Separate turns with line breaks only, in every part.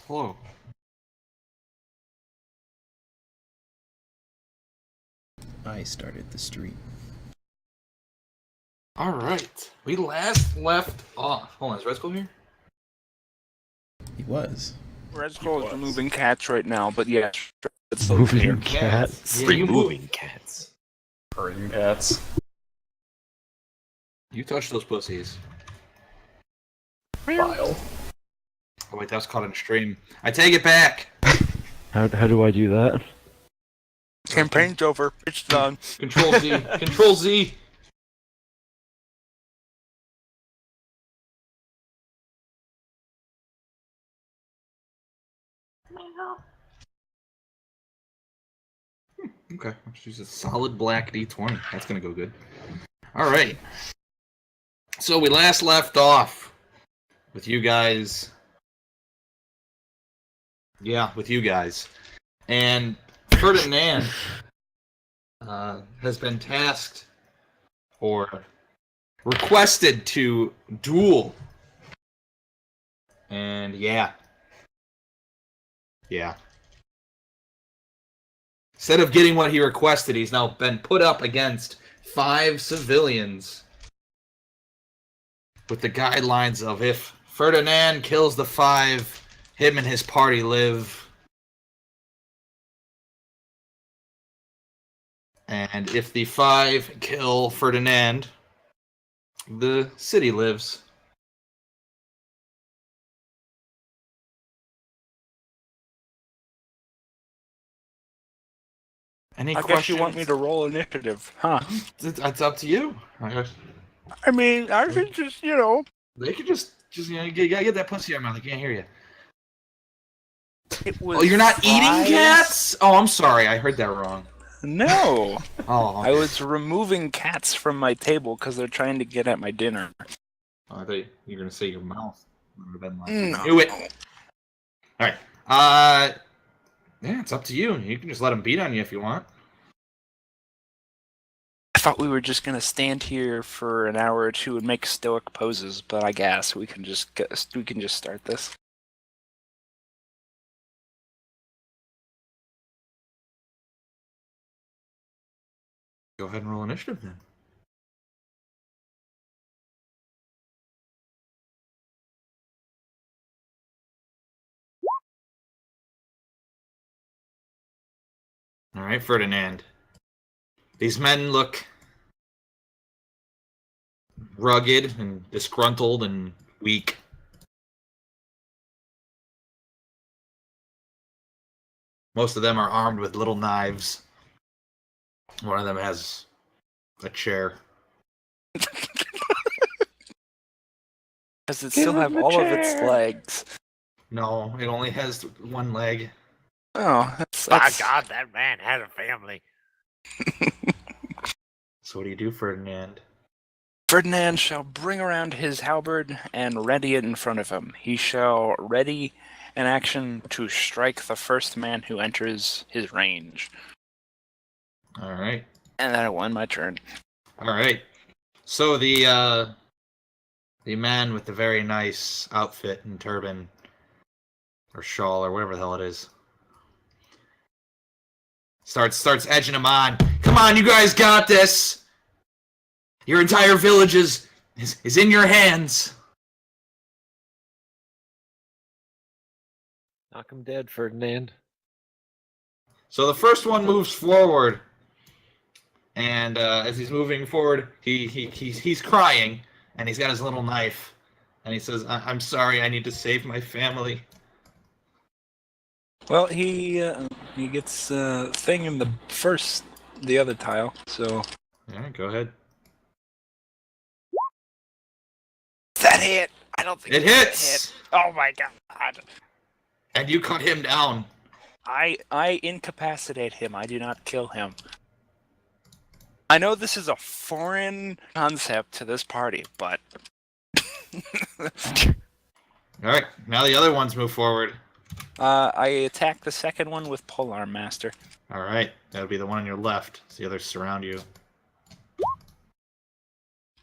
Hello.
I started the stream.
Alright. We last left off. Hold on, is Red Skull here?
He was.
Red Skull is removing cats right now, but yeah, it's still
Moving
here.
cats.
Yeah, you
Removing cats.
Hurting cats.
You touched those pussies.
Vile.
Oh wait, that was caught on stream. I take it back!
How do I do that?
Campaign's over. It's done.
Control Z. Control Z! Okay, let's use a solid black D20. That's gonna go good. Alright. So we last left off with you guys. Yeah, with you guys. And Ferdinand has been tasked or requested to duel. And yeah. Instead of getting what he requested, he's now been put up against 5 civilians. With the guidelines of if Ferdinand kills the 5, him and his party live. And if the 5 kill Ferdinand, the city lives. Any
I
questions?
guess you want me to roll initiative, huh?
It's up to you.
I mean, I could just,
They could just you gotta get that pussy out of your mouth. I can't hear you.
It was
Oh, you're not eating
flies.
cats? Oh, I'm sorry. I heard that wrong.
No.
Oh,
I was removing cats from my table because they're trying to get at my dinner.
I thought you were gonna say your mouth. Would have been like,
No.
do it. All right. Yeah, it's up to you. You can just let them beat on you if you want.
I thought we were just gonna stand here for an hour or two and make stoic poses, but I guess we can just start this.
Go ahead and roll initiative then. All right, Ferdinand. These men look rugged and disgruntled and weak. Most of them are armed with little knives. One of them has a chair.
Does it still have all of its legs?
No, it only has one leg.
Oh, that's
My God, that man had a family.
So what do you do, Ferdinand?
Ferdinand shall bring around his halberd and ready it in front of him. He shall ready an action to strike the first man who enters his range.
All right.
And then I won my turn.
All right. So the man with the very nice outfit and turban or shawl or whatever the hell it is starts edging him on. Come on, you guys got this. Your entire village is in your hands.
Knock him dead, Ferdinand.
So the first one moves forward, and as he's moving forward, he's crying, and he's got his little knife, and he says, "I'm sorry, I need to save my family."
Well, he gets thing in the other tile. So
All right, go ahead.
that hit. I don't think
It hits,
hit. Oh my God!
and you cut him down.
I incapacitate him. I do not kill him. I know this is a foreign concept to this party, but
All right, now the other ones move forward.
I attack the second one with Polearm Master.
All right, that'll be the one on your left. So the others surround you.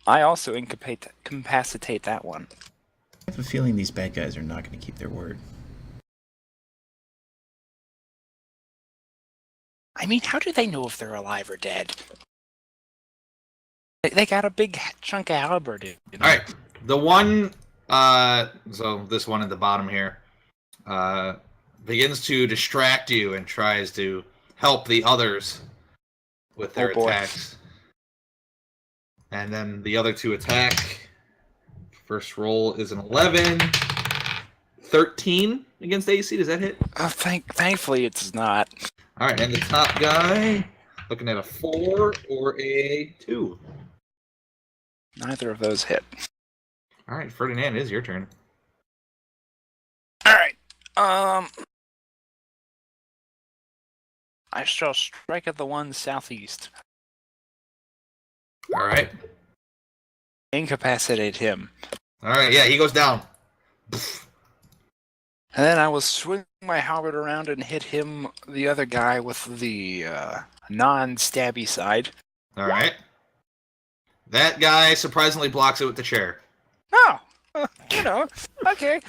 I also incapacitate that one.
I have a feeling these bad guys are not going to keep their word.
I mean, how do they know if they're alive or dead? They got a big chunk of halberd in.
All right, the one, so this one at the bottom here, begins to distract you and tries to help the others with their attacks. And then the other two attack. First roll is an 11. 13 against AC. Does that hit?
Thankfully, it's not.
All right, and the top guy looking at a 4 or a 2.
Neither of those hit.
All right, Ferdinand, it is your turn.
All right. I shall strike at the one southeast.
All right.
Incapacitate him.
All right, yeah, he goes down.
And then I will swing my halberd around and hit him, the other guy, with the non-stabby side.
All right. That guy surprisingly blocks it with the chair.
Oh, okay.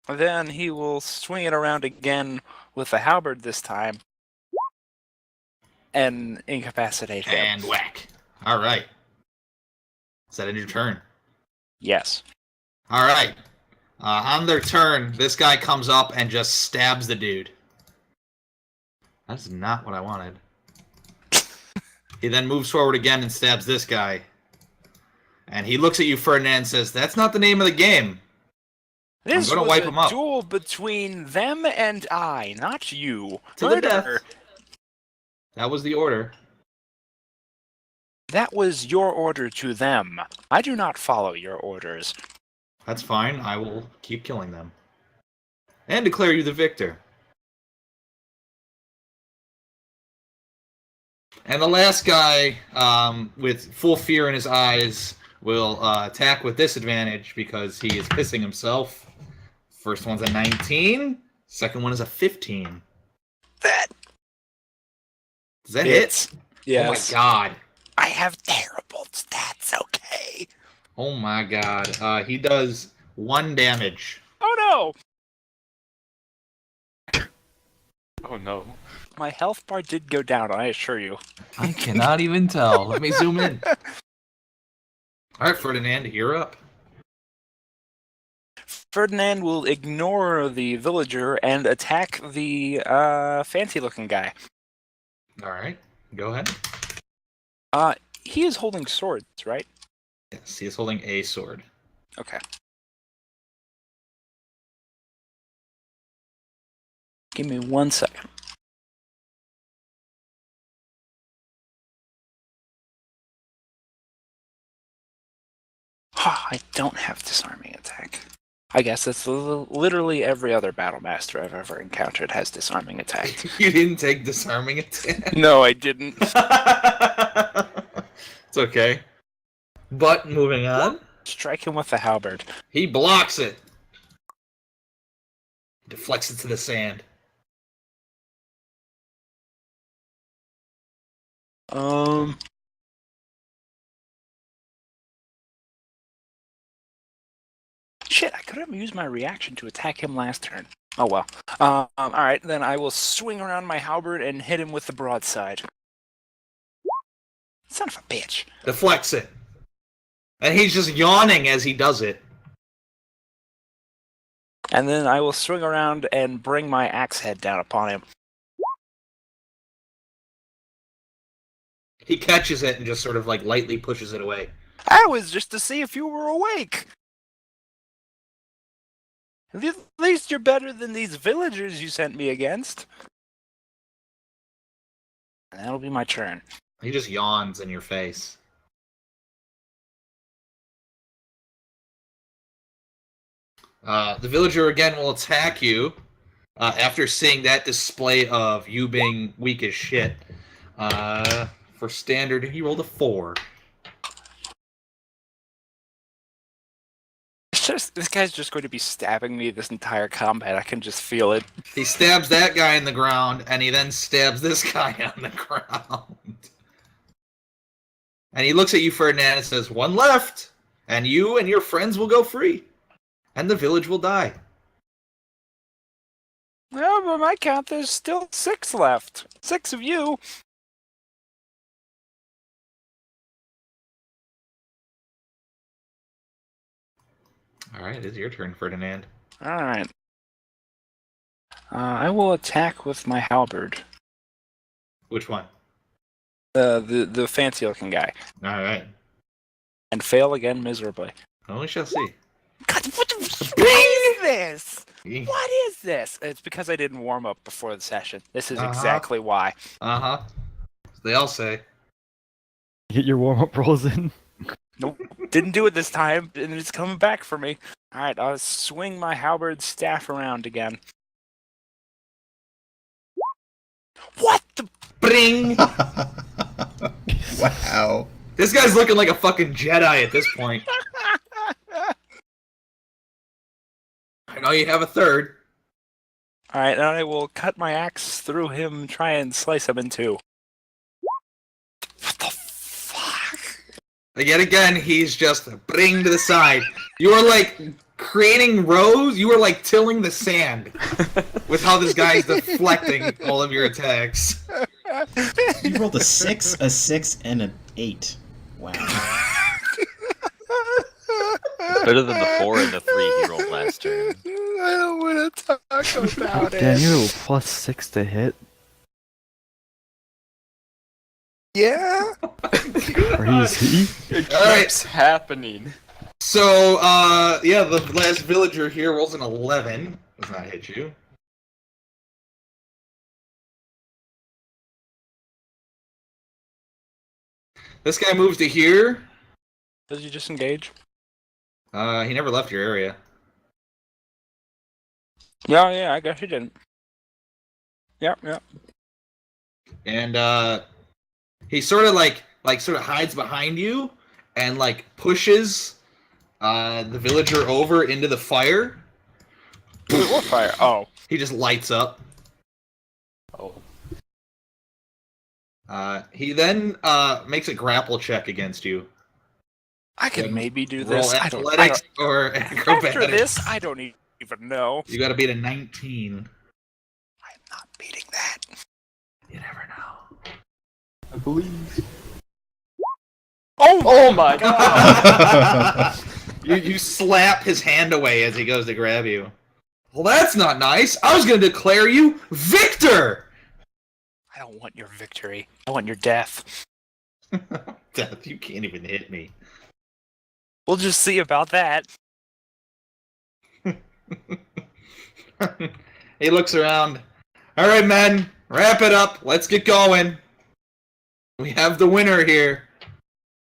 Then he will swing it around again with the halberd this time, and incapacitate him.
And whack. All right. Is that in your turn?
Yes.
All right. On their turn, this guy comes up and just stabs the dude. That's not what I wanted. He then moves forward again and stabs this guy. And he looks at you, Ferdinand, and says, "That's not the name of the game."
This
I'm gonna
was
wipe
a
him up.
duel between them and I, not you.
To the
Murder.
death. That was the order.
That was your order to them. I do not follow your orders.
That's fine. I will keep killing them. And declare you the victor. And the last guy, with full fear in his eyes, will attack with disadvantage because he is pissing himself. First one's a 19. Second one is a 15.
That
Does that hit?
Yes.
Oh my god.
I have terrible stats, okay?
Oh my god. He does 1 damage.
Oh
Oh no.
no! My health bar did go down, I assure you.
I cannot even tell. Let me zoom in. Alright, Ferdinand, you're up.
Ferdinand will ignore the villager and attack the fancy-looking guy.
Alright, go ahead.
He is holding swords, right?
Yes, he is holding a sword.
Okay. Give me 1 second. I don't have disarming attack. I guess that's literally every other battle master I've ever encountered has disarming attack.
You didn't take disarming attack?
No, I didn't.
It's okay. But moving on.
Strike him with the halberd.
He blocks it. Deflects it to the sand.
Shit, I could have used my reaction to attack him last turn. Oh well. Alright, then I will swing around my halberd and hit him with the broadside. Son of a bitch.
Deflects it. And he's just yawning as he does it.
And then I will swing around and bring my axe head down upon him.
He catches it and just sort of like lightly pushes it away.
That was just to see if you were awake. At least you're better than these villagers you sent me against. And that'll be my turn.
He just yawns in your face. The villager again will attack you after seeing that display of you being weak as shit. For standard, he rolled a 4.
It's just, this guy's just going to be stabbing me this entire combat. I can just feel it.
He stabs that guy in the ground, and he then stabs this guy on the ground. And he looks at you, Ferdinand, and says, "1 left, and you and your friends will go free, and the village will die."
Well, by my count, there's still 6 left. 6 of you.
All right, it's your turn, Ferdinand.
All right. I will attack with my halberd.
Which one?
The fancy looking guy.
All right.
And fail again miserably.
We shall see.
God, what is this? What is this? It's because I didn't warm up before the session. This is exactly why.
Uh-huh. They all say.
Get your warm-up rolls in.
Nope, didn't do it this time, and it's coming back for me. Alright, I'll swing my halberd staff around again. What the?
Bring!
Wow.
This guy's looking like a fucking Jedi at this point. I know you have a third.
Alright, and I will cut my axe through him and try and slice him in two. What the fuck?
Yet again, he's just bring to the side. You are like creating rows. You are like tilling the sand with how this guy's deflecting all of your attacks.
You rolled a 6, a 6, and an 8. Wow.
Better than the 4 and the 3 he rolled last turn.
I don't want to talk about it.
Daniel, +6 to hit.
Yeah?
Crazy.
It
All right.
keeps happening.
So, yeah, the last villager here rolls an 11. Does not hit you. This guy moves to here.
Does he just engage?
He never left your area.
Yeah, I guess he didn't. Yep.
And, he sort of sort of hides behind you and, like, pushes, the villager over into the fire.
Wait, what fire? Oh.
He just lights up.
Oh.
He then, makes a grapple check against you.
I could maybe do
Roll
this.
athletics or acrobatics.
After this, I don't even know.
You gotta beat a 19.
I'm not beating that.
You never know.
I believe.
Oh
my god!
You slap his hand away as he goes to grab you. Well, that's not nice. I was gonna declare you victor!
I don't want your victory. I want your death.
Death, you can't even hit me.
We'll just see about that.
He looks around. All right, men, wrap it up. Let's get going. We have the winner here.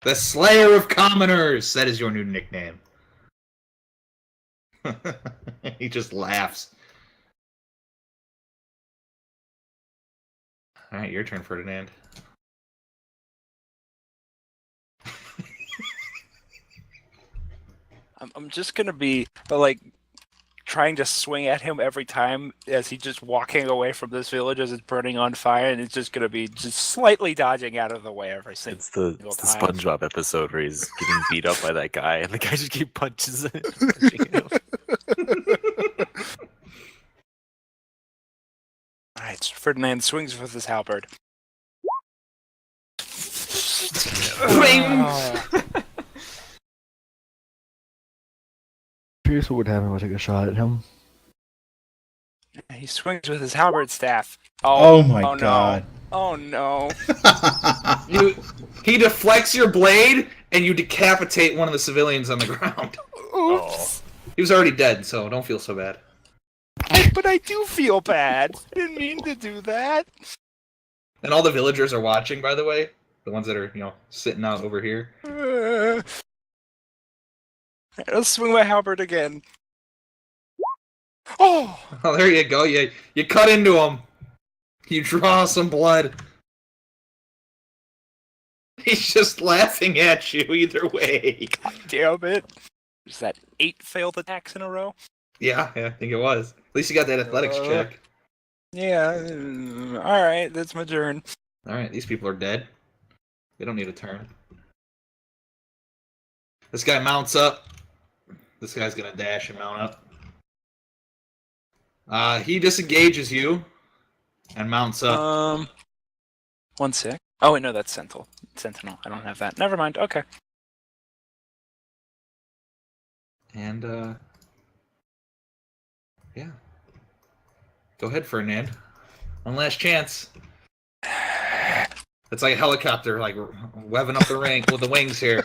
The Slayer of Commoners. That is your new nickname. He just laughs. All right, your turn, Ferdinand.
I'm just gonna be like trying to swing at him every time as he's just walking away from this village as it's burning on fire, and it's just gonna be just slightly dodging out of the way every single
It's the
time.
SpongeBob episode where he's getting beat up by that guy, and the guy just keep punches him.
Alright, so Ferdinand swings with his halberd.
Curious what would happen if I took a shot at him.
He swings with his halberd staff.
Oh my
no.
god.
Oh no.
He deflects your blade, and you decapitate one of the civilians on the ground.
Oops.
He was already dead, so don't feel so bad.
But I do feel bad. I didn't mean to do that.
And all the villagers are watching, by the way. The ones that are, sitting out over here.
Let's swing my halberd again. Oh!
Oh, there you go. You cut into him. You draw some blood. He's just laughing at you either way.
God damn it. Is that 8 failed attacks in a row?
Yeah, I think it was. At least you got that athletics check.
Yeah. Alright, that's my turn.
Alright, these people are dead. They don't need a turn. This guy mounts up. This guy's gonna dash and mount up. He disengages you and mounts up.
1 sec. Oh wait, no, that's Sentinel. Sentinel. I don't have that. Never mind. Okay.
And, yeah. Go ahead, Ferdinand. One last chance. It's like a helicopter, like, revving up the ring with the wings here.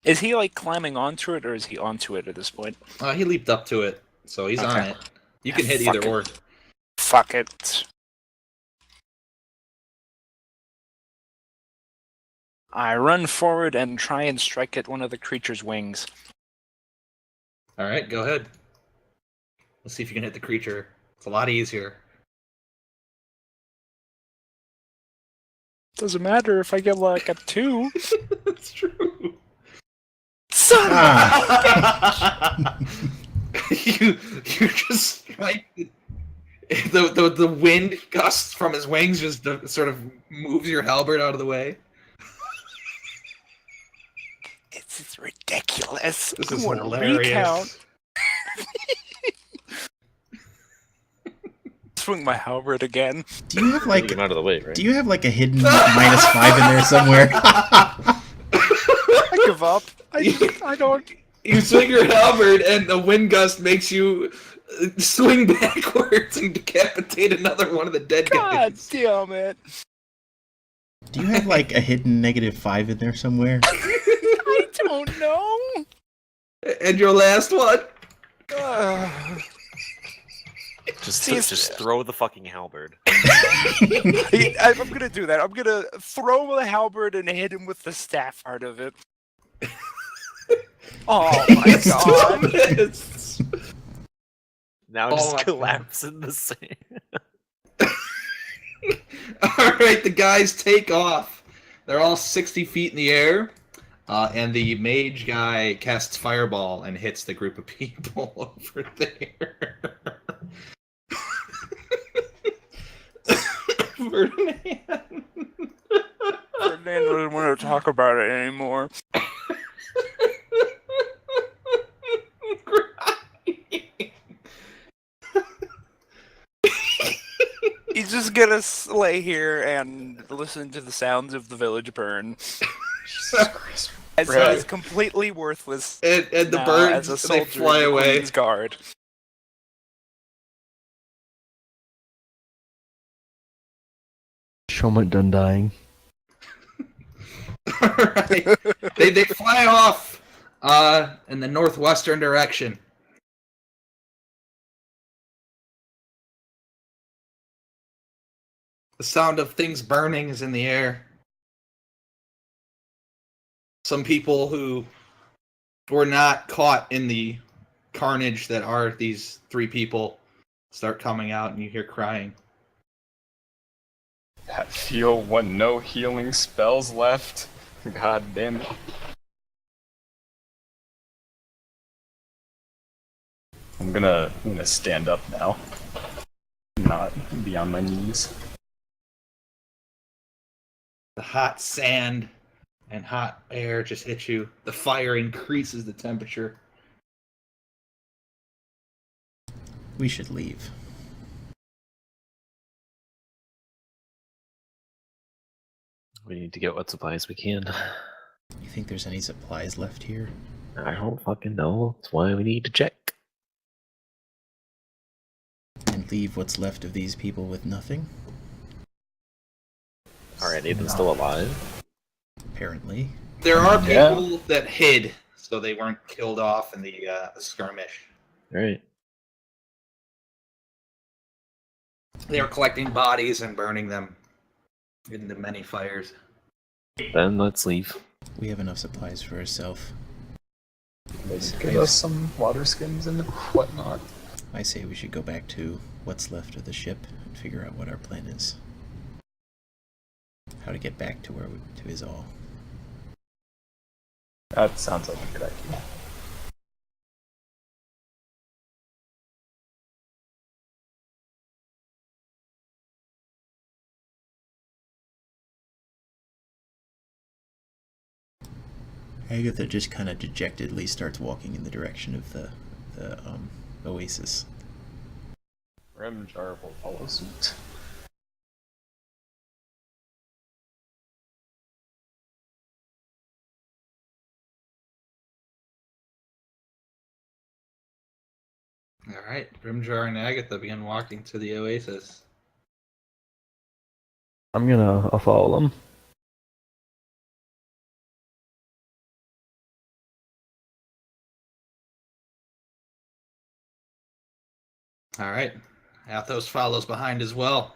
Is he like climbing onto it, or is he onto it at this point?
He leaped up to it, so he's on
Okay.
it. You can hit
Fuck
either
it.
or.
Fuck it. I run forward and try and strike at one of the creature's wings.
Alright, go ahead. Let's see if you can hit the creature. It's a lot easier.
Doesn't matter if I get like a 2.
That's true.
Son
Ah.
you just strike the wind gusts from his wings just sort of moves your halberd out of the way.
It's ridiculous.
This
I
is
want to
hilarious.
recount. Swing my halberd again.
Do you have
Get
like
him out of the way, right?
do you have like a hidden -5 in there somewhere?
I give up. I don't.
You swing your halberd, and the wind gust makes you swing backwards and decapitate another one of the dead
God
guys.
damn it.
Do you have like a hidden -5 in there somewhere?
I don't know.
And your last one?
Just throw the fucking halberd.
I'm gonna do that. I'm gonna throw the halberd and hit him with the staff part of it. Oh my god.
Miss.
Now
Oh
just
my
collapse in the sand.
Alright, the guys take off. They're all 60 feet in the air. And the mage guy casts Fireball and hits the group of people over there. Ferdinand.
Ferdinand doesn't want to talk about it anymore. He's just gonna lay here and listen to the sounds of the village burn. As
Right.
he's completely worthless
And the
now
birds,
as a
they
soldier
fly
in the
away.
Queen's Guard.
Showman done dying.
Alright. They fly off in the northwestern direction. The sound of things burning is in the air. Some people who were not caught in the carnage that are these 3 people start coming out, and you hear crying.
That feel when no healing spells left. God damn it. I'm gonna stand up now. Not be on my knees.
The hot sand and hot air just hit you. The fire increases the temperature.
We should leave.
We need to get what supplies we can.
You think there's any supplies left here?
I don't fucking know. That's why we need to check.
And leave what's left of these people with nothing?
Are any of them still alive?
Apparently.
There are
Yeah.
people that hid, so they weren't killed off in the skirmish.
Alright.
They were collecting bodies and burning them in the many fires.
Then let's leave.
We have enough supplies for ourselves.
Give us some water skins and whatnot.
I say we should go back to what's left of the ship and figure out what our plan is. How to get back to to Izal.
That sounds like a good idea.
Agatha just kind of dejectedly starts walking in the direction of the oasis.
Rimjar will follow suit.
All right, Grimjar and Agatha begin walking to the oasis.
I'll follow them.
All right, Athos follows behind as well.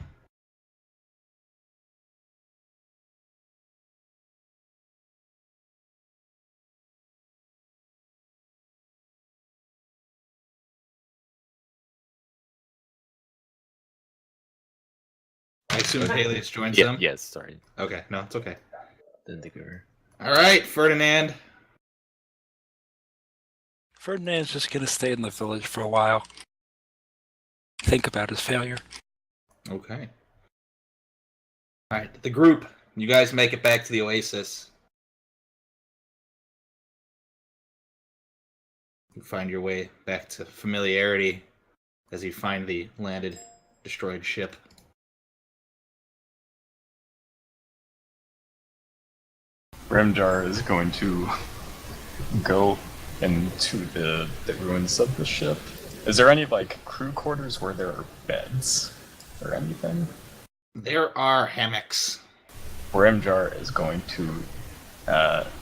I assume Peleus joins
Yeah,
them?
yes, sorry.
Okay, no, it's okay.
Didn't think we were.
All right, Ferdinand.
Ferdinand's just gonna stay in the village for a while. Think about his failure.
Okay. All right, the group. You guys make it back to the oasis. You find your way back to familiarity as you find the landed, destroyed ship.
Rimjar is going to go into the ruins of the ship. Is there any like crew quarters where there are beds or anything?
There are hammocks.
Rimjar is going to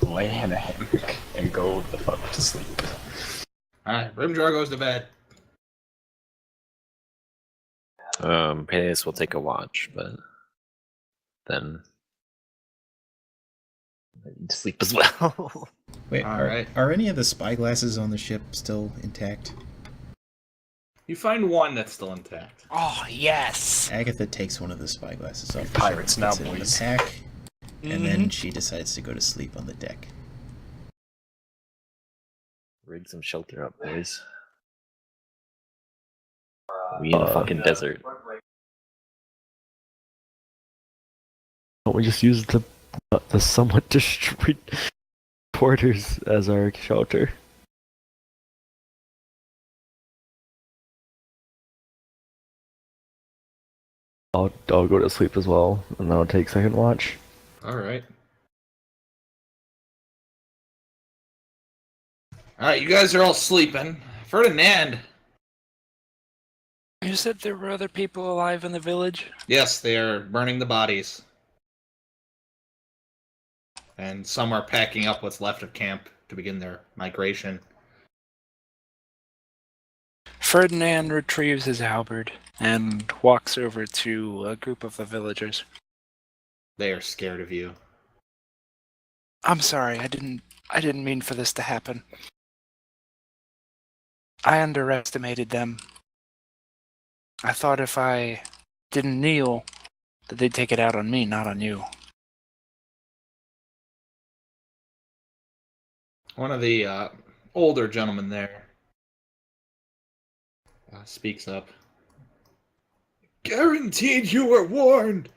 lay in a hammock and go the fuck to sleep.
All right, Rimjar goes to bed.
Peleus will take a watch, but then I need to sleep as well.
Wait,
All right.
are any of the spyglasses on the ship still intact?
You find one that's still intact.
Oh, yes!
Agatha takes one of the spyglasses off the
Pirates
ship,
now,
puts it in the
boys.
pack, and then she decides to go to sleep on the deck.
Rig some shelter up, boys. We in the fucking desert.
Don't we just use the somewhat destroyed quarters as our shelter? I'll go to sleep as well, and then I'll take second watch.
All right. All right, you guys are all sleeping. Ferdinand.
You said there were other people alive in the village?
Yes, they are burning the bodies. And some are packing up what's left of camp to begin their migration.
Ferdinand retrieves his halberd and walks over to a group of the villagers.
They are scared of you.
I'm sorry, I didn't mean for this to happen. I underestimated them. I thought if I didn't kneel, that they'd take it out on me, not on you.
One of the older gentlemen there speaks up. Guaranteed you were warned.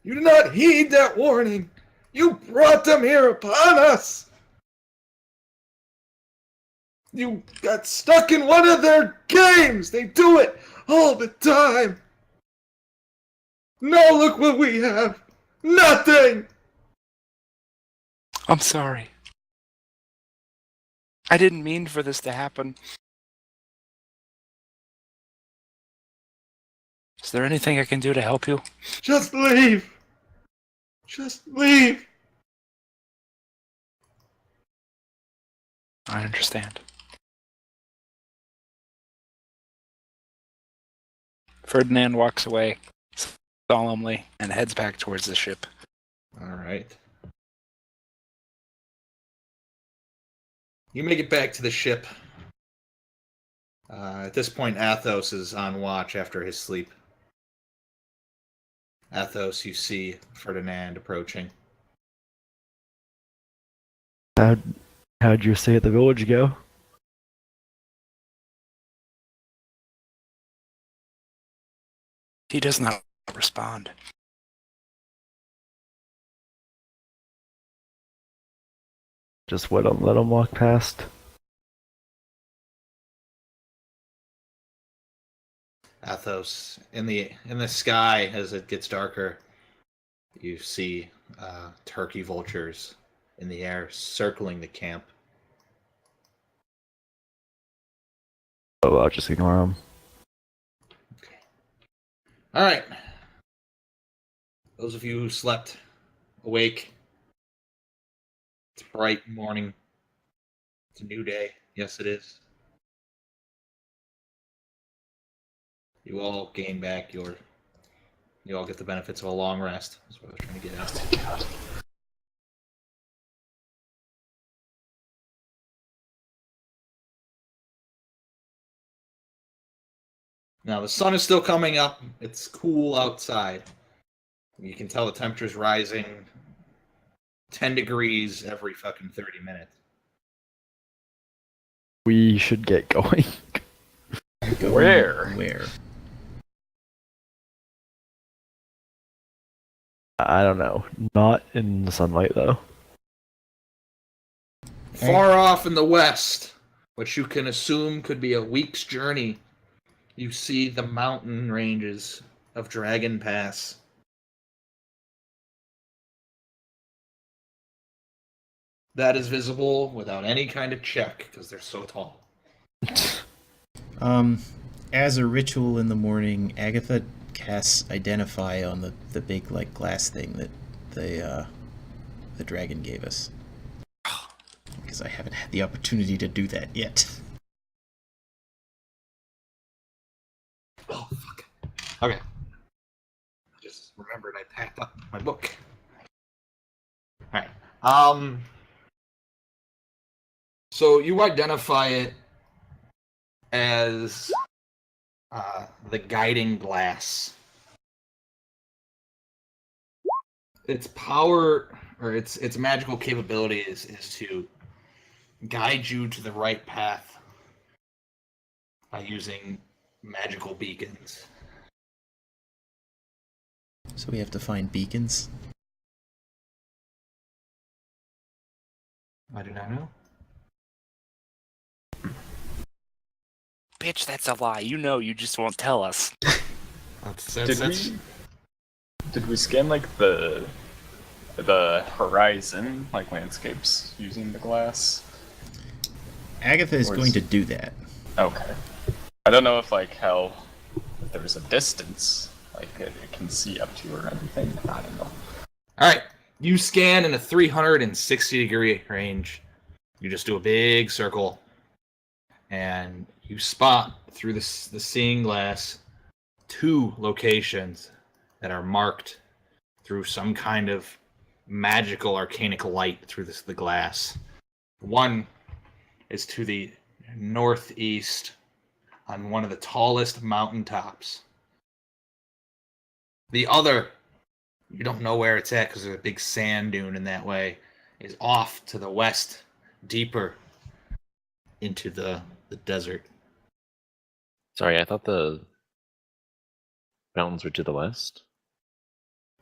You did not heed that warning. You brought them here upon us. You got stuck in one of their games. They do it all the time. Now look what we have. Nothing.
I'm sorry. I didn't mean for this to happen. Is there anything I can do to help you?
Just leave. Just leave.
I understand. Ferdinand walks away solemnly and heads back towards the ship.
All right. You make it back to the ship. At this point, Athos is on watch after his sleep. Athos, you see Ferdinand approaching.
How'd your stay at the village go?
He does not respond.
Just let him walk past.
Athos, in the sky as it gets darker, you see turkey vultures in the air circling the camp.
Oh, I'll just ignore him.
Okay. All right. Those of you who slept, awake. It's bright morning. It's a new day. Yes, it is. You all gain back you all get the benefits of a long rest. That's what I was trying to get at.
Thank God.
Now the sun is still coming up. It's cool outside. You can tell the temperature's rising 10 degrees every fucking 30 minutes.
We should get going.
Where?
Where?
I don't know. Not in the sunlight though.
Far off in the west, which you can assume could be a week's journey, you see the mountain ranges of Dragon Pass. That is visible without any kind of check because they're so tall.
As a ritual in the morning, Agatha casts Identify on the big like glass thing that the dragon gave us. Because I haven't had the opportunity to do that yet.
Oh, fuck. Okay. I just remembered I packed up my book. Alright. So you identify it as the guiding glass. Its power, or its magical capability is to guide you to the right path by using magical beacons.
So we have to find beacons.
I do not know.
Bitch, that's a lie. You know, you just won't tell us.
Did we scan like the horizon, like landscapes, using the glass?
Agatha is
Or
going
is-
to do that.
Okay. I don't know if like how if there's a distance like it can see up to or anything. I don't know.
Alright, you scan in a 360-degree range. You just do a big circle, and you spot through the seeing glass 2 locations that are marked through some kind of magical arcanic light through the glass. One is to the northeast on one of the tallest mountaintops. The other, you don't know where it's at because there's a big sand dune in that way, is off to the west, deeper into the desert.
Sorry, I thought the mountains were to the west.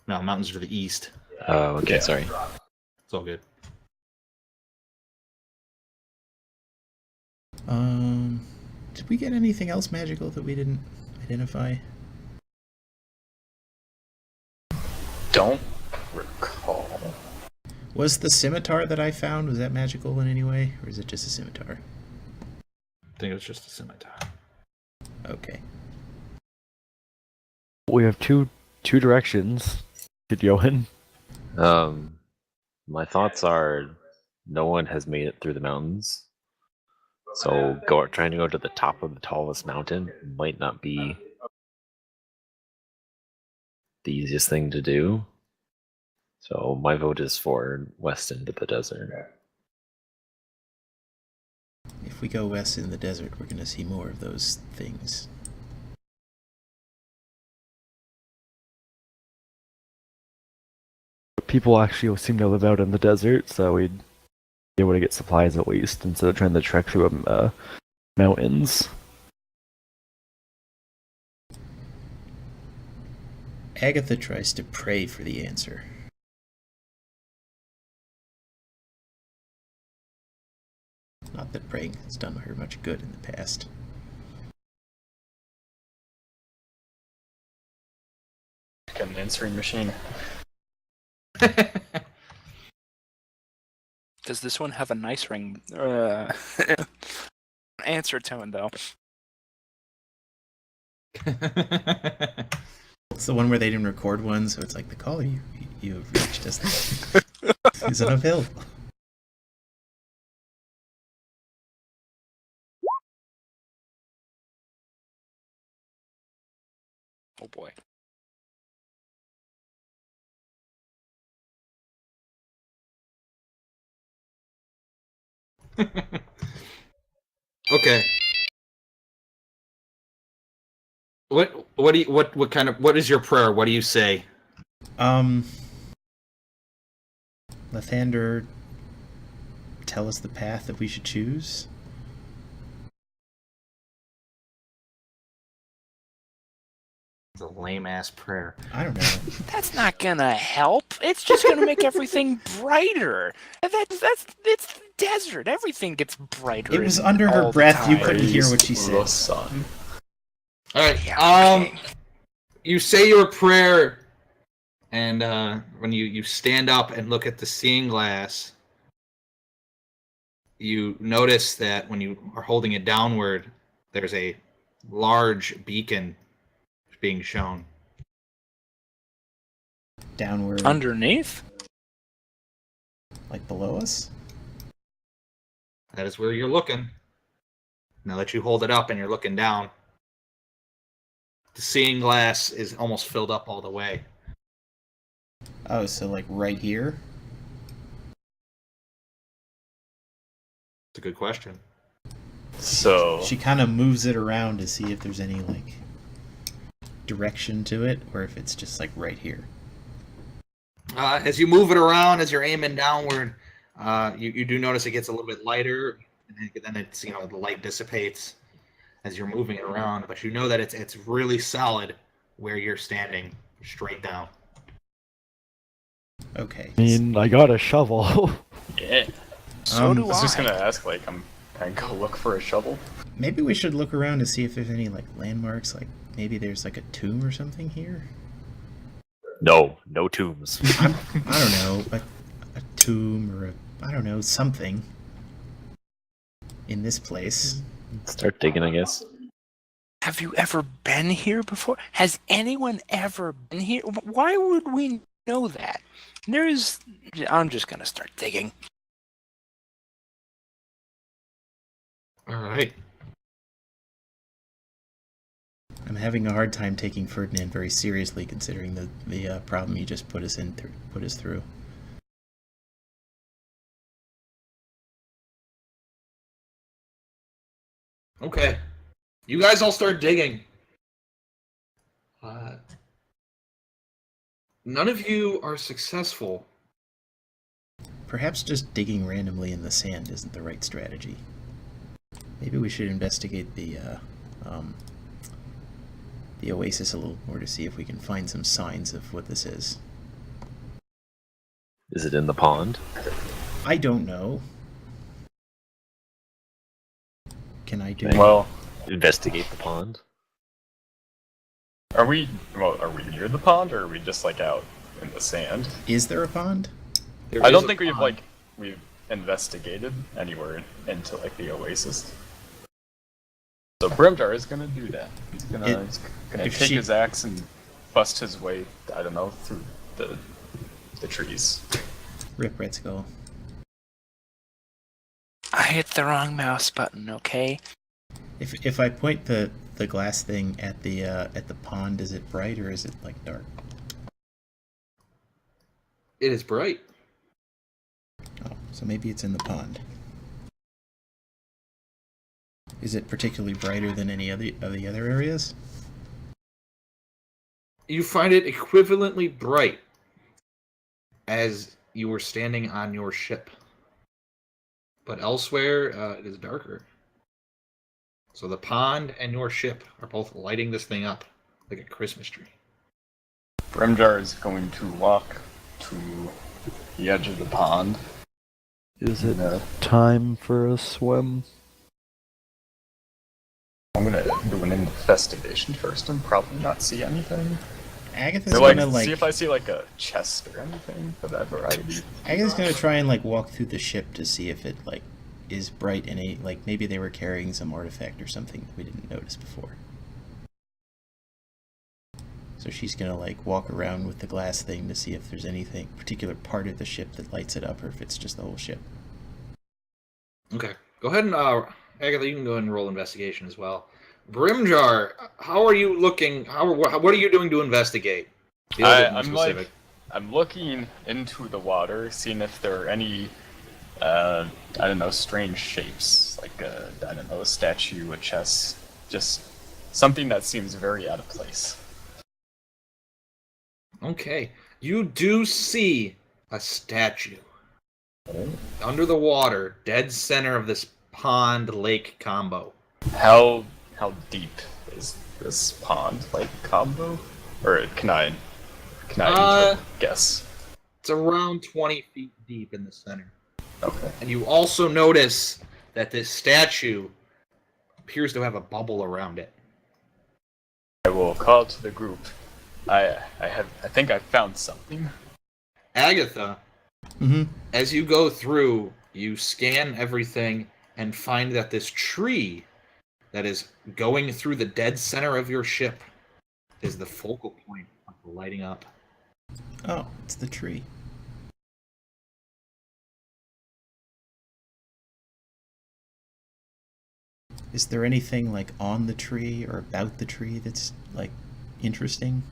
No, mountains are to the east.
Oh, okay,
Yeah.
sorry.
It's all good.
Did we get anything else magical that we didn't identify?
Don't recall.
Was the scimitar that I found, was that magical in any way? Or is it just a scimitar?
I think it was just a scimitar.
Okay.
We have two directions to go in.
My thoughts are no one has made it through the mountains. So trying to go to the top of the tallest mountain might not be the easiest thing to do. So my vote is for west into the desert.
If we go west in the desert, we're going to see more of those things.
People actually seem to live out in the desert, so we'd be able to get supplies at least instead of trying to trek through mountains.
Agatha tries to pray for the answer. Not that praying has done her much good in the past.
Like an answering machine.
Does this one have a nice ring? Answer tone, though.
It's the one where they didn't record one, so it's like the caller you have reached is unavailable.
Oh boy.
Okay. What is your prayer? What do you say?
Lathander, tell us the path that we should choose.
It's a lame ass prayer.
I don't know.
That's not gonna help. It's just gonna make everything brighter. And it's the desert. Everything gets brighter.
It was under her
all the
breath. You
time.
couldn't hear what she
The
said.
sun.
All right.
Yeah, okay.
You say your prayer, and when you stand up and look at the seeing glass, you notice that when you are holding it downward, there's a large beacon being shown.
Downward,
Underneath?
like below us.
That is where you're looking. Now that you hold it up and you're looking down, the seeing glass is almost filled up all the way.
Oh, so like right here.
It's a good question.
So
She kind of moves it around to see if there's any like direction to it, or if it's just like right here.
As you move it around, as you're aiming downward, you do notice it gets a little bit lighter, and then it's the light dissipates as you're moving it around. But you know that it's really solid where you're standing, straight down.
Okay.
I mean, I got a shovel.
yeah.
So do
I was just
I.
gonna ask, like, can I go look for a shovel?
Maybe we should look around to see if there's any like landmarks. Like maybe there's like a tomb or something here.
No tombs.
I don't know, a tomb or I don't know, something in this place.
Start digging, I guess.
Have you ever been here before? Has anyone ever been here? Why would we know that? I'm just gonna start digging.
All right.
I'm having a hard time taking Ferdinand very seriously, considering the problem you just put us through.
Okay. You guys all start digging. None of you are successful.
Perhaps just digging randomly in the sand isn't the right strategy. Maybe we should investigate the oasis a little more to see if we can find some signs of what this is.
Is it in the pond?
I don't know. Can I do?
Well,
Investigate the pond.
are we near the pond, or are we just like out in the sand?
Is there a pond?
There
I
is
don't
a
think
pond.
we've investigated anywhere into like the oasis. So Brimjar is gonna do that. He's gonna
if
take
she-
his axe and bust his way, I don't know, through the trees.
Rip Red Skull.
I hit the wrong mouse button, okay?
If I point the glass thing at the pond, is it bright or is it like dark?
It is bright.
Oh, so maybe it's in the pond. Is it particularly brighter than any of the other areas?
You find it equivalently bright as you were standing on your ship. But elsewhere, it is darker. So the pond and your ship are both lighting this thing up like a Christmas tree.
Brimjar is going to walk to the edge of the pond
Is it
No.
time for a swim?
I'm gonna do an investigation first and probably not see anything.
Agatha's
Or, like,
gonna
see if I see like a chest or anything of that variety.
Agatha's gonna try and like walk through the ship to see if it like is bright in a like maybe they were carrying some artifact or something that we didn't notice before. So she's gonna like walk around with the glass thing to see if there's anything particular part of the ship that lights it up or if it's just the whole ship.
Okay. Go ahead and Agatha, you can go ahead and roll investigation as well. Brimjar, how are you looking? What are you doing to investigate? Be a little bit more specific.
I'm looking into the water, seeing if there are any, I don't know, strange shapes, like I don't know, a statue, a chest, just something that seems very out of place.
Okay. You do see a statue under the water, dead center of this pond lake combo.
How deep is this pond, like combo? Or can I guess?
It's around 20 feet deep in the center.
Okay.
And you also notice that this statue appears to have a bubble around it.
I will call to the group. I think I found something.
Agatha,
Mm-hmm.
as you go through, you scan everything and find that this tree that is going through the dead center of your ship is the focal point of the lighting up.
Oh, it's the tree. Is there anything like on the tree or about the tree that's like interesting?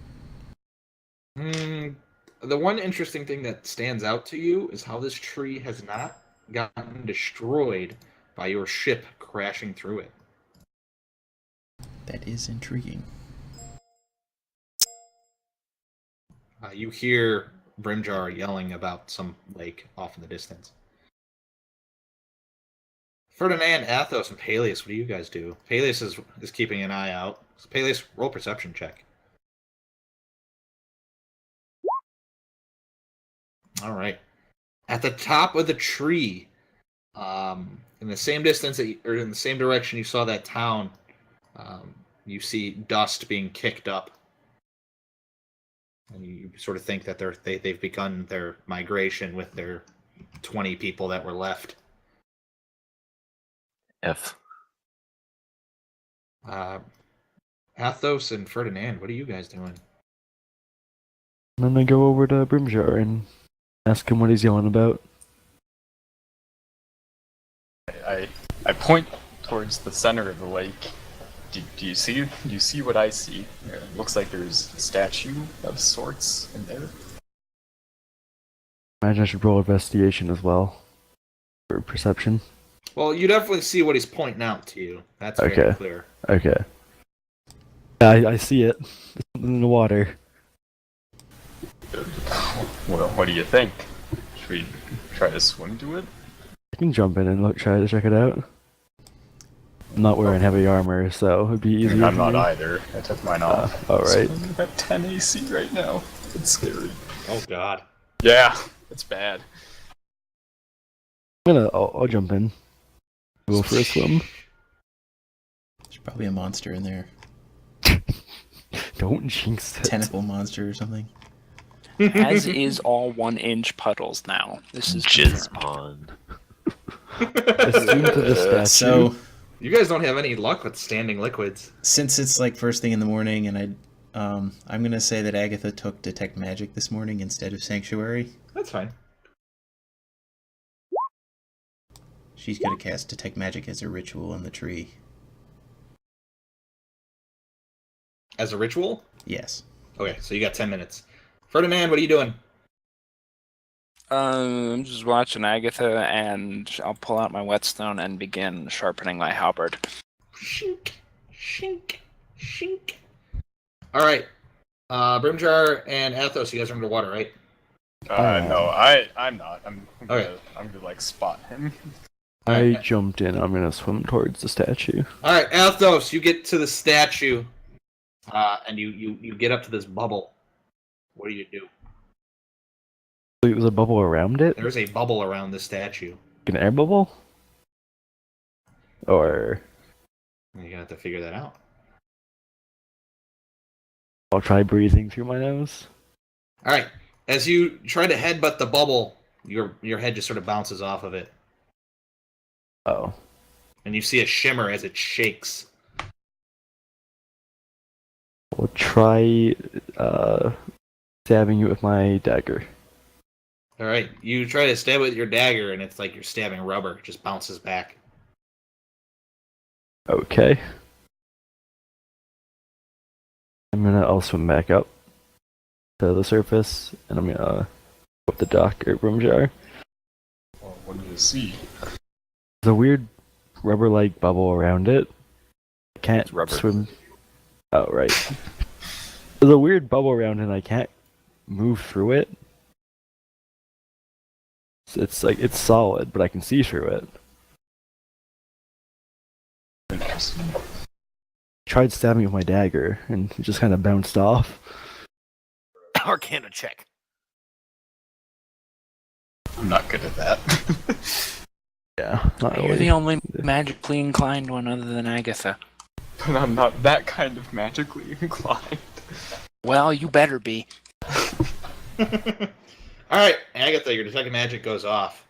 The one interesting thing that stands out to you is how this tree has not gotten destroyed by your ship crashing through it.
That is intriguing.
You hear Brimjar yelling about some lake off in the distance. Ferdinand, Athos, and Peleus, what do you guys do? Peleus is keeping an eye out. Peleus, roll perception check. All right. At the top of the tree, in the same distance or in the same direction you saw that town, you see dust being kicked up, and you sort of think that they've begun their migration with their 20 people that were left.
F.
Athos and Ferdinand, what are you guys doing?
I'm gonna go over to Brimjar and ask him what he's yelling about.
I point towards the center of the lake. Do you see what I see? It looks like there's a statue of sorts in there.
Imagine I should roll investigation as well. For perception.
Well, you definitely see what he's pointing out to you. That's very
Okay.
clear.
Okay. I see it. There's something in the water.
Well, what do you think? Should we try to swim to it?
I can jump in and try to check it out. I'm not wearing heavy armor, so it'd be easier.
I'm
for
not
me.
either. I took mine off.
Alright.
I'm at 10 AC right now. It's scary.
Oh, God.
Yeah, it's bad.
I'll jump in. Go for a swim.
There's probably a monster in there.
Don't jinx it.
Tentacle monster or something.
As is all 1-inch puddles now. This is
Jizz
confirmed.
pond.
Assume to the statue.
So,
You guys don't have any luck with standing liquids.
since it's like first thing in the morning, and I'm gonna say that Agatha took Detect Magic this morning instead of Sanctuary.
That's fine.
She's gonna cast Detect Magic as a ritual on the tree.
As a ritual?
Yes.
Okay, so you got 10 minutes. Ferdinand, what are you doing?
I'm just watching Agatha, and I'll pull out my whetstone and begin sharpening my halberd.
Shink, shink, shink. All right. Brimjar and Athos, you guys are underwater, right?
No, I'm not. I'm
Okay.
gonna like spot him.
I jumped in. I'm gonna swim towards the statue.
All right, Athos, you get to the statue, and you get up to this bubble. What do you do?
It was a bubble around it?
There's a bubble around the statue.
an air bubble? Or
You're gonna have to figure that out.
I'll try breathing through my nose.
All right. As you try to headbutt the bubble, your head just sort of bounces off of it,
Oh.
and you see a shimmer as it shakes.
I'll try stabbing you with my dagger.
All right. You try to stab with your dagger, and it's like you're stabbing rubber. It just bounces back.
Okay. I'll swim back up to the surface, and I'm gonna up the dock or room jar.
Well, what do you see?
There's a weird rubber-like bubble around it. I can't
It's rubber.
swim. Oh, right. There's a weird bubble around it, and I can't move through it. It's like, it's solid, but I can see through it.
Interesting.
Tried stabbing with my dagger, and it just kind of bounced off.
Arcana check.
I'm not good at that.
Yeah, not
You're
really.
the only magically inclined one other than Agatha.
But I'm not that kind of magically inclined.
Well, you better be.
All right, Agatha, your detective magic goes off.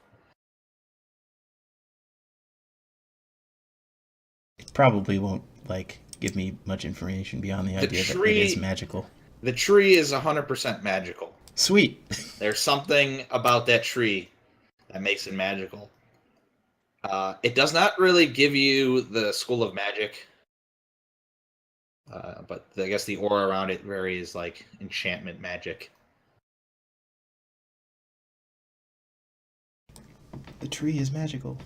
It probably won't like give me much information beyond the idea that it is magical.
The tree is 100% magical.
Sweet.
There's something about that tree that makes it magical. It does not really give you the school of magic, but I guess the aura around it varies like enchantment magic.
The tree is magical.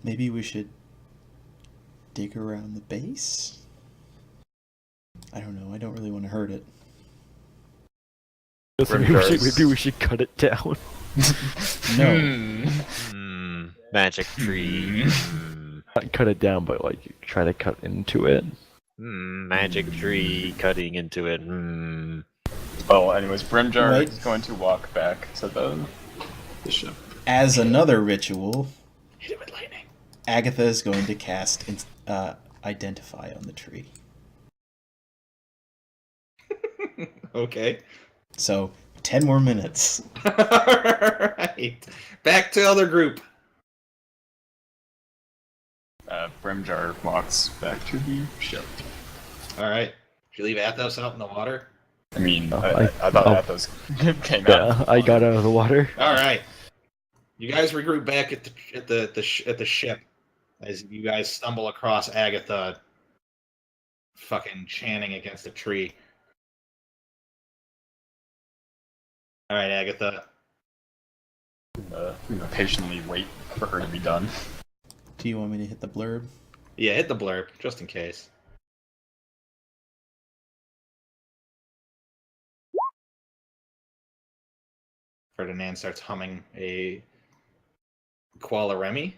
Maybe we should dig around the base? I don't know. I don't really want to hurt it.
Maybe we should cut it down.
No.
Magic tree.
Not cut it down, but like try to cut into it.
Magic tree cutting into it.
Well, anyways, Brimjar
Right.
is going to walk back to the ship.
As another ritual,
Hit it with lightning.
Agatha is going to cast Identify on the tree.
Okay.
So, 10 more minutes.
Alright. Back to other group.
Brimjar walks back to the ship.
Alright. Did you leave Athos out in the water?
I mean,
Oh,
I thought
oh.
Athos came
Yeah,
out.
I got out of the water.
Alright. You guys regroup back at the ship as you guys stumble across Agatha fucking chanting against a tree. Alright, Agatha.
Patiently wait for her to be done.
Do you want me to hit the blurb?
Yeah, hit the blurb, just in case. Ferdinand starts humming a Qualaremi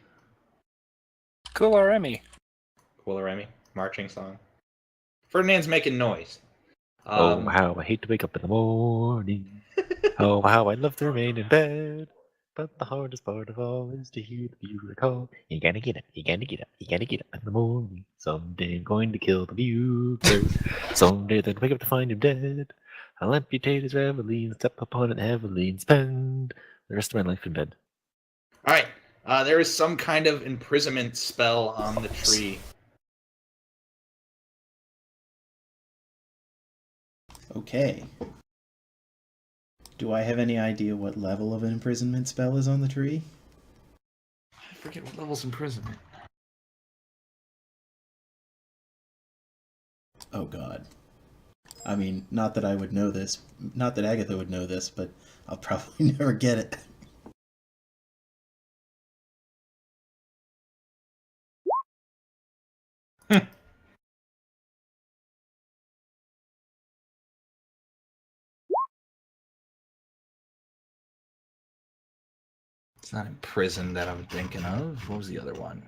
Cool,
marching song. Ferdinand's making noise.
Oh, how I hate to wake up in the morning. Oh, how I'd love to remain in bed. But the hardest part of all is to hear the bugle call. You gotta get up, you gotta get up, you gotta get up in the morning. Someday I'm going to kill the bugler. Someday then wake up to find him dead. I'll amputate his reveille and step upon it heavily and spend the rest of my life in bed.
Alright, there is some kind of imprisonment spell on the tree.
Okay. Do I have any idea what level of an imprisonment spell is on the tree?
I forget what level's imprisonment.
Oh god. I mean, not that I would know this, not that Agatha would know this, but I'll probably never get it.
It's not imprisoned that I'm thinking of. What was the other one?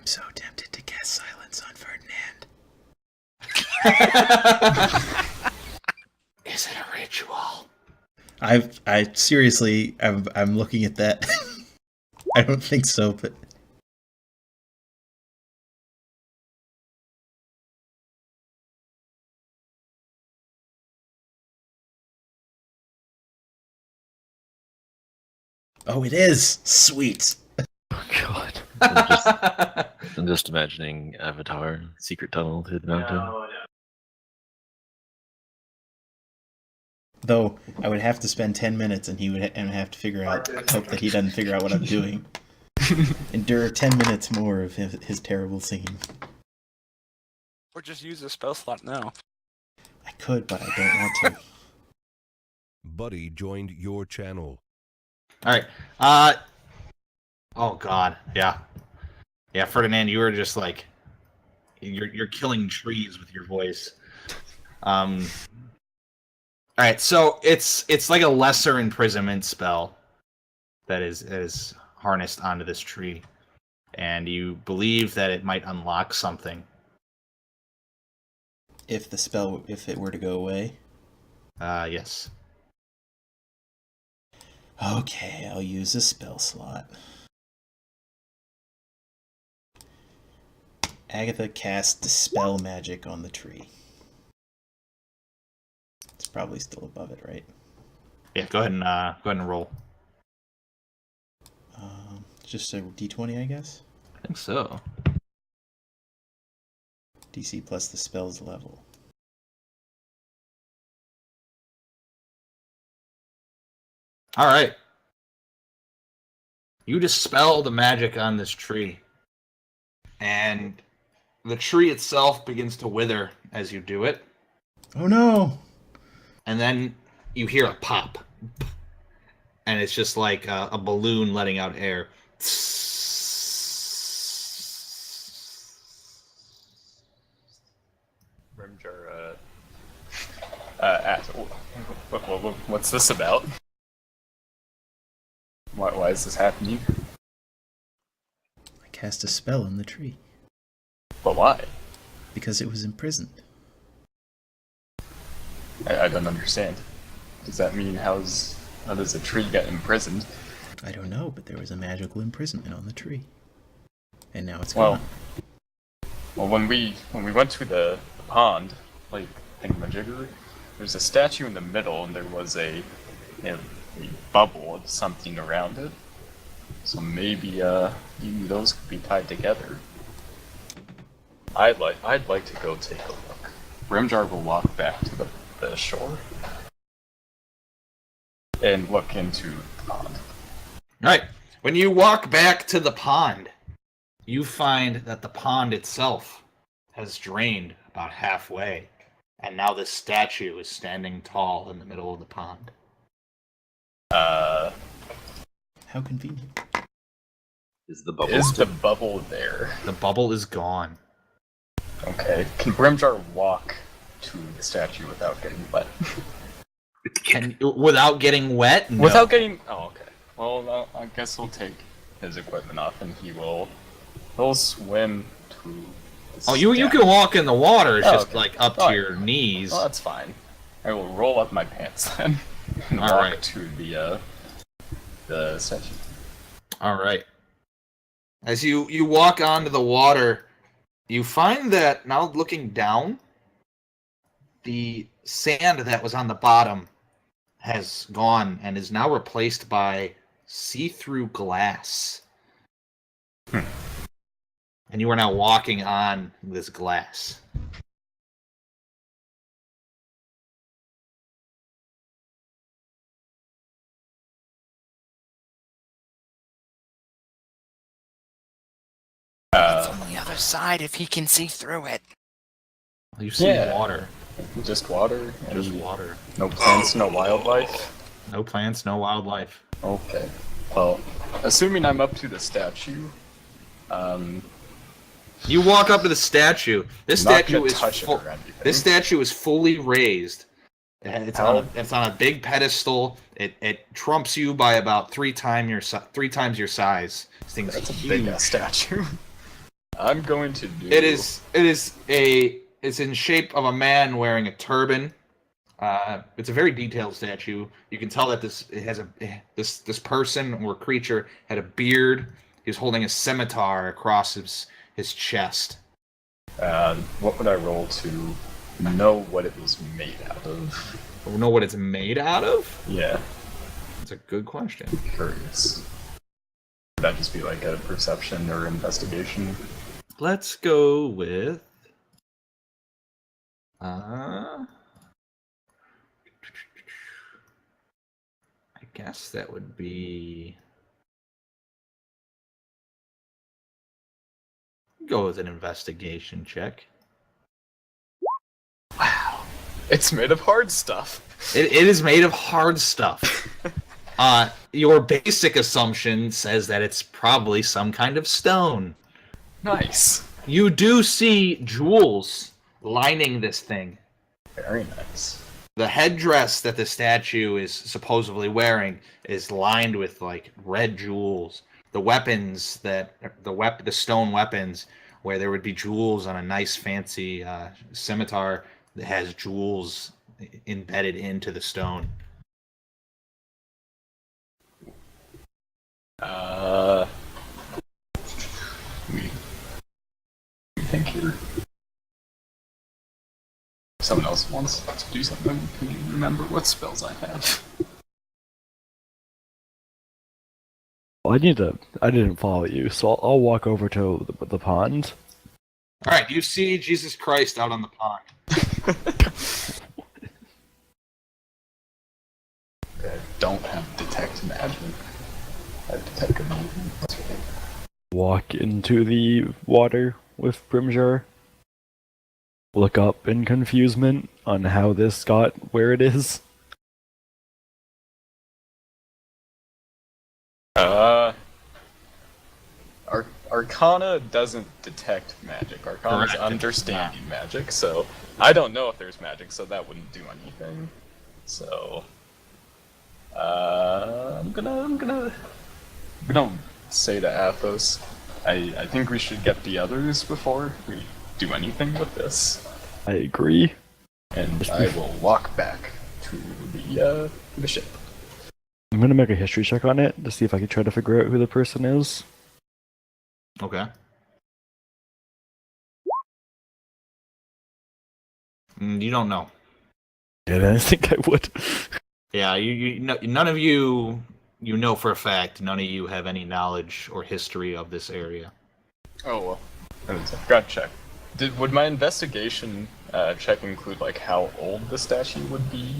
so tempted to cast silence on Ferdinand.
Is it a ritual?
I seriously, I'm looking at that. I don't think so, but oh, it is sweet.
Oh god. I'm just imagining Avatar, secret tunnel through the mountain.
Though I would have to spend 10 minutes, and he would have to figure out. Hope that he doesn't figure out what I'm doing. Endure 10 minutes more of his terrible singing.
Or just use a spell slot now.
I could, but I don't want to.
Buddy joined your channel.
All right. Oh God. Yeah. Yeah, Ferdinand, you were just like, you're killing trees with your voice. All right. So it's like a lesser imprisonment spell that is harnessed onto this tree, and you believe that it might unlock something.
If it were to go away.
Yes.
Okay, I'll use a spell slot. Agatha casts Dispel Magic on the tree. It's probably still above it, right?
Yeah. Go ahead and roll.
Just a D20, I guess.
I think so.
DC plus the spell's level.
All right. You dispel the magic on this tree, and the tree itself begins to wither as you do it.
Oh no!
And then you hear a pop, and it's just like a balloon letting out air.
Rimjar asks, what's this about? Why is this happening?
I cast a spell on the tree.
But why?
Because it was imprisoned.
I don't understand. Does that mean how does a tree get imprisoned?
I don't know, but there was a magical imprisonment on the tree. And now it's
Well,
gone.
well, when we went to the pond, like thingamajigger, there's a statue in the middle, and there was a bubble of something around it. So maybe those could be tied together. I'd like to go take a look. Rimjar will walk back to the shore and look into the pond.
All right. When you walk back to the pond, you find that the pond itself has drained about halfway, and now this statue is standing tall in the middle of the pond.
How convenient.
Is the bubble
Is the bubble there?
The bubble is gone.
Okay. Can Brimjar walk to the statue without getting wet?
Without getting wet? No.
Without getting... Oh, okay. Well, I guess he'll take his equipment off and he'll swim to the
Oh, you
statue.
can walk in the water, it's
Oh,
just
okay.
like up to
Oh,
your knees.
Well, that's fine. I will roll up my pants then and walk
Alright.
to the statue.
All right. As you walk onto the water, you find that now looking down, the sand that was on the bottom has gone and is now replaced by see-through glass. And you are now walking on this glass.
It's on the other side if he can see through it.
You see
Yeah.
water.
Just water?
Just
And
water.
no plants, no wildlife?
No plants, no wildlife.
Okay. Well, assuming I'm up to the statue,
You walk up to the statue. This
I'm not
statue
gonna
is
touch it
full.
or anything.
This statue is fully raised. And it's
How?
on a big pedestal. It trumps you by about three times your size. This thing's
That's a
huge.
big ass statue. I'm going to do.
It's in shape of a man wearing a turban. It's a very detailed statue. You can tell that this person or creature had a beard. He was holding a scimitar across his chest.
What would I roll to know what it was made out of?
Know what it's made out of?
Yeah,
That's a good question.
curious. Would that just be like a perception or investigation?
Let's go with. I guess that would be. Go with an investigation check.
Wow, it's made of hard stuff.
It is made of hard stuff. Your basic assumption says that it's probably some kind of stone.
Nice.
You do see jewels lining this thing.
Very nice.
The headdress that the statue is supposedly wearing is lined with like red jewels. The weapons the stone weapons where there would be jewels on a nice fancy scimitar that has jewels embedded into the stone.
We think here. Someone else wants to do something. Can you remember what spells I have?
Well, I didn't follow you, so I'll walk over to the pond.
All right, you see Jesus Christ out on the pond.
I don't have detect magic. I have detect magic.
Walk into the water with Brimjar. Look up in confusement on how this got where it is.
Arcana doesn't detect magic. Arcana's
Correct.
understanding magic, so I don't know if there's magic, so that wouldn't do anything. So, I'm gonna say to Athos, I think we should get the others before we do anything with this.
I agree.
And I will walk back to the ship.
I'm gonna make a history check on it to see if I can try to figure out who the person is.
Okay. You don't know.
Yeah, I didn't think I would.
Yeah, none of you know for a fact. None of you have any knowledge or history of this area.
Oh well, got check. Would my investigation check include like how old the statue would be?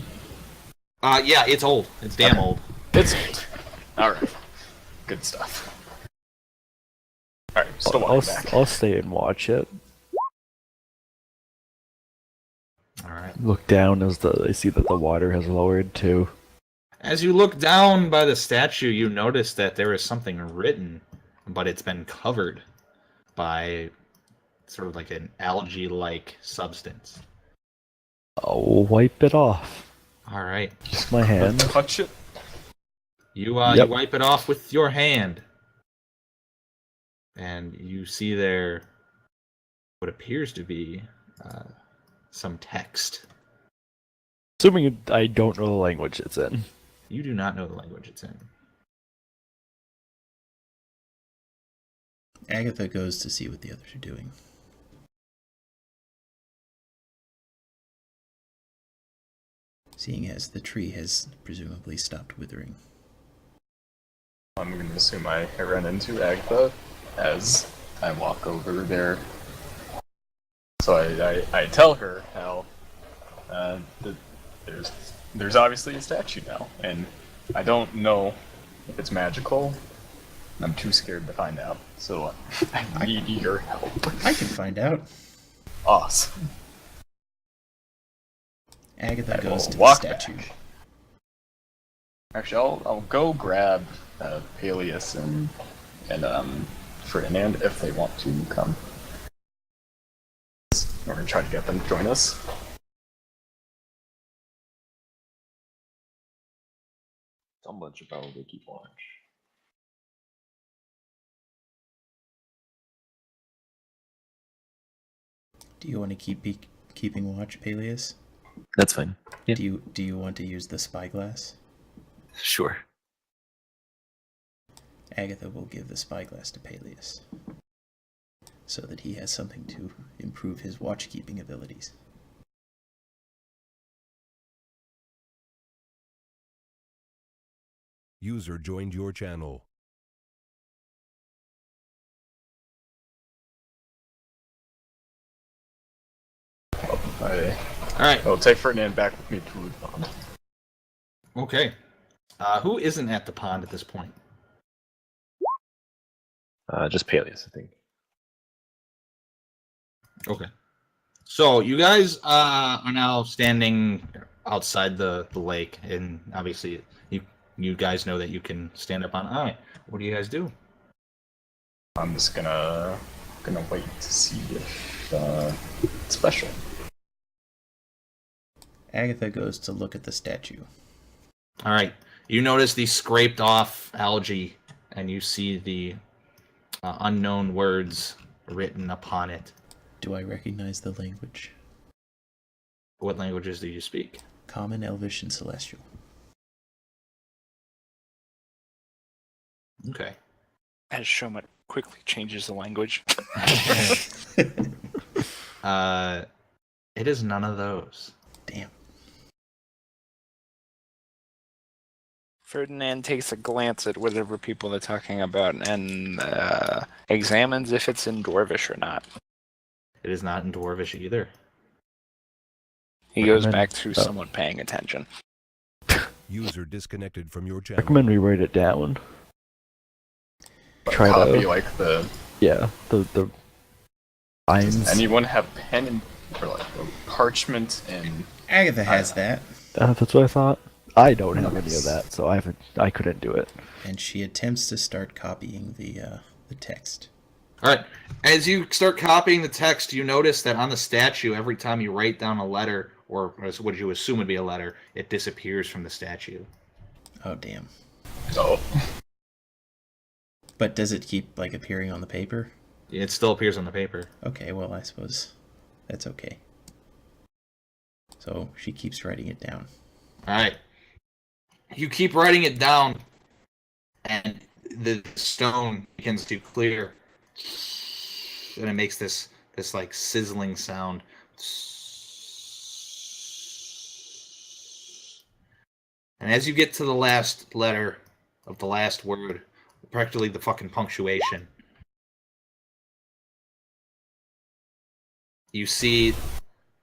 Yeah, it's old. It's damn old.
It's old. All right, good stuff. All right, still walking back.
I'll stay and watch it.
All right.
Look down as I see that the water has lowered too.
As you look down by the statue, you notice that there is something written, but it's been covered by sort of like an algae-like substance.
I'll wipe it off.
All right.
Just my hand.
Touch it.
You
Yep.
you wipe it off with your hand, and you see there what appears to be some text.
Assuming I don't know the language it's in.
You do not know the language it's in.
Agatha goes to see what the others are doing. Seeing as the tree has presumably stopped withering.
I'm going to assume I run into Agatha as I walk over there. So I tell her how that there's obviously a statue now, and I don't know if it's magical. I'm too scared to find out, so I need your help.
I can find out.
Awesome.
Agatha
I
goes
will
to the
walk
statue.
back. Actually, I'll go grab Peleus and Ferdinand if they want to come. We're gonna try to get them to join us.
Someone should probably keep watch.
Do you want to keeping watch, Peleus?
That's fine. Yeah.
Do you want to use the spyglass?
Sure.
Agatha will give the spyglass to Peleus, so that he has something to improve his watch-keeping abilities.
User joined your channel.
Alright,
I'll take Ferdinand back with me to the pond.
okay. Who isn't at the pond at this point?
Just Peleus, I think.
Okay. So you guys are now standing outside the lake, and obviously you guys know that you can stand up on eye. What do you guys do?
I'm just gonna wait to see if it's special.
Agatha goes to look at the statue.
All right. You notice the scraped off algae, and you see the unknown words written upon it.
Do I recognize the language?
What languages do you speak?
Common, Elvish, and Celestial.
Okay.
As Shomut quickly changes the language.
It is none of those.
Damn.
Ferdinand takes a glance at whatever people are talking about and examines if it's in Dwarvish or not.
It is not in Dwarvish either.
He goes
Recommend-
back to somewhat paying attention.
User disconnected from your channel.
Recommend we write it down. Try
Copy
to,
like the.
yeah, the lines.
Does anyone have pen and or like parchment and?
Agatha has that,
That's what I thought. I don't have any of that, so I couldn't do it.
and she attempts to start copying the text.
All right. As you start copying the text, you notice that on the statue, every time you write down a letter, or what you assume would be a letter, it disappears from the statue.
Oh, damn.
Oh.
But does it keep, like, appearing on the paper?
It still appears on the paper.
Okay, well, I suppose that's okay. So she keeps writing it down.
All right. You keep writing it down, and the stone begins to clear, and it makes this like sizzling sound. And as you get to the last letter of the last word, practically the fucking punctuation, you see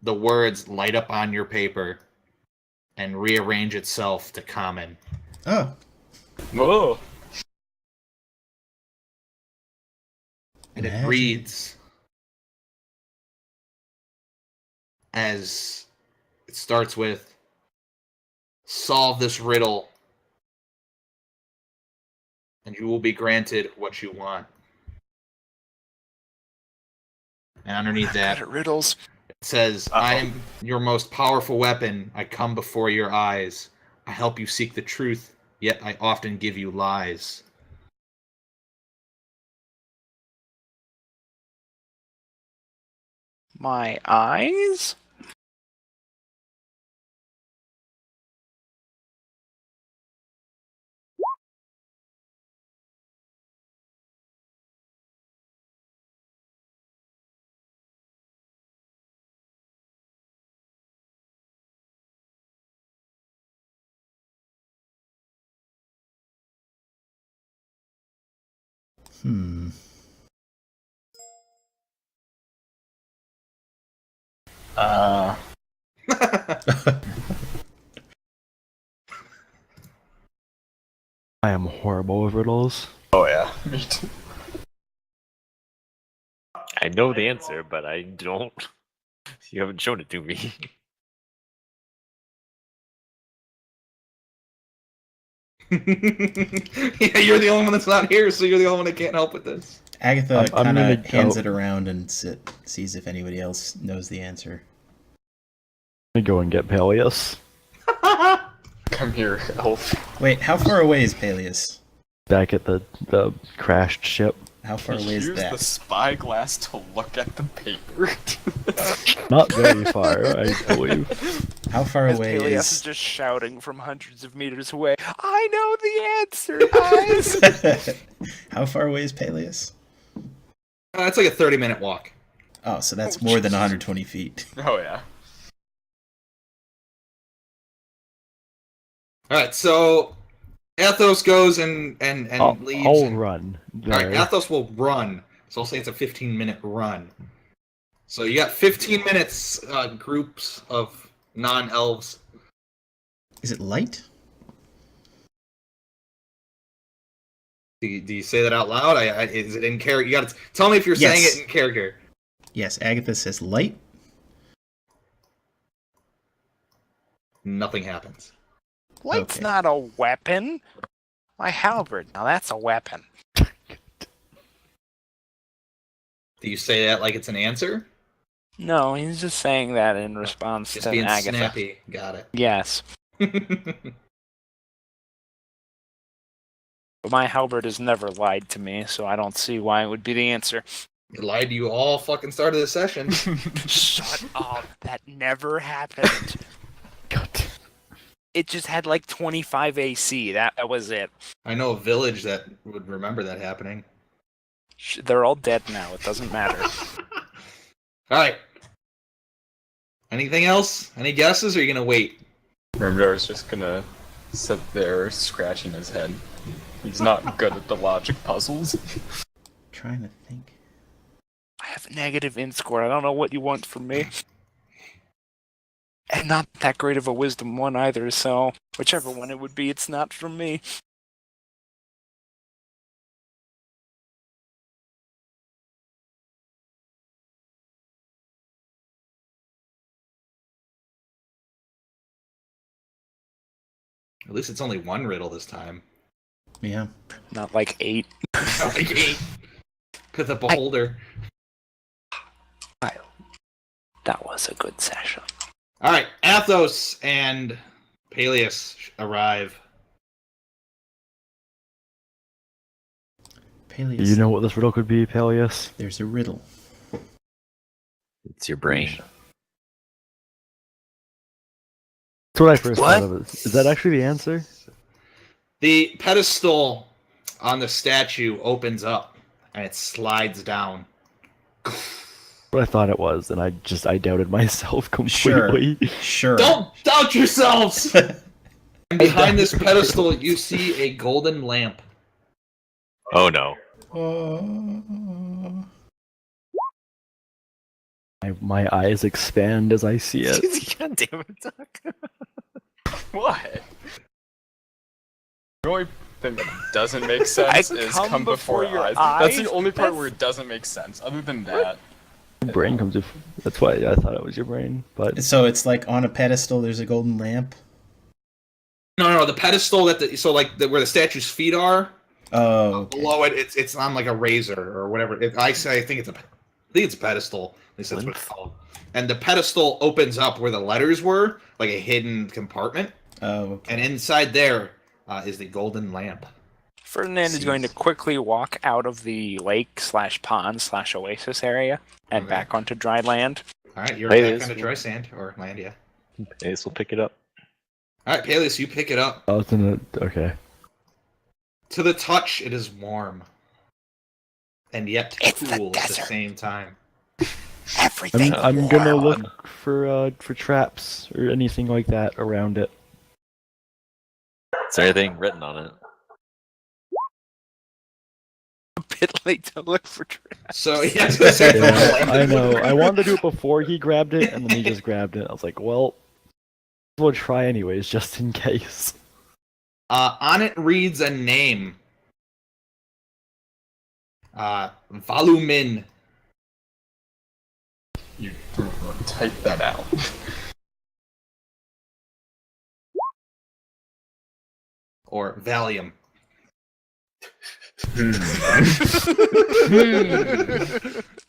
the words light up on your paper and rearrange itself to common.
Oh,
Whoa.
And it
Magic.
reads as it starts with, solve this riddle and you will be granted what you want. And underneath that,
Good at riddles.
it says, I am your most powerful weapon. I come before your eyes. I help you seek the truth, yet I often give you lies.
My eyes?
hmm.
I am horrible with riddles.
Oh yeah. Me too.
I know the answer, but I don't. You haven't shown it to me.
Yeah, you're the only one that's not here, so you're the only one that can't help with this.
Agatha
I'm
kind
gonna
of hands
go-
it around and sees if anybody else knows the answer.
Let me go and get Peleus.
Come here, elf.
Wait, how far away is Peleus?
Back at the crashed ship.
How far away is
Use
that?
the spyglass to look at the paper.
Not very far, I believe.
How far
As
away
Peleus is
is?
just shouting from hundreds of meters away, I know the answer, guys!
How far away is Peleus?
It's like a 30-minute walk.
Oh, so that's
Oh,
more than
Jesus.
120 feet.
Oh yeah.
All right, so Athos goes and leaves.
I'll
and-
run.
All right,
There.
Athos will run. So I'll say it's a 15-minute run. So you got 15 minutes, groups of non-elves.
Is it light?
Do you say that out loud? Is it in character? You got to tell me if you're saying
Yes.
it in character.
Yes, Agatha says light.
Nothing happens.
Light's
Okay.
not a weapon. My halberd, now that's a weapon.
Do you say that like it's an answer?
No, he's just saying that in response
Just
to
being
Agatha.
snappy. Got it.
Yes. But my halberd has never lied to me, so I don't see why it would be the answer.
It lied to you all fucking start of the session.
Shut up. That never happened.
God.
It just had like 25 AC. That was it.
I know a village that would remember that happening.
They're all dead now. It doesn't matter.
All right. Anything else? Any guesses, or are you gonna wait?
Grimdar's just gonna sit there scratching his head. He's not good at the logic puzzles.
Trying to think.
I have a negative int score. I don't know what you want from me. And not that great of a wisdom one either, so whichever one it would be, it's not from me.
At least it's only one riddle this time.
Yeah.
Not like 8.
Like 8. To the beholder.
That was a good session.
All right, Athos and Peleus arrive.
Peleus.
Do you know what this riddle could be, Peleus?
There's a riddle.
It's your brain.
That's what I first
What?
thought of it. Is that actually the answer?
The pedestal on the statue opens up and it slides down.
What I thought it was, and I doubted myself
Sure.
completely.
Sure.
Don't doubt yourselves! And behind this pedestal, you see a golden lamp.
Oh no.
My eyes expand as I see it.
God damn it, Doc.
What? The only thing that doesn't make sense
I
is
come
come before
before your
eyes. That's the
eyes?
only part
That's-
where it doesn't make sense. Other than that,
Brain comes with. That's why I thought it was your brain, but
So it's like on a pedestal. There's a golden lamp.
No, the pedestal where the statue's feet are.
Oh. Okay.
Below it, it's on like a razor or whatever. I think it's a pedestal. At least that's what it's called. And the pedestal opens up where the letters were, like a hidden compartment.
Oh. Okay.
And inside there is the golden lamp.
Ferdinand is going to quickly walk out of the lake/pond/oasis area and
Okay.
back onto dry land.
All right, you're
Hey,
back
this-
on the dry sand or land, yeah.
Ace will pick it up.
All right, Peleus, you pick it up.
oh, it's in a. Okay.
To the touch, it is warm, and yet
It's the
cool at the
desert.
same time.
Everything.
I'm gonna
warm.
look for traps or anything like that around it.
Is there anything written on it?
A bit late to look for traps.
So yes, that's it.
Yeah, I know. I wanted to do it before he grabbed it, and then he just grabbed it. I was like, well, we'll try anyways, just in case.
On it reads a name. Volumin.
you type that out.
Or Valium.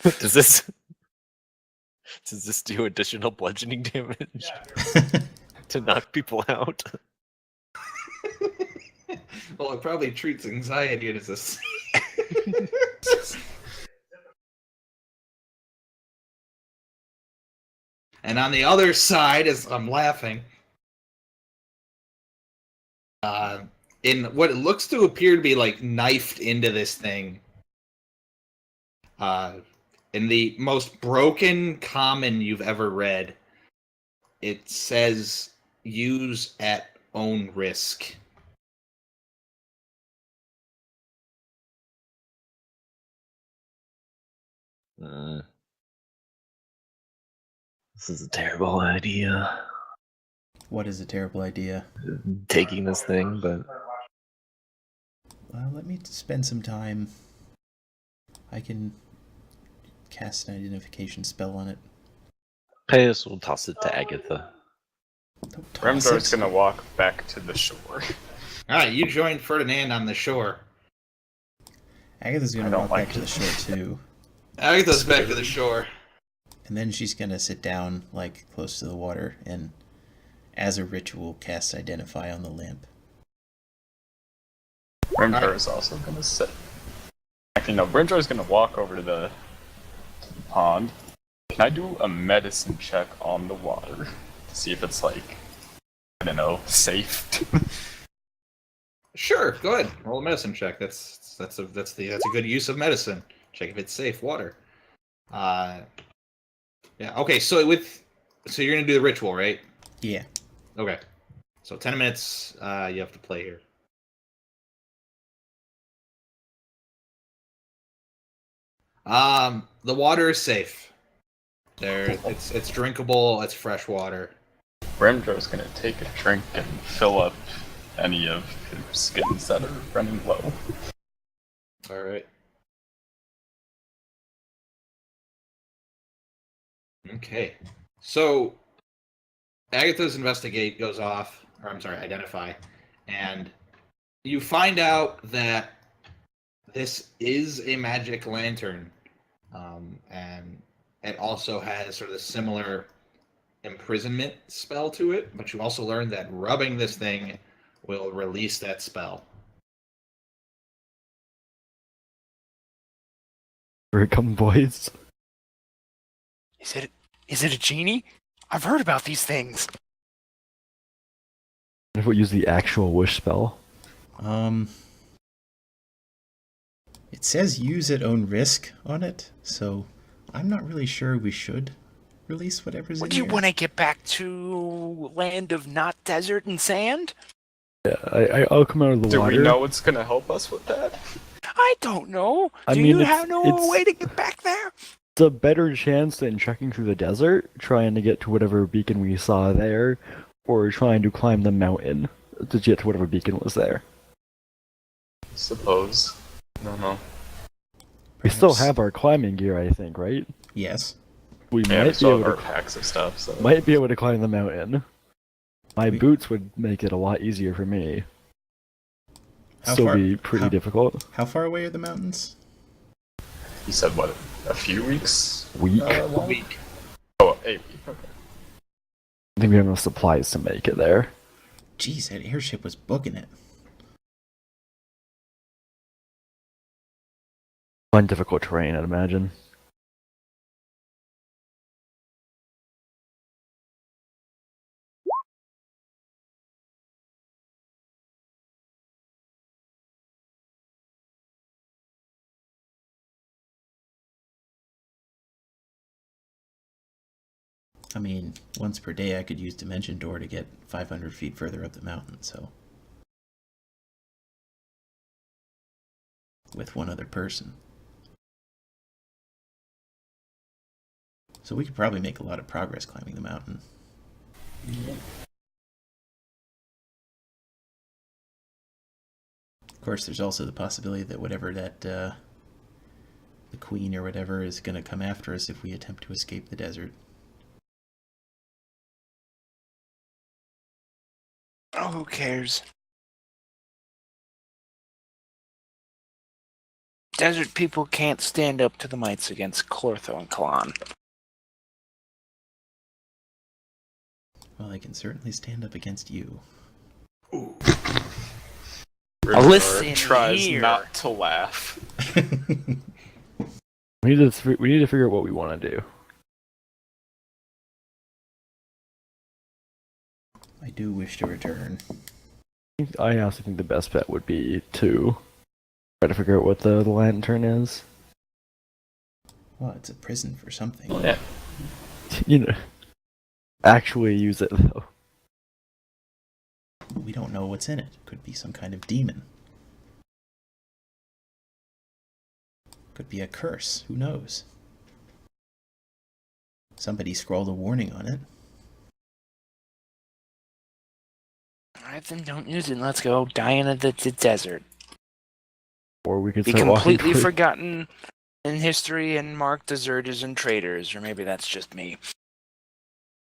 Does this do additional bludgeoning damage to knock people out?
Well, it probably treats anxiety as a And on the other side, as I'm laughing, in what it looks to appear to be like knifed into this thing, in the most broken common you've ever read, it says use at own risk.
This is a terrible idea.
What is a terrible idea?
Taking this thing, but
Well, let me spend some time. I can cast an identification spell on it.
I guess we'll toss it to Agatha.
Don't toss
Remdar's
it.
gonna walk back to the shore.
Alright, you joined Ferdinand on the shore.
Agatha's
I
gonna
don't
walk
like
back to the shore too.
Agatha's back to the shore.
And then she's gonna sit down, like, close to the water, and as a ritual, cast Identify on the lamp.
Brimjar is also gonna sit. Actually, no, Brimjar is gonna walk over to the pond. Can I do a medicine check on the water to see if it's like, I don't know, safe?
Sure, go ahead. Roll a medicine check. That's a good use of medicine. Check if it's safe water. Yeah. Okay. So you're gonna do the ritual, right?
Yeah.
Okay. So 10 minutes. You have to play here. The water is safe. It's drinkable. It's fresh water.
Brimjar's gonna take a drink and fill up any of his skins that are running low.
All right. Okay. So Agatha's investigate goes off, or I'm sorry, identify, and you find out that this is a magic lantern, and it also has sort of a similar imprisonment spell to it, but you also learn that rubbing this thing will release that spell.
Here it comes, boys.
Is it a genie? I've heard about these things.
What if we use the actual wish spell?
It says use at own risk on it, so I'm not really sure we should release whatever's
What
in
do you
here.
want to get back to land of not desert and sand?
Yeah, I'll come out of the
Do
water.
we know what's gonna help us with that?
I don't know.
I
Do
mean,
you
it's-
have no
it's-
way to get back there?
It's a better chance than trekking through the desert, trying to get to whatever beacon we saw there, or trying to climb the mountain to get to whatever beacon was there.
Suppose. No.
We still
Perhaps-
have our climbing gear, I think, right?
Yes.
We
Yeah, we
might be
still
able
have our
to
packs of stuff, so.
might be able to climb the mountain. My
We-
boots would make it a lot easier for me.
How
Still
far-
be pretty
how-
difficult.
How far away are the mountains?
You said what? A few weeks?
Week.
A
long?
week.
Oh, 8 weeks. Okay.
I think we have enough supplies to make it there.
Jeez, that airship was booking it.
Find difficult terrain, I'd imagine.
I mean, once per day I could use Dimension Door to get 500 feet further up the mountain, so. With one other person. So we could probably make a lot of progress climbing the mountain. Of course, there's also the possibility that whatever that, the queen or whatever is going to come after us if we attempt to escape the desert.
Oh, who cares? Desert people can't stand up to the mites against Clortho and Kalon.
Well, I can certainly stand up against you.
Brimjar
Listen
tries
here.
not to laugh.
We need to figure out what we want to do.
I do wish to return.
I also think the best bet would be to try to figure out what the lantern is.
Well, it's a prison for something.
Yeah.
You know, actually use it though.
We don't know what's in it. Could be some kind of demon. Could be a curse. Who knows? Somebody scrawled a warning on it.
Alright, then don't use it. Let's go die in the desert.
Or we could
Be
start walking
completely
towards-
forgotten in history and marked deserters and traitors, or maybe that's just me.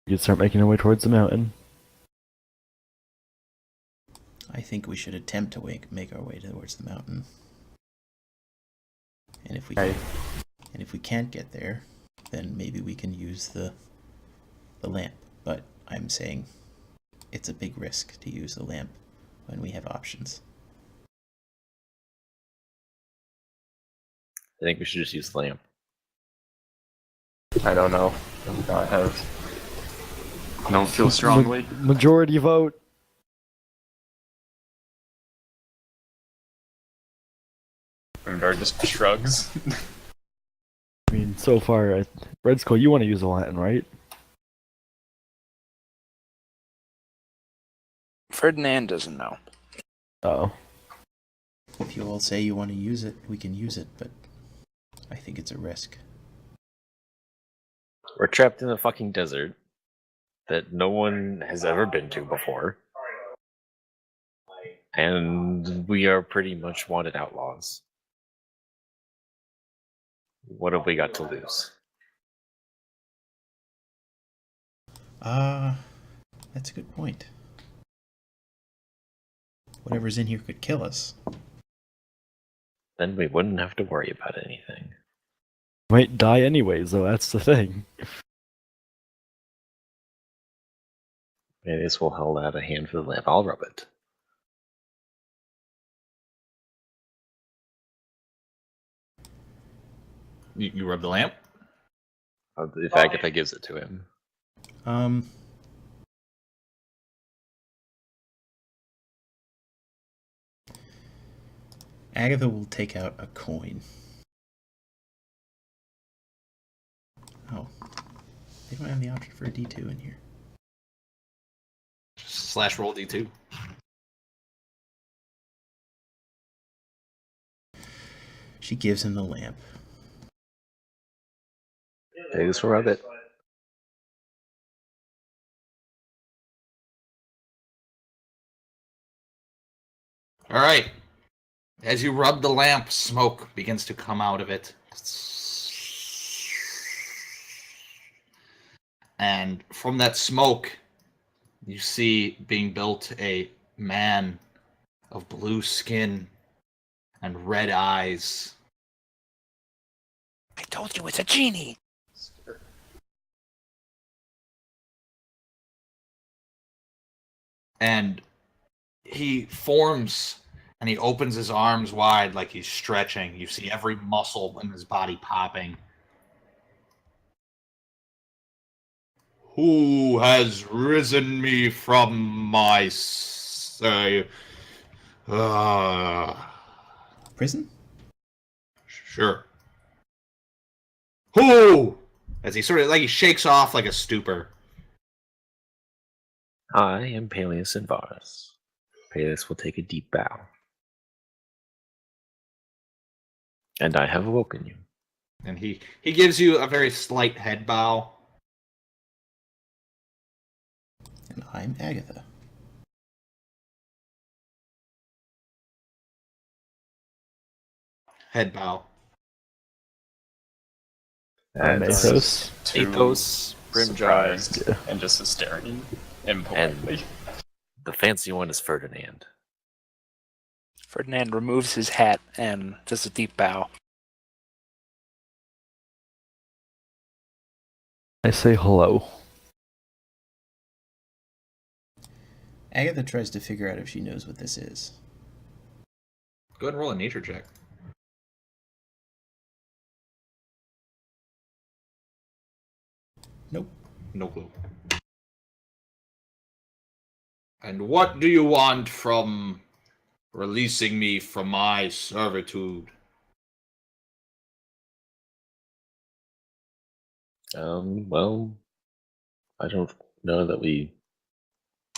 We could start making our way towards the mountain.
I think we should attempt to make our way towards the mountain. And if we can't get there, then maybe we can use the lamp. But I'm saying it's a big risk to use the lamp when we have options.
I think we should just use the lamp.
I don't know. I don't feel strongly.
Majority vote.
Grimgar just shrugs.
I mean, so far, Red Skull, you want to use the lantern, right?
Ferdinand doesn't know.
Oh.
If you all say you want to use it, we can use it, but I think it's a risk.
We're trapped in a fucking desert that no one has ever been to before. And we are pretty much wanted outlaws. What have we got to lose?
That's a good point. Whatever's in here could kill us.
Then we wouldn't have to worry about anything.
Might die anyways, though, that's the thing.
Maybe this will hold out a hand for the lamp. I'll rub it.
You rub the lamp?
If Agatha gives it to him.
Agatha will take out a coin. Oh. They don't have the option for a D2 in here.
Slash roll D2.
She gives him the lamp.
Okay, this will rub it.
All right. As you rub the lamp, smoke begins to come out of it. And from that smoke, you see being built a man of blue skin and red eyes.
I told you it's a genie.
And he forms and he opens his arms wide like he's stretching. You see every muscle in his body popping. Who has risen me from my
Prison?
Sure. Who? As he sort of like he shakes off like a stupor.
I am Peleus and Varus. Peleus will take a deep bow. And I have awoken you.
And he gives you a very slight head bow.
And I'm Agatha.
Head bow.
And
Athos.
Athos, Brimjar.
surprised
Yeah.
and just staring impolitely.
the fancy one is Ferdinand.
Ferdinand removes his hat and does a deep bow.
I say hello.
Agatha tries to figure out if she knows what this is.
Go ahead and roll a nature check.
Nope.
No clue. And what do you want from releasing me from my servitude?
Well, I don't know that we.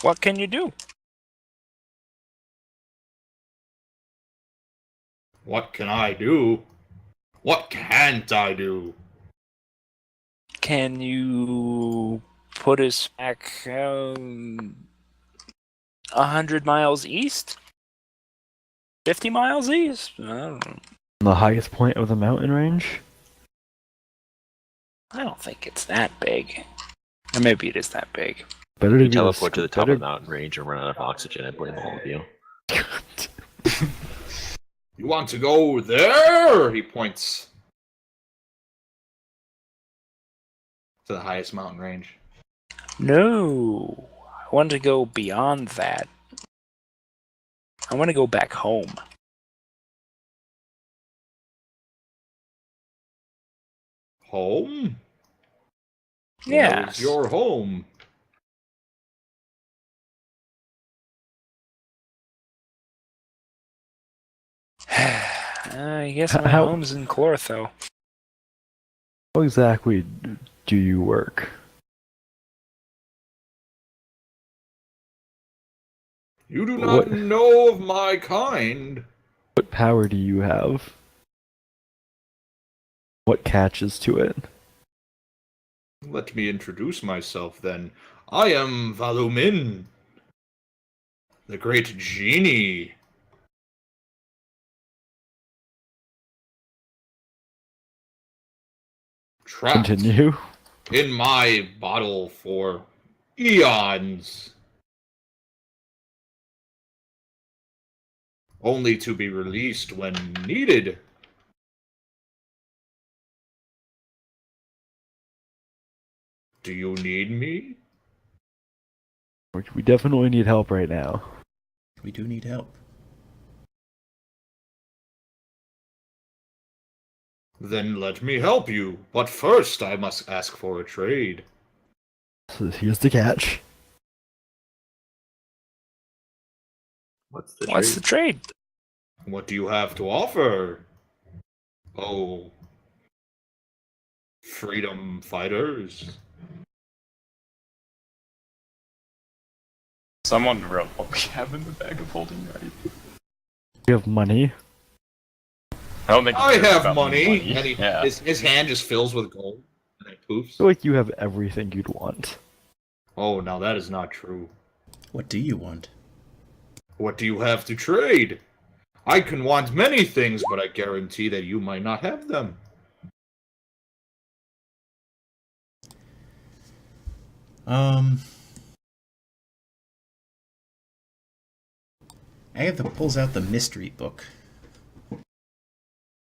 What can you do?
What can I do? What can't I do?
Can you put us back 100 miles east? 50 miles east? I don't know.
The highest point of the mountain range?
I don't think it's that big. Or maybe it is that big.
Better to
You
be
teleport to the top
better-
of the mountain range and run out of oxygen. I blame all of you.
You want to go there? He points to the highest mountain range.
No. I want to go beyond that. I want to go back home.
Home?
Yes.
Where's your home?
I guess my
How-
home's in Clortho.
How exactly do you work?
You do not
What-
know of my kind.
What power do you have? What catches to it?
Let me introduce myself then. I am Valumin, the great genie. Trapped
Continue.
in my bottle for eons. Only to be released when needed. Do you need me?
We definitely need help right now.
We do need help.
Then let me help you. But first I must ask for a trade.
So here's the catch.
What's the
What's the trade?
What do you have to offer? Oh, freedom fighters.
Someone wrote what we have in the bag of holding, right?
You have money.
I don't think he
I
cares
have
about
money. And
Yeah.
his hand just fills with gold. And it
I
poofs.
feel like you have everything you'd want.
Oh, now that is not true.
What do you want?
What do you have to trade? I can want many things, but I guarantee that you might not have them.
Agatha pulls out the mystery book.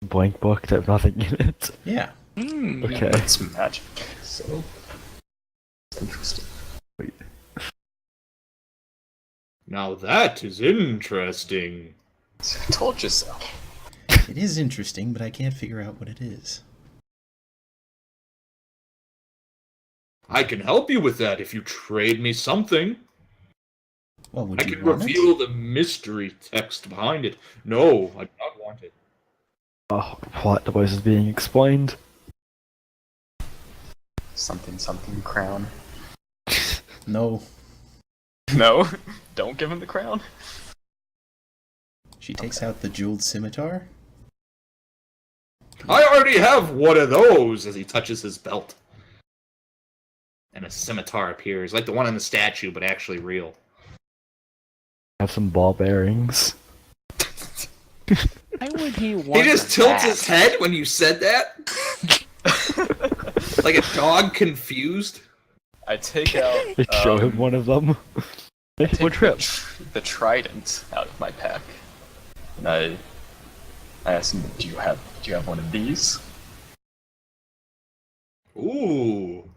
Blank book that have nothing in it.
Yeah.
Okay.
It's magic. So interesting.
Wait.
Now that is interesting.
I told you so.
It is interesting, but I can't figure out what it is.
I can help you with that if you trade me something.
Well, would
I
you
can
want
reveal
it?
the mystery text behind it. No, I do not want it.
Oh, plot device is being explained.
Something crown.
No.
No, don't give him the crown.
She takes out the jeweled scimitar.
I already have one of those as he touches his belt. And a scimitar appears, like the one in the statue, but actually real.
Have some ball bearings.
Why would he want
He just tilts
that?
his head when you said that. Like a dog confused.
I take out.
Show him one of them. Make
take
one trip.
the trident out of my pack, and I ask him, "Do you have one of these?"
Ooh.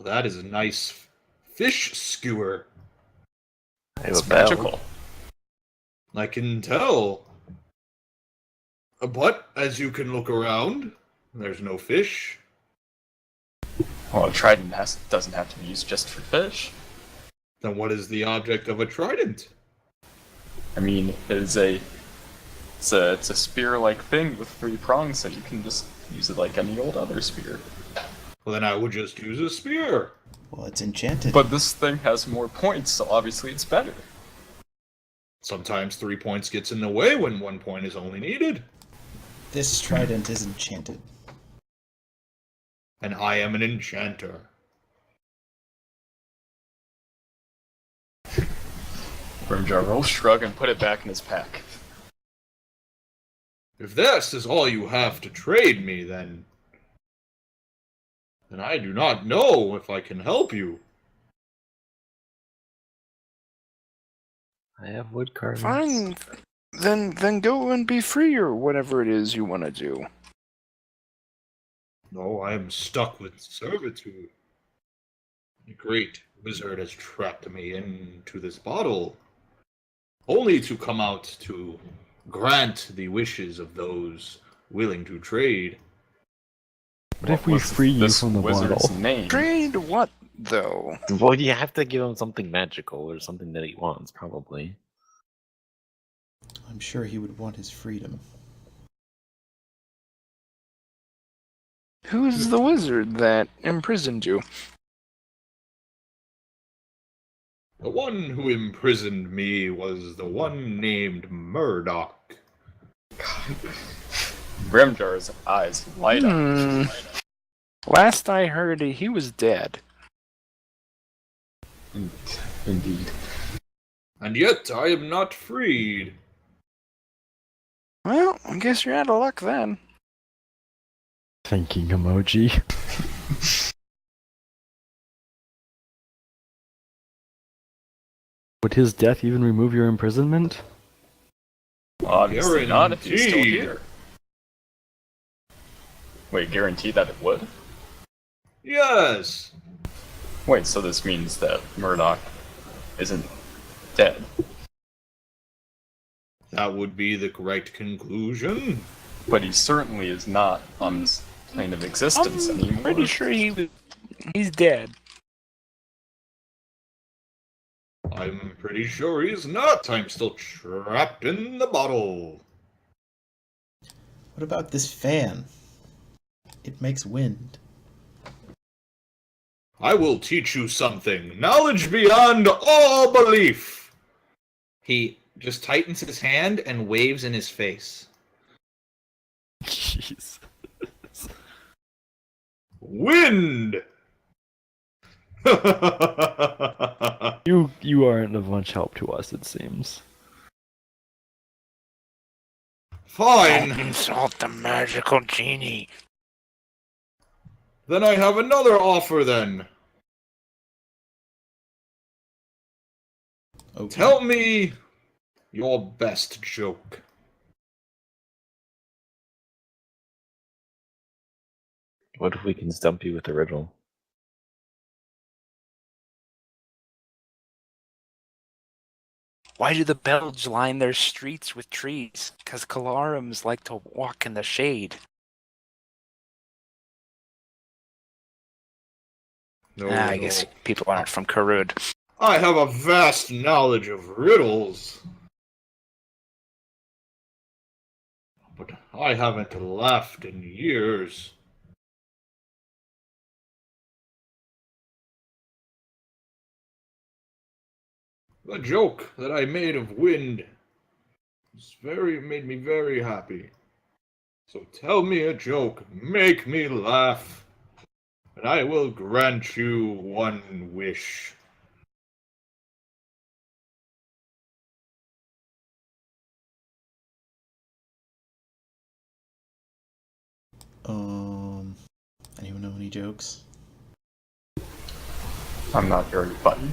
That is a nice fish skewer.
I have
It's
a bell.
magical.
I can tell. But as you can look around, there's no fish.
Well, a trident doesn't have to be used just for fish.
Then what is the object of a trident?
I mean, it's a spear-like thing with 3 prongs, so you can just use it like any old other spear.
Well, then I would just use a spear.
Well, it's enchanted.
But this thing has more points, so obviously it's better.
Sometimes 3 points gets in the way when 1 point is only needed.
This trident is enchanted.
And I am an enchanter.
Grimjar will shrug and put it back in his pack.
If this is all you have to trade me, then I do not know if I can help you.
I have wood carvings.
Fine. Then go and be free or whatever it is you want to do.
No, I am stuck with servitude. The great wizard has trapped me into this bottle, only to come out to grant the wishes of those willing to trade.
What if we
What's
free you
this
from the
wizard's
bottle?
name?
Trade what, though?
Well, you have to give him something magical or something that he wants, probably.
I'm sure he would want his freedom.
Who is the wizard that imprisoned you?
The one who imprisoned me was the one named Murdoch.
Grimjar's eyes light up.
Last I heard, he was dead.
Indeed.
And yet I am not freed.
Well, I guess you're out of luck then.
Thinking emoji. Would his death even remove your imprisonment?
Obviously not if he's still
Guaranteed.
here. Wait, guarantee that it would?
Yes.
Wait, so this means that Murdoch isn't dead.
That would be the correct conclusion.
But he certainly is not on this plane of existence
I'm
anymore.
pretty sure he's dead.
I'm pretty sure he's not. I'm still trapped in the bottle.
What about this fan? It makes wind.
I will teach you something. Knowledge beyond all belief. He just tightens his hand and waves in his face.
Jeez.
Wind!
You aren't of much help to us, it seems.
Fine.
Don't insult the magical genie.
Then I have another offer then.
Okay.
Tell me your best joke.
What if we can stump you with a riddle?
Why do the Belge line their streets with trees? 'Cause Kalarums like to walk in the shade.
No,
I
no.
guess people aren't from Karud.
I have a vast knowledge of riddles. But I haven't laughed in years. The joke that I made of wind made me very happy. So tell me a joke, make me laugh, and I will grant you one wish.
Anyone know any jokes?
I'm not very funny.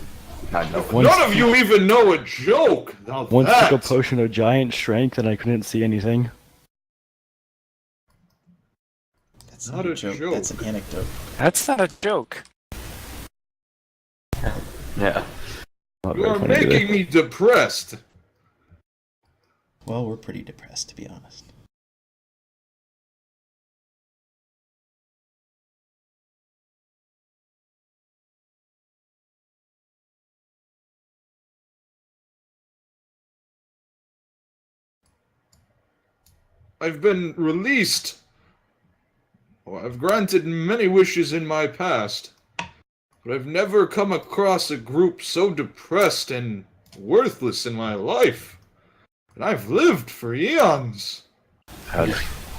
I know.
Once-
None of you even know a joke! Now
Once
that...
took a potion of giant strength and I couldn't see anything.
That's
Not
not a
a
joke.
joke.
That's an anecdote.
That's not a joke.
Yeah.
Not
You
very
are
funny either.
making me depressed.
Well, we're pretty depressed, to be honest.
I've been released. Well, I've granted many wishes in my past, but I've never come across a group so depressed and worthless in my life. And I've lived for eons.
How did,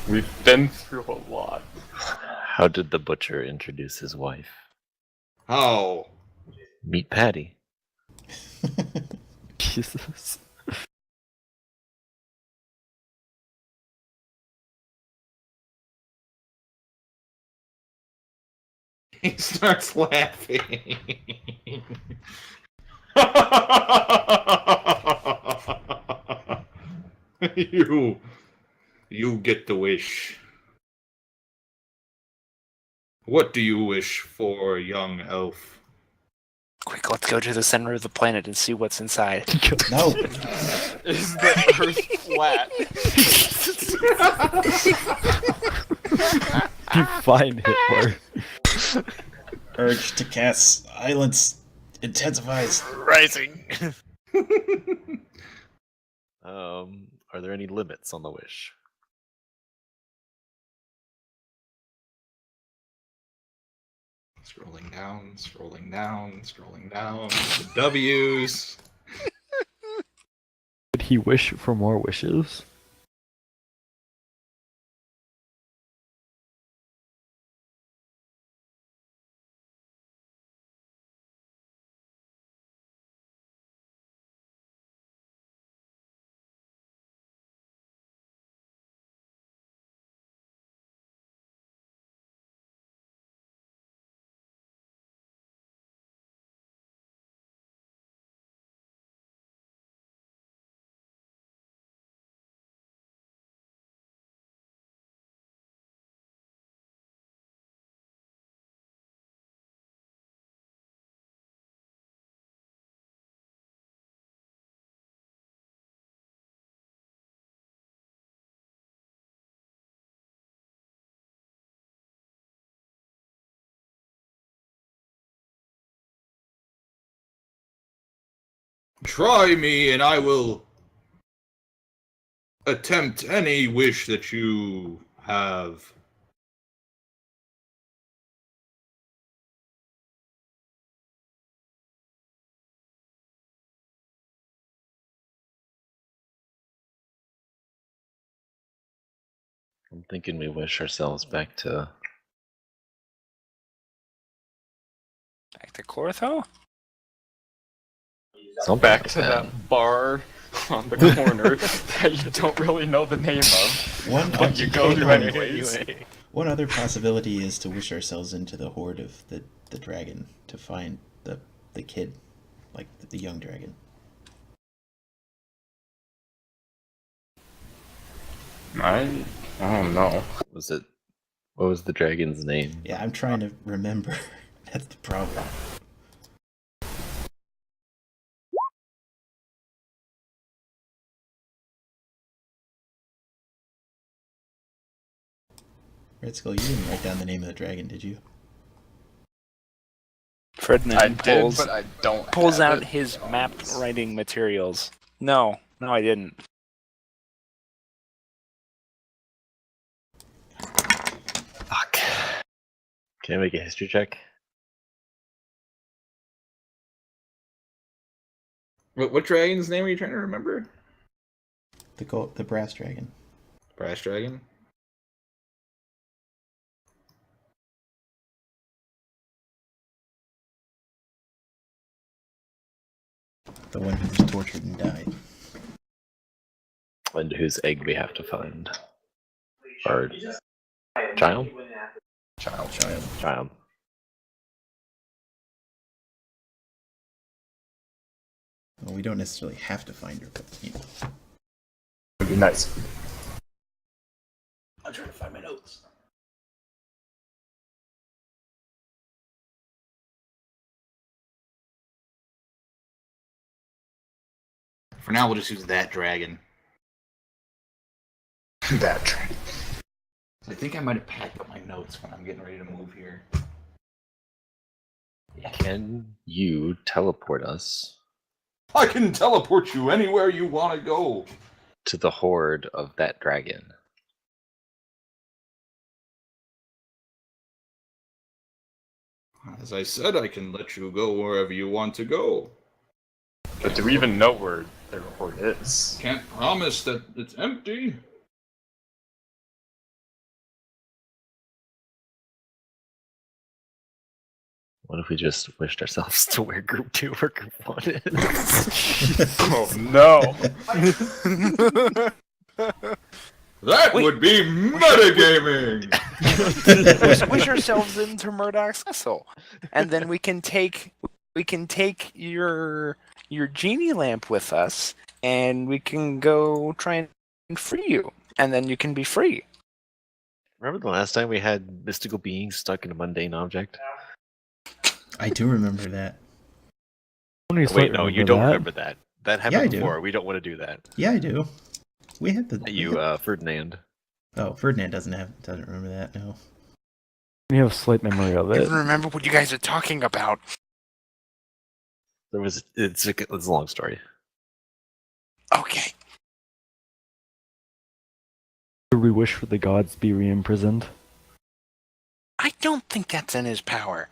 We've been through a lot.
how did the butcher introduce his wife?
How?
Meet Patty.
Jesus.
He starts laughing. You get the wish. What do you wish for, young elf?
Quick, let's go to the center of the planet and see what's inside.
No.
Is the Earth flat?
Define Hitler.
Urge to cast silence intensifies.
Rising.
Are there any limits on the wish?
Scrolling down, scrolling down, scrolling down. The W's.
Did he wish for more wishes?
Try me, and I will attempt any wish that you have.
I'm thinking we wish ourselves back to.
Back to Clortho?
Something
Back
like
to that bar on the corner that you don't really know the name of,
One,
but you go to anyways.
one other possibility is to wish ourselves into the horde of the dragon to find the kid, like the young dragon.
I don't know.
Was it? What was the dragon's name?
Yeah, I'm trying to remember. That's the problem. Red Skull, you didn't write down the name of the dragon, did you?
Ferdinand
I did,
pulls,
but I don't.
pulls
have
out
it.
his map writing materials. No, I didn't.
Fuck. Can I make a history check?
What dragon's name are you trying to remember?
The brass dragon.
Brass dragon?
The one who was tortured and died.
And whose egg we have to find? Or child? Child.
Well, we don't necessarily have to find her, but you know.
Would be nice.
I'm trying to find my notes. For now, we'll just use that dragon.
That dragon.
I think I might have packed up my notes when I'm getting ready to move here.
Can you teleport us
I can teleport you anywhere you want to go.
to the horde of that dragon?
As I said, I can let you go wherever you want to go.
But do we even know where the report is?
Can't promise that it's empty.
What if we just wished ourselves to where Group 2 or Group 1 is?
Oh no!
That
Wait.
would be metagaming!
Wish ourselves into Murdoch's castle, and then we can take your genie lamp with us, and we can go try and free you, and then you can be free.
Remember the last time we had mystical beings stuck in a mundane object?
I do remember that.
Only
Oh, wait, no, you don't remember that. That happened
I do.
before. We don't want to do that.
Yeah, I do. We had the.
Ferdinand.
Oh, Ferdinand doesn't remember that. No.
You have slight memory of
I
it.
don't remember what you guys are talking about.
It's a long story.
Okay.
Should we wish for the gods be re-imprisoned?
I don't think that's in his power.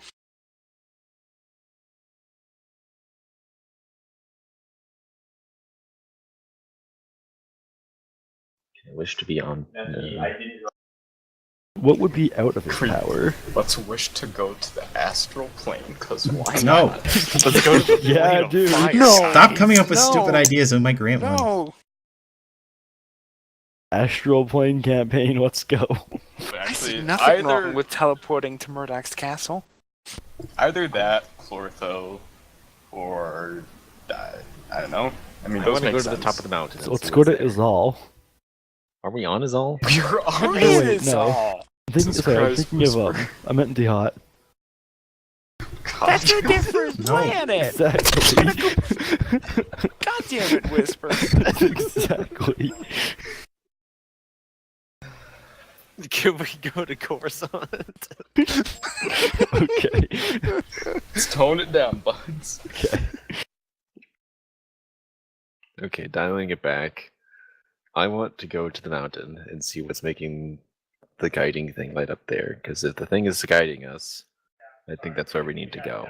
I wish to be on.
What would be out of his
Creep.
power?
Let's wish to go to the astral plane, cause why
No.
not?
Let's go to the
Yeah,
plane of
dude.
fire.
No.
Stop coming up with
No.
stupid ideas. I might grant one.
No.
Astral plane campaign, let's go.
I see
Actually,
nothing wrong with teleporting to Murdoch's castle.
either that, Chlortho, or I don't know. I mean,
I
those
want to
make
go to
sense.
the top of the mountain.
So
and
let's
see
go
what's
to
there.
Izal.
Are we on Izal?
You're on
Where
Oh,
is
wait,
this
no.
all?
Sorry, I'm
Christ,
thinking of
Whisper.
I meant the hot.
That's a different
No.
planet!
Exactly.
God damn it, Whisper.
Exactly.
Can we go to Coruscant?
Okay.
Let's tone it down, buds.
Okay.
Okay, dialing it back. I want to go to the mountain and see what's making the guiding thing light up there. Because if the thing is guiding us, I think that's where we need to go.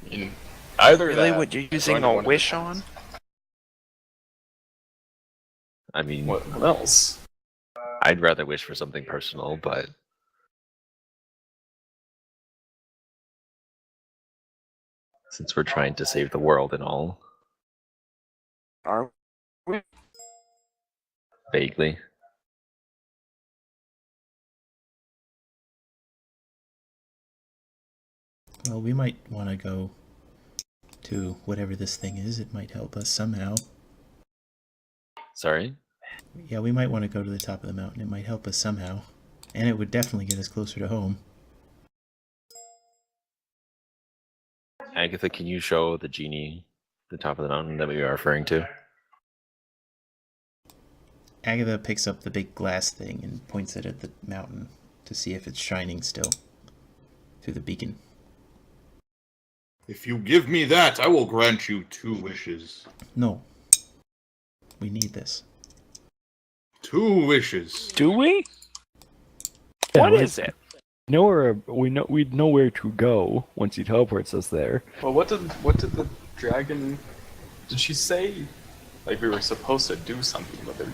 I mean, either
Really,
that.
what you're
or
using
either
a
one of
wish
the-
on?
I mean,
What else?
I'd rather wish for something personal, but since we're trying to save the world and all,
Are we?
vaguely.
Well, we might want to go to whatever this thing is. It might help us somehow.
Sorry?
Yeah, we might want to go to the top of the mountain. It might help us somehow. And it would definitely get us closer to home.
Agatha, can you show the genie the top of the mountain that we are referring to?
Agatha picks up the big glass thing and points it at the mountain to see if it's shining still through the beacon.
If you give me that, I will grant you 2 wishes.
No. We need this.
2 wishes.
Do we?
Yeah,
What
like,
is it?
we'd know where to go once he teleports us there.
Well, what did the dragon? Did she say? Like we were supposed to do something, but they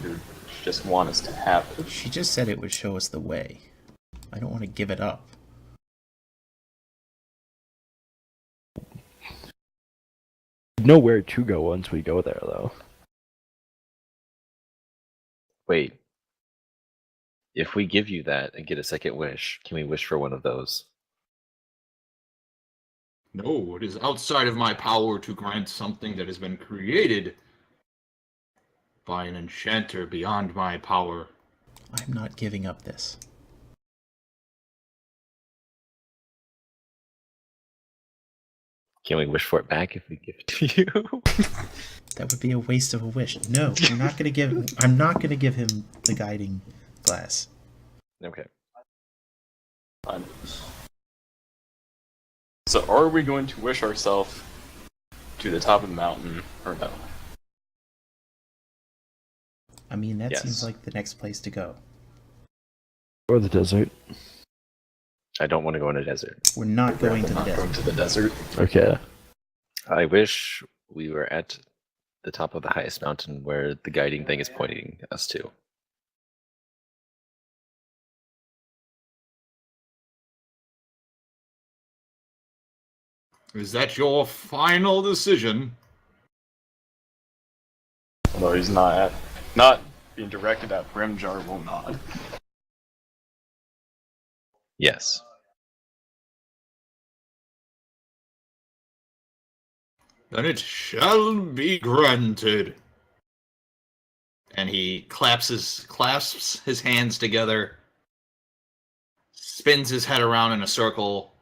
just want us to have it.
She just said it would show us the way. I don't want to give it up.
We'd know where to go once we go there, though.
Wait. If we give you that and get a second wish, can we wish for one of those?
No, it is outside of my power to grant something that has been created by an enchanter beyond my power.
I'm not giving up this.
Can we wish for it back if we give it to you?
That would be a waste of a wish. No, I'm not gonna give him the guiding glass.
Okay.
Fine. So, are we going to wish ourselves to the top of the mountain, or no?
I mean, that
Yes.
seems like the next place to go.
Or the desert.
I don't want to go in a desert.
We're not going to the
Not going
desert.
to the desert.
Okay.
I wish we were at the top of the highest mountain where the guiding thing is pointing us to.
Is that your final decision?
Although he's not being directed at Brimjar will nod.
Yes.
Then it shall be granted. And he clasps his hands together, spins his head around in a circle.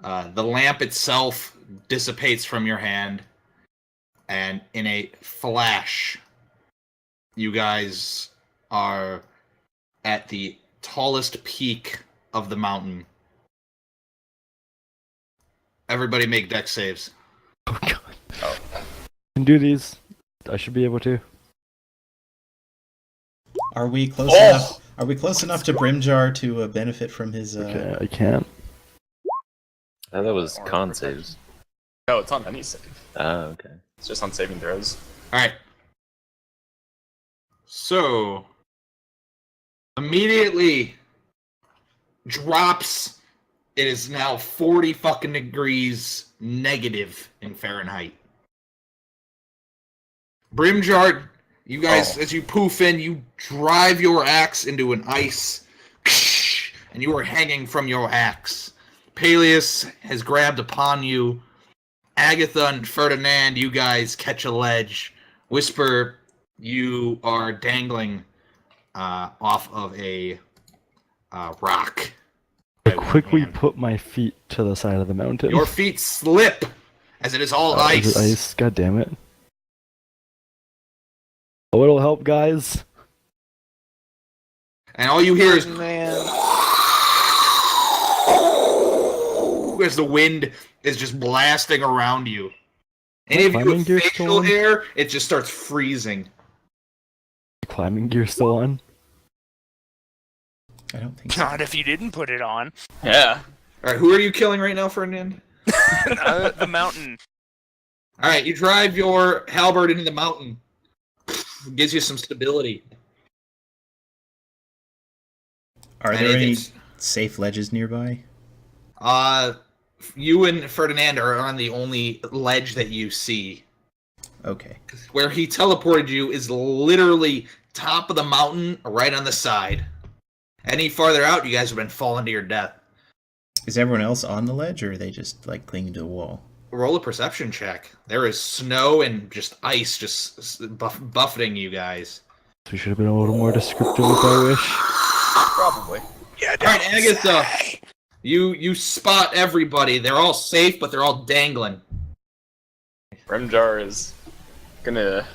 The lamp itself dissipates from your hand, and in a flash, you guys are at the tallest peak of the mountain. Everybody make dex saves.
Oh god. Can do these. I should be able to.
Are we close
Oh!
enough? Are we close enough to Brimjar to benefit from his?
Okay, I can't.
I thought that was
Or
con
protection.
saves.
No, it's on any save.
Ah, okay.
It's just on saving throws.
Alright. So, immediately drops. It is now 40 fucking degrees negative in Fahrenheit. Brimjar, you guys, as you poof in, you drive your axe into an ice, and you are hanging from your axe. Peleus has grabbed upon you. Agatha and Ferdinand, you guys catch a ledge. Whisper, you are dangling off of a rock.
I
by one
quickly
hand.
put my feet to the side of the mountain.
Your feet slip as it is all
Is
ice.
it ice? God damn it. A little help, guys.
And all you hear is
Man.
as the wind is just blasting around you. Any of you
Climbing
with
gear
facial
still on?
hair, it just starts freezing.
Climbing gear still on.
I don't think so.
Not if you didn't put it on.
Yeah.
Alright, who are you killing right now, Ferdinand?
The mountain.
Alright, you drive your halberd into the mountain. Gives you some stability.
Are
And
there any
it's-
safe ledges nearby?
You and Ferdinand are on the only ledge that you see.
Okay.
Where he teleported you is literally top of the mountain, right on the side. Any farther out, you guys have been falling to your death.
Is everyone else on the ledge, or are they just like clinging to the wall?
Roll a perception check. There is snow and just ice just buffeting you guys.
We should have been a little more descriptive with our wish.
Probably.
Yeah,
Alright, Agatha. You spot everybody. They're all safe, but they're all dangling.
Brimjar is gonna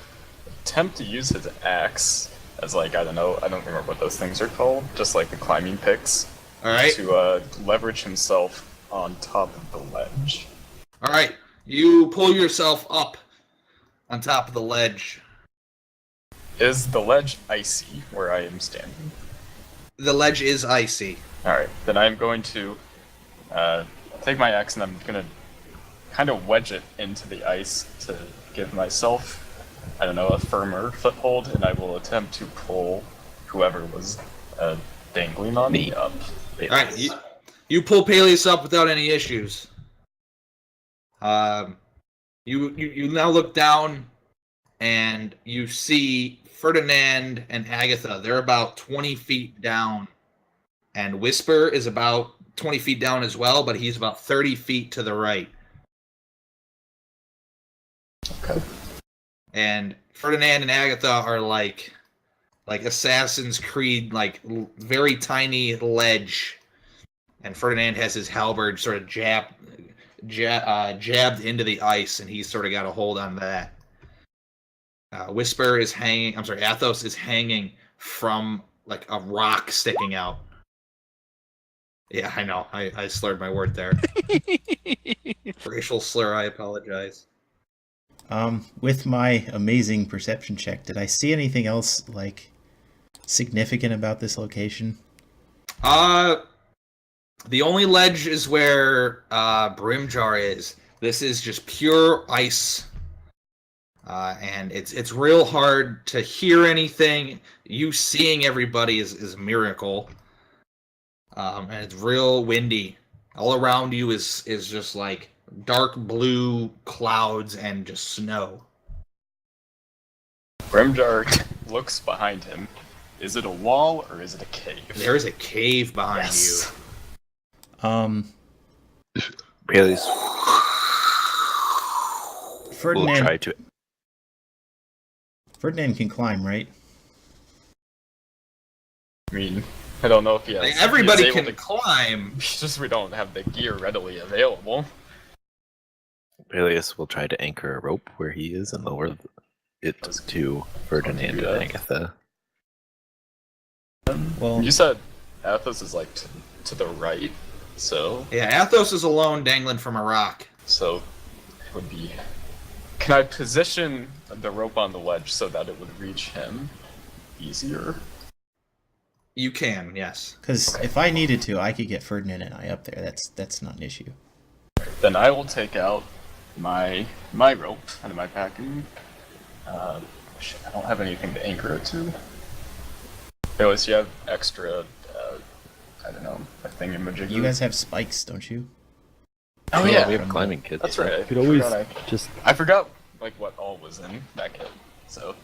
attempt to use his axe as I don't remember what those things are called, just like the climbing picks,
Alright?
to leverage himself on top of the ledge.
Alright. You pull yourself up on top of the ledge.
Is the ledge icy where I am standing?
The ledge is icy.
Alright, then I'm going to take my axe and I'm gonna kind of wedge it into the ice to give myself, a firmer foothold, and I will attempt to pull whoever was dangling on me up.
Alright, you pull Peleus up without any issues. You now look down and you see Ferdinand and Agatha. They're about 20 feet down. And Whisper is about 20 feet down as well, but he's about 30 feet to the right.
Okay.
And Ferdinand and Agatha are like Assassin's Creed, very tiny ledge. And Ferdinand has his halberd sort of jabbed into the ice, and he's sort of got a hold on that. Whisper is hanging. I'm sorry, Athos is hanging from a rock sticking out. Yeah, I know. I slurred my word there. Racial slur. I apologize.
With my amazing perception check, did I see anything else significant about this location?
The only ledge is where Brimjar is. This is just pure ice. And it's real hard to hear anything. You seeing everybody is a miracle. And it's real windy. All around you is just like dark blue clouds and just snow.
Brimjar looks behind him. Is it a wall or is it a cave?
There is a cave behind
Yes.
Bailey's will
Ferdinand.
try to.
Ferdinand can climb, right?
I mean, I don't know if he has.
Like, everybody
if he's able
can climb.
It's just we don't have the gear readily available.
Peleus will try to anchor a rope where he is and lower it to Ferdinand
do
and
that.
Agatha.
Well,
You said Athos is like to the right, so
Yeah, Athos is alone dangling from a rock.
it would be. Can I position the rope on the ledge so that it would reach him easier?
You can, yes.
because if I needed to, I could get Ferdinand and I up there. That's not an issue.
Then I will take out my rope out of my packing. Shit, I don't have anything to anchor it to. Unless you have extra, I don't know, a thingamajigger.
You guys have spikes, don't you?
Oh
Yeah,
yeah,
we have climbing kits.
that's right.
You could always
I
just
forgot like what all was in that kit. So,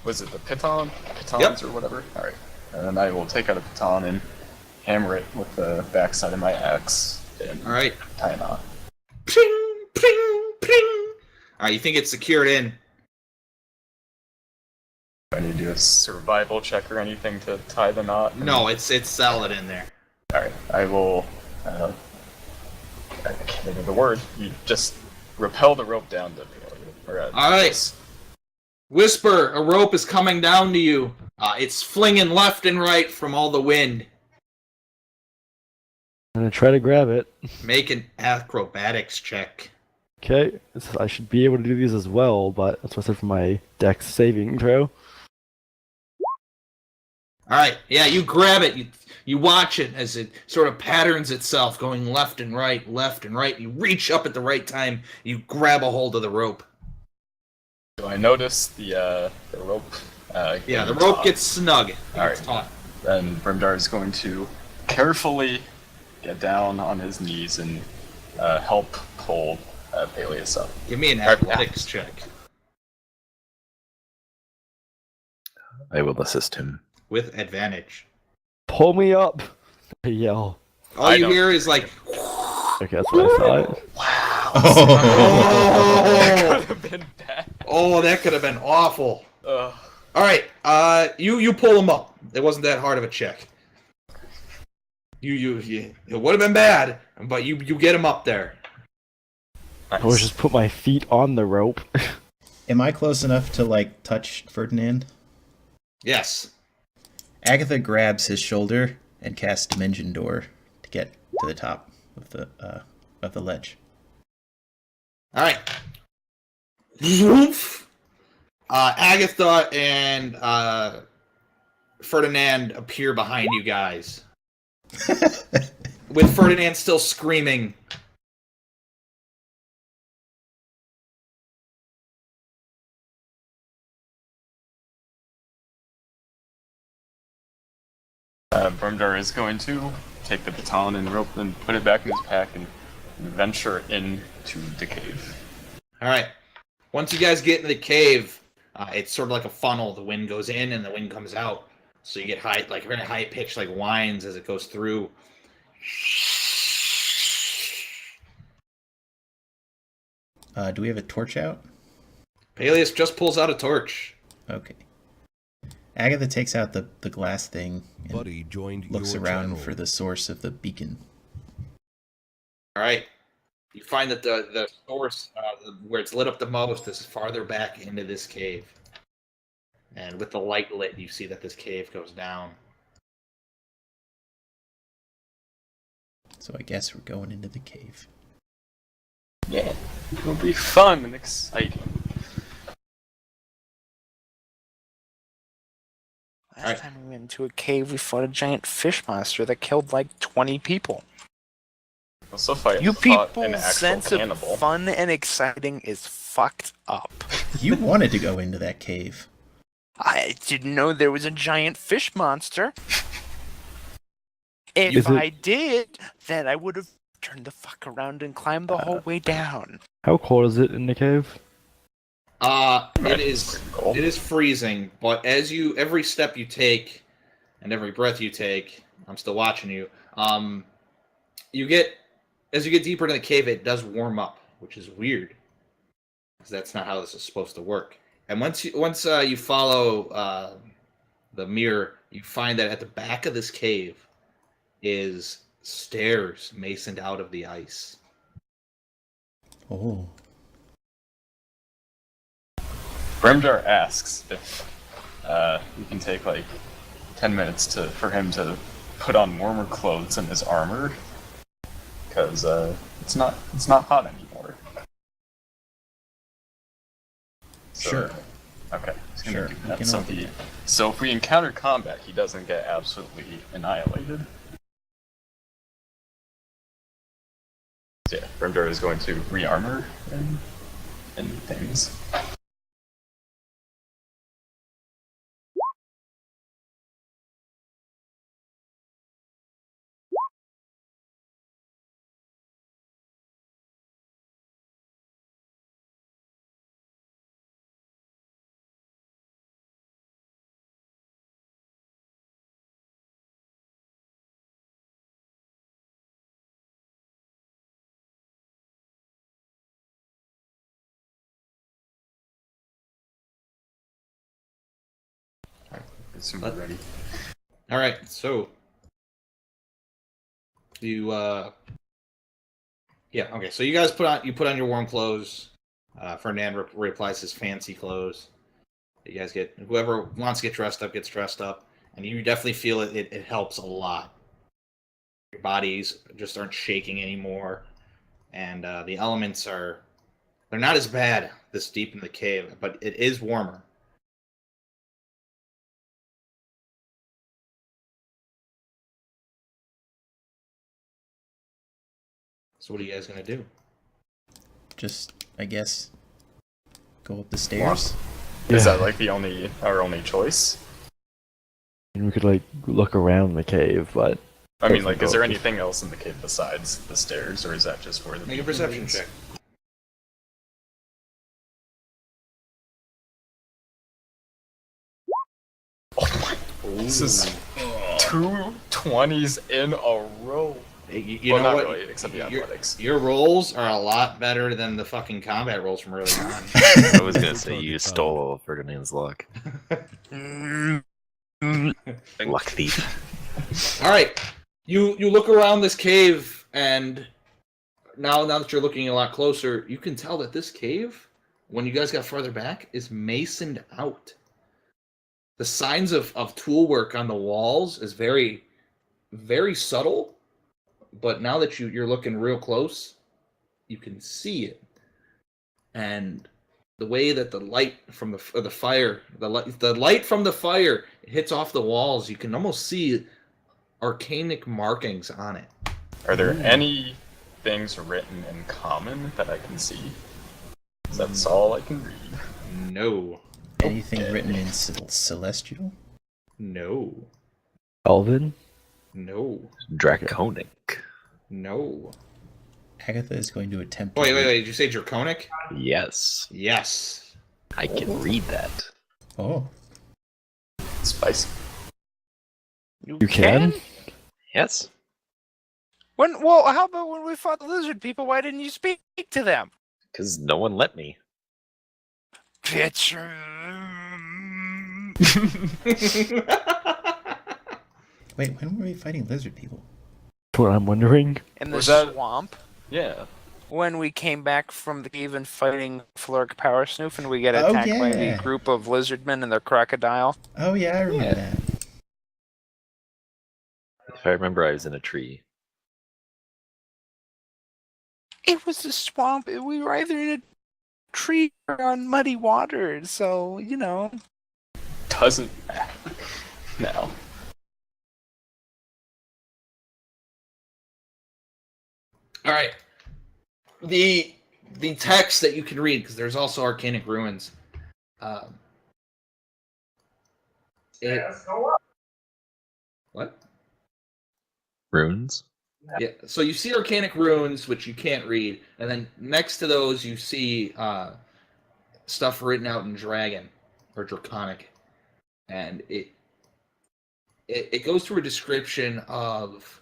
was it the pitons
Yep.
or whatever? All right, and then I will take out a piton and hammer it with the backside of my axe and
All right.
tie a knot.
Ping, ping, ping. All right, you think it's secured in?
Do I need to do a survival check or anything to tie the knot?
No, it's solid in there.
All right, I will. I can't think of the word. You just rappel the rope down to.
All right. Whisper, a rope is coming down to you. It's flinging left and right from all the wind.
I'm gonna try to grab it.
Make an acrobatics check.
Okay, I should be able to do these as well, but that's what I said for my dex saving throw.
All right, yeah, you grab it. You watch it as it sort of patterns itself, going left and right, left and right. You reach up at the right time. You grab a hold of the rope.
Do I notice the rope?
Yeah, the
getting
rope
taut?
gets snug.
All
It's
right.
taut.
Then Brimdar is going to carefully get down on his knees and help pull Peleus up.
Give me an athletics check
I will assist him.
with advantage.
Pull me up! I yell.
All
I
you
don't-
hear is like,
Okay, that's what I thought.
oh,
Could have been bad.
oh, that could have been awful.
Ugh.
All right, you pull him up. It wasn't that hard of a check. You it would have been bad, but you get him up there.
Nice.
I was just put my feet on the rope.
Am I close enough to like touch Ferdinand?
Yes.
Agatha grabs his shoulder and casts Dimension Door to get to the top of the ledge.
All right. Woof. Agatha and Ferdinand appear behind you guys, with Ferdinand still screaming.
Brimdar is going to take the baton and rope and put it back in his pack and venture into the cave.
All right. Once you guys get in the cave, it's sort of like a funnel. The wind goes in and the wind comes out, so you get high, like very high pitched, like whines as it goes through.
Do we have a torch out?
Peleus just pulls out a torch.
Okay. Agatha takes out the glass thing and
Buddy joined
looks
your
around
channel.
for the source of the beacon.
All right. You find that the source where it's lit up the most is farther back into this cave. And with the light lit, you see that this cave goes down.
So I guess we're going into the cave.
Yeah, it'll be fun and exciting.
Last
Alright.
time we into a cave. We fought a giant fish monster that killed like 20 people.
Also fought
You
an
people's
actual
sense
cannibal.
of fun and exciting is fucked up.
You wanted to go into that cave.
I didn't know there was a giant fish monster. If
Is it-
I did, then I would have turned the fuck around and climbed the whole way down.
How cold is it in the cave?
It is
Cool.
it is freezing, but every step you take and every breath you take, I'm still watching you. As you get deeper into the cave, it does warm up, which is weird, because that's not how this is supposed to work. And once you follow the mirror, you find that at the back of this cave is stairs masoned out of the ice.
Oh.
Brimjar asks if you can take like 10 minutes for him to put on warmer clothes and his armor, because it's not hot anymore. So,
Sure.
Okay. He's gonna
Sure,
do
we
that.
can
So,
all do that.
so if we encounter combat, he doesn't get absolutely annihilated. So yeah, Brimjar is going to re-armor and things. Assume we're ready.
All right, so you yeah, okay. So you guys put on your warm clothes. Fernand reapplies his fancy clothes. You guys whoever wants to get dressed up gets dressed up, and you definitely feel it helps a lot. Your bodies just aren't shaking anymore, and the elements they're not as bad this deep in the cave, but it is warmer. So what are you guys gonna do?
Just, I guess, go up the stairs.
Is
Yeah.
that like our only choice?
And we could like look around the cave, but
I mean, like, is there anything else in the cave besides the stairs, or is that just where the
Make a
beacon
perception
leads?
check.
Oh my! This is 2 20s in a row.
You
Well,
know
not
what?
really, except the athletics.
Your rolls are a lot better than the fucking combat rolls from early on.
I was gonna say you stole all of Ferdinand's luck. Luck thief.
All right, you look around this cave, and now that you're looking a lot closer, you can tell that this cave, when you guys got farther back, is masoned out. The signs of tool work on the walls is very, very subtle, but now that you're looking real close, you can see it. And the way that the light from the fire, the light from the fire hits off the walls, you can almost see arcanic markings on it.
Are there any things written in common that I can see? 'Cause that's all I can read.
No.
Anything written in celestial?
No.
Elvin?
No.
Draconic.
No.
Agatha is going to attempt to
Wait. Did you say draconic?
Yes,
Yes.
I can read that.
Oh.
Spicy.
You can?
Yes.
Well, how about when we fought the lizard people? Why didn't you speak to them?
Because no one let me.
Bitch.
Wait, when were we fighting lizard people?
That's what I'm wondering.
In the
Was that-
swamp.
Yeah.
When we came back from the cave and fighting Floric Power Snoof, and we get
Oh,
attacked by the
yeah.
group of lizardmen and their crocodile.
Oh yeah, I remember
Yeah.
that.
If I remember, I was in a tree.
It was a swamp. We were either in a tree or on muddy waters, so,
Doesn't matter. Now.
All right. The text that you can read, because there's also Arcanic Ruins. What?
Runes?
Yeah. So you see Arcanic Ruins, which you can't read, and then next to those you see stuff written out in Dragon or Draconic, and it goes through a description of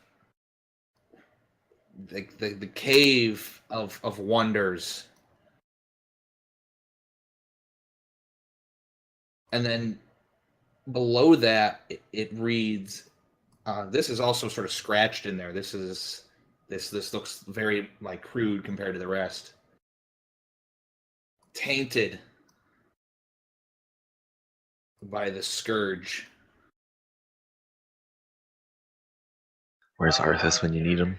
the cave of wonders, and then below that it reads. This is also sort of scratched in there. This looks very like crude compared to the rest. Tainted by the scourge.
Where's Arthas when you need him?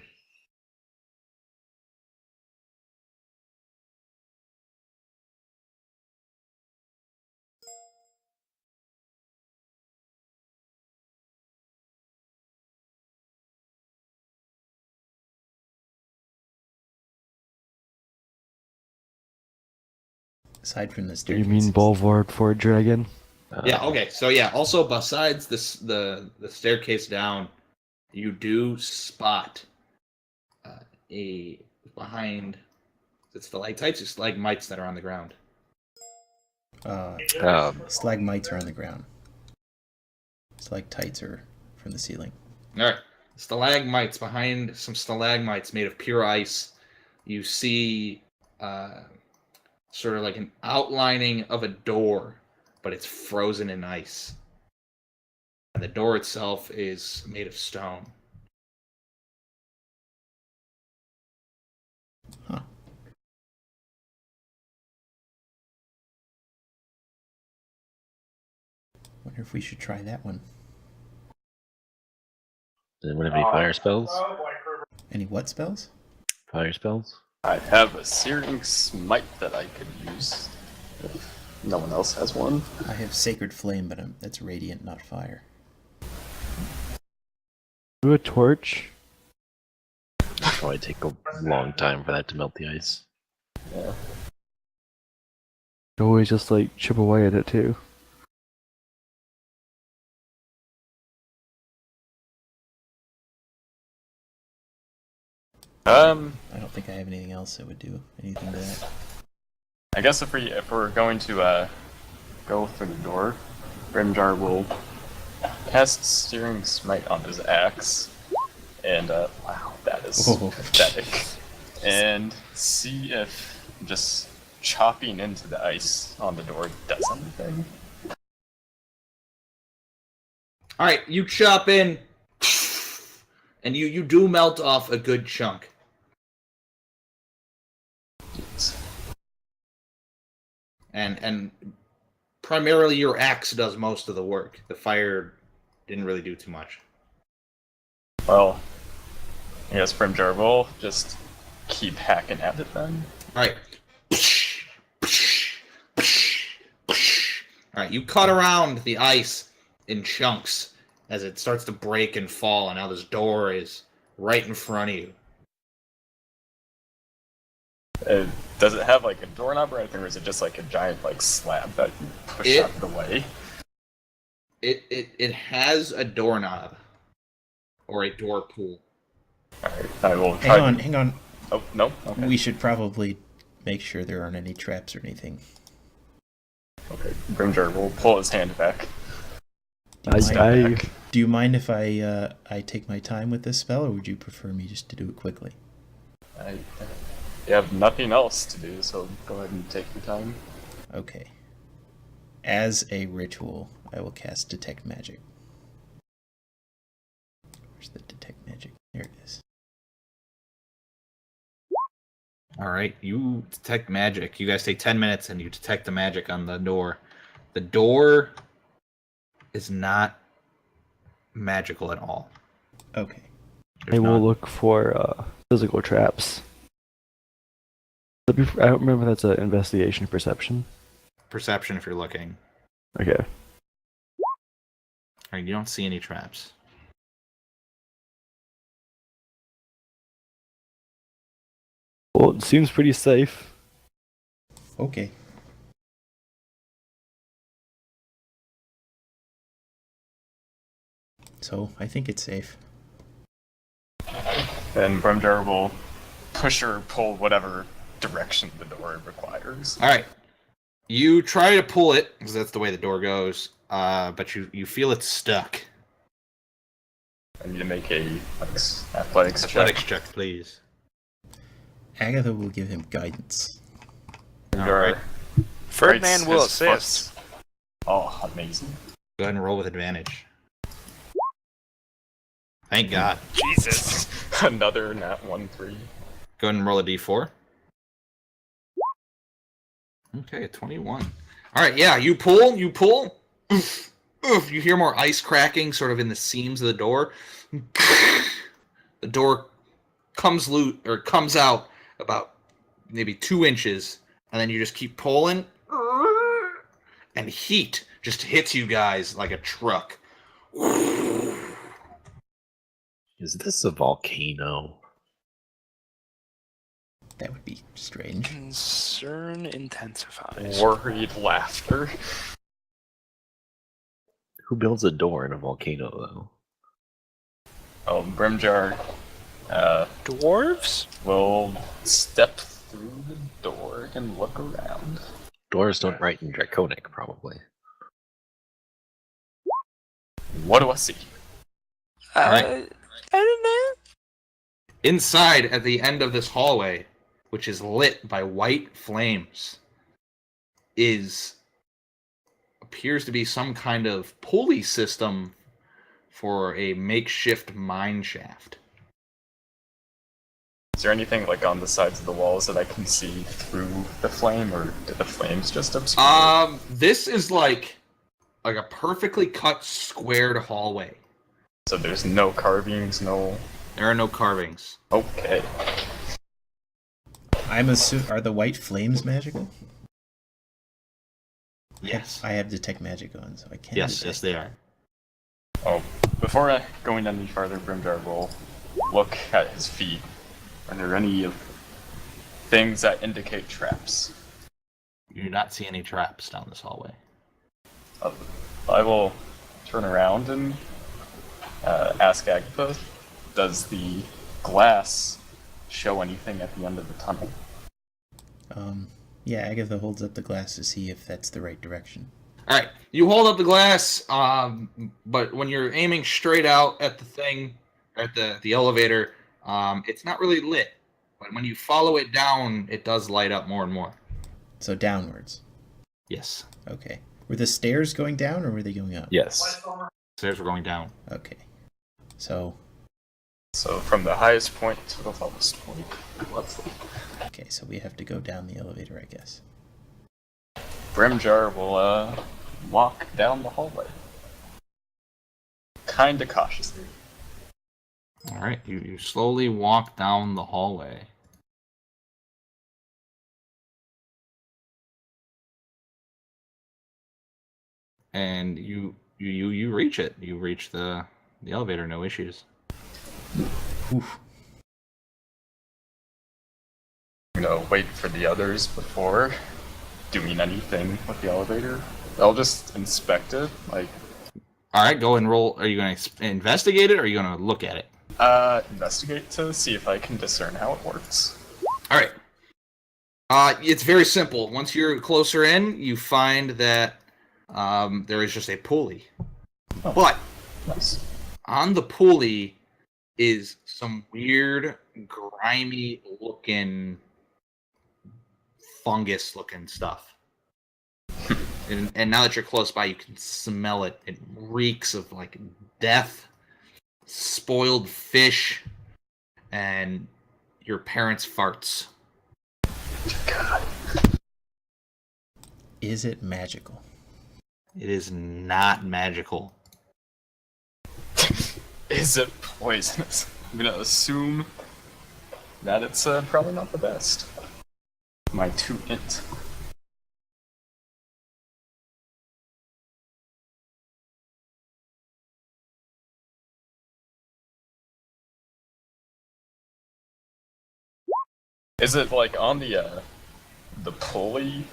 Aside from this,
You mean Bulwark for Dragon?
Yeah. Okay. So yeah. Also, besides this, the staircase down, you do spot a behind. It's stalactites or stalagmites that are on the ground.
Stalagmites are on the ground. Stalactites are from the ceiling.
All right. Stalagmites behind some stalagmites made of pure ice. You see sort of like an outlining of a door, but it's frozen in ice. And the door itself is made of stone.
Huh. Wonder if we should try that one.
Does anyone have any fire spells?
Any what spells?
Fire spells?
I have a Searing Smite that I could use if no one else has one.
I have Sacred Flame, but that's radiant, not fire.
Do a torch.
It'll probably take a long time for that to melt the ice.
Yeah.
You always just like chip away at it too.
I don't think I have anything else that would do anything to that.
I guess if we're going to go through the door, Grimjar will cast Steering Smite on his axe, and wow, that is pathetic. And see if just chopping into the ice on the door does anything.
All right, you chop in, and you do melt off a good chunk. And primarily your axe does most of the work. The fire didn't really do too much.
Well, I guess Grimjar will just keep hacking at it then.
All right. All right, you cut around the ice in chunks as it starts to break and fall, and now this door is right in front of you.
Does it have like a doorknob or anything, or is it just like a giant like slab that you push out of the way?
It has a doorknob or a door pull.
Alright, I will try.
Hang on.
Oh, no? Okay.
We should probably make sure there aren't any traps or anything.
Okay, Grimjar will pull his hand back.
Do you mind if I take my time with this spell, or would you prefer me just to do it quickly?
You have nothing else to do, so go ahead and take your time.
Okay. As a ritual, I will cast Detect Magic. Where's the Detect Magic? There it is.
All right, you detect magic. You guys take 10 minutes and you detect the magic on the door. The door is not magical at all.
Okay.
I will look for physical traps. I don't remember if that's an investigation or perception.
Perception if you're looking.
Okay.
All right, you don't see any traps.
Well, it seems pretty safe.
Okay. So, I think it's safe.
Then Brimjar will push or pull whatever direction the door requires.
All right. You try to pull it because that's the way the door goes, but you feel it's stuck.
I need to make a athletics
Athletics
check.
check, please.
Agatha will give him guidance.
Brimjar
Ferdinand
writes
will
his
assist.
first- Oh, amazing.
Go ahead and roll with advantage. Thank God.
Jesus.
Another nat 1-3.
Go ahead and roll a d4. Okay, 21. All right, yeah, you pull. Oof, oof, you hear more ice cracking sort of in the seams of the door. The door comes out about maybe 2 inches, and then you just keep pulling, and heat just hits you guys like a truck.
Is this a volcano?
That would be strange.
Concern intensifies.
Worried laughter.
Who builds a door in a volcano, though?
Oh, Brimjar
Dwarves?
will step through the door and look around.
Doors don't write in Draconic, probably.
What do I see?
right.
I don't know.
Inside, at the end of this hallway, which is lit by white flames, appears to be some kind of pulley system for a makeshift mine shaft.
Is there anything like on the sides of the walls that I can see through the flame, or do the flames just obscure?
This is like a perfectly cut, squared hallway.
So there's no carvings, no.
There are no carvings.
Okay.
I'm assuming, are the white flames magical?
Yes.
I have detect magic on, so I can't.
Yes, they are.
Oh, before going any farther, Brimjar will look at his feet. Are there any things that indicate traps?
You do not see any traps down this hallway.
I will turn around and ask Agatha, does the glass show anything at the end of the tunnel?
Yeah, Agatha holds up the glass to see if that's the right direction.
All right, you hold up the glass, but when you're aiming straight out at the thing, at the elevator, it's not really lit. But when you follow it down, it does light up more and more.
So downwards.
Yes.
Okay. Were the stairs going down or were they going up?
Yes.
Stairs were going down.
Okay. So
from the highest point to the lowest point. Lovely.
okay, so we have to go down the elevator, I guess.
Brimjar will walk down the hallway. Kinda cautiously.
All right, you slowly walk down the hallway. And you reach it. You reach the elevator, no issues.
Oof.
I'm gonna wait for the others before doing anything with the elevator. I'll just inspect it, like,
All right, go and roll. Are you going to investigate it or are you going to look at it?
investigate to see if I can discern how it works.
All right. It's very simple. Once you're closer in, you find that there is just a pulley.
Oh.
But
Nice.
on the pulley is some weird, grimy-looking, fungus-looking stuff. And now that you're close by, you can smell it. It reeks of like death, spoiled fish, and your parents' farts.
God.
Is it magical?
It is not magical.
Is it poisonous? I'm gonna assume that it's probably not the best. My 2 int. Is it like on the pulley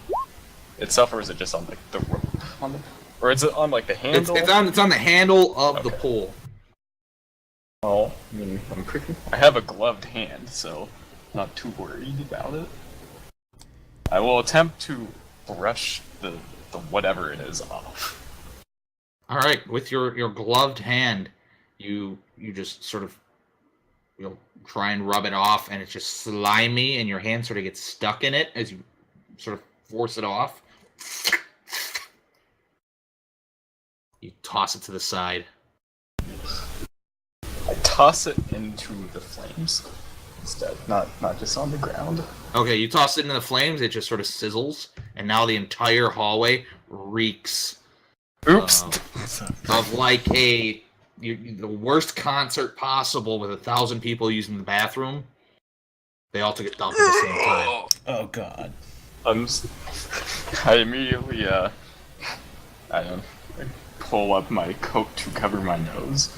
itself, or is it just on like the rope on the, or is it on like the handle?
It's on the handle of the
Okay.
pole.
Well, I mean, I have a gloved hand, so not too worried about it. I will attempt to brush the whatever it is off.
All right, with your gloved hand, you just sort of try and rub it off, and it's just slimy, and your hand sort of gets stuck in it as you sort of force it off. You toss it to the side.
I toss it into the flames instead, not just on the ground.
Okay, you toss it into the flames, it just sort of sizzles, and now the entire hallway reeks
Oops.
of like the worst concert possible with 1,000 people using the bathroom. They all took a dump at the same time.
Oh god.
I immediately I pull up my coat to cover my nose.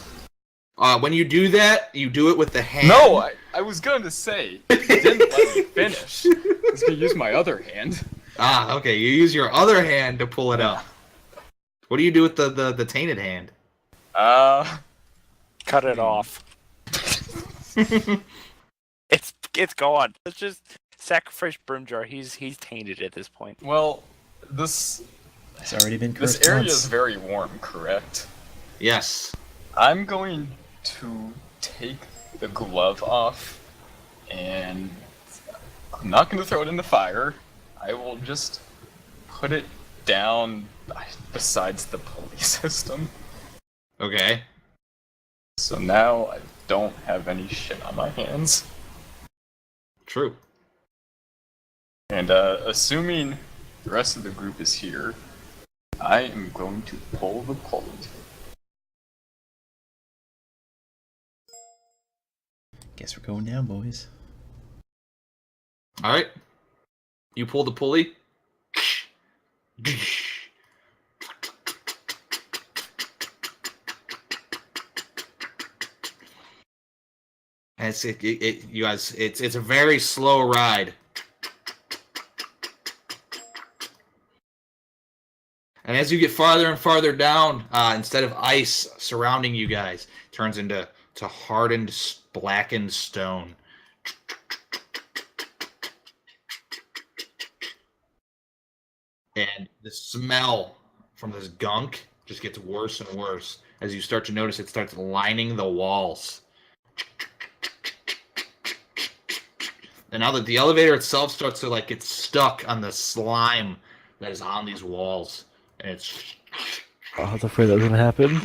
When you do that, you do it with the hand.
No, I was going to say, you didn't let me finish. I was going to use my other hand.
Ah, okay. You use your other hand to pull it up. What do you do with the tainted hand?
Cut it off. It's gone. Let's just sacrifice Brimjar. He's tainted at this point.
Well, this
already been cursed
this area
once.
is very warm, correct?
Yes.
I'm going to take the glove off, and I'm not going to throw it in the fire. I will just put it down besides the pulley system.
Okay.
So now I don't have any shit on my hands.
True.
And assuming the rest of the group is here, I am going to pull the pulley.
Guess we're going down, boys.
All right. You pull the pulley. And you guys, it's a very slow ride. And as you get farther and farther down, instead of ice surrounding you guys, it turns into hardened, blackened stone. And the smell from this gunk just gets worse and worse as you start to notice it starts lining the walls. And now that the elevator itself starts to get stuck on the slime that is on these walls. And it's...
Oh, I was afraid that was gonna happen.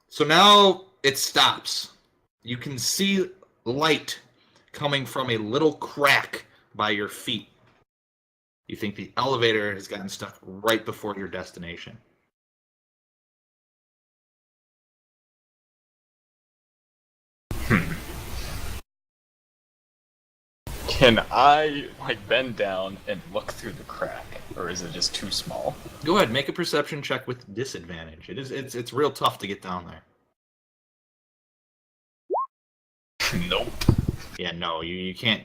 So now it stops. You can see light coming from a little crack by your feet. You think the elevator has gotten stuck right before your destination.
Can I bend down and look through the crack, or is it just too small?
Go ahead, make a perception check with disadvantage. It's real tough to get down there.
Nope.
Yeah, no, you can't.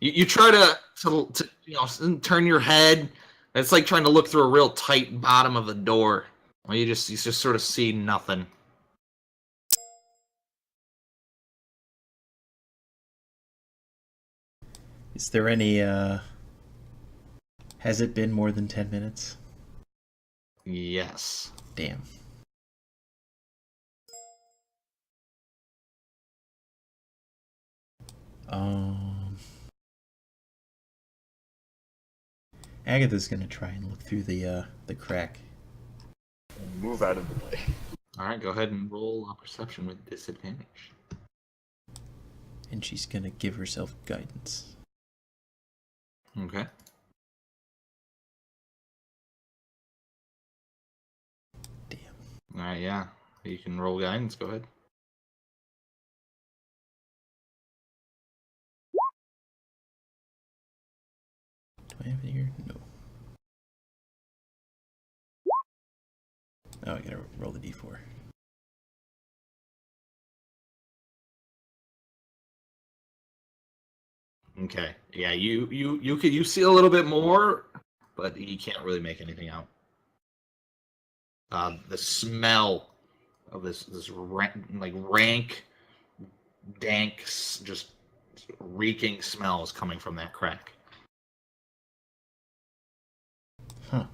You try to turn your head. It's like trying to look through a real tight bottom of a door. Well, you just sort of see nothing.
Is there any, has it been more than 10 minutes?
Yes.
Damn. Agatha's gonna try and look through the crack.
Move out of the way.
All right, go ahead and roll a perception with disadvantage.
And she's gonna give herself guidance.
Okay.
Damn.
All right, yeah. You can roll guidance. Go ahead.
Do I have it here? No. Oh, I gotta roll the d4.
Okay. Yeah, you see a little bit more, but you can't really make anything out. The smell of this rank, dank, just reeking smell is coming from that crack.
Huh.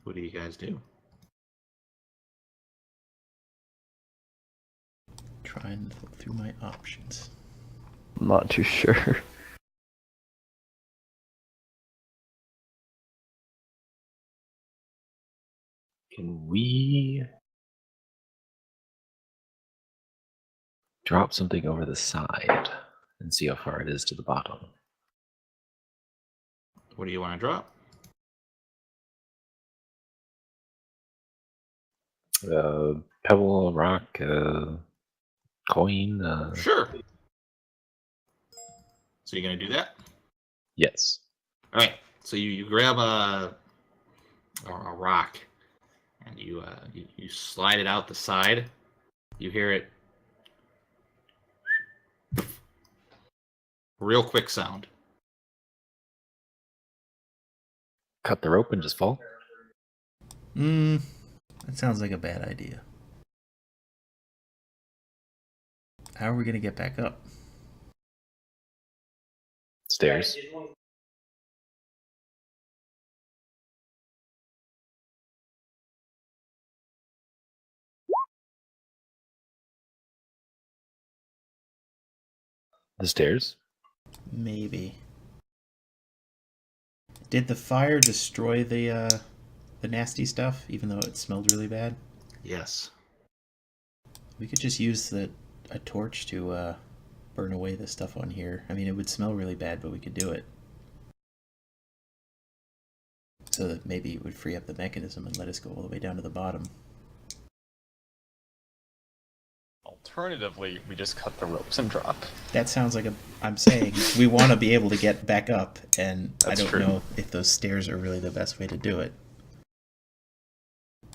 What do you guys do?
Try and look through my options.
I'm not too sure.
Can we drop something over the side and see how far it is to the bottom?
What do you want to drop?
Pebble, rock, coin.
Sure. So you're gonna do that?
Yes.
All right. So you grab a rock and you slide it out the side. You hear it. Real quick sound.
Cut the rope and just fall.
That sounds like a bad idea. How are we gonna get back up?
Stairs. The stairs.
Maybe. Did the fire destroy the nasty stuff, even though it smelled really bad?
Yes.
We could just use a torch to burn away the stuff on here. I mean, it would smell really bad, but we could do it. So that maybe it would free up the mechanism and let us go all the way down to the bottom.
Alternatively, we just cut the ropes and drop.
That sounds like I'm saying we want to be able to get back up, and
That's
I don't
true.
know if those stairs are really the best way to do it.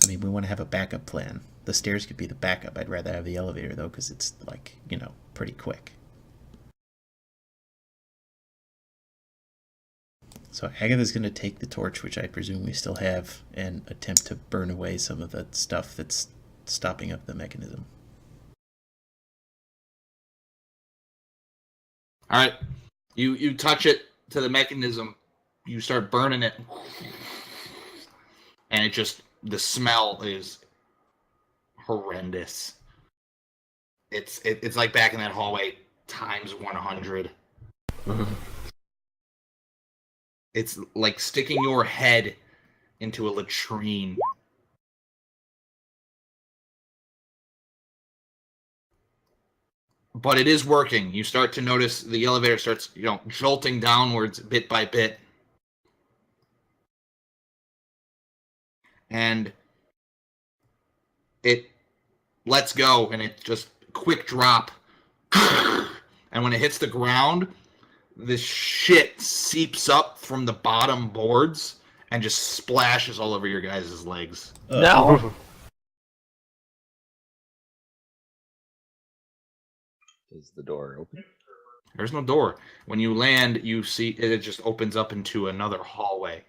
I mean, we want to have a backup plan. The stairs could be the backup. I'd rather have the elevator, though, because it's, like, pretty quick. So Agatha's going to take the torch, which I presume we still have, and attempt to burn away some of the stuff that's stopping up the mechanism.
All right. You touch it to the mechanism. You start burning it, and the smell is horrendous. It's like back in that hallway times 100. It's like sticking your head into a latrine. But it is working. You start to notice the elevator starts, jolting downwards bit by bit. And it lets go, and it just quick drop. And when it hits the ground, this shit seeps up from the bottom boards and just splashes all over your guys' legs.
No. Is the door open?
There's no door. When you land, you see it just opens up into another hallway.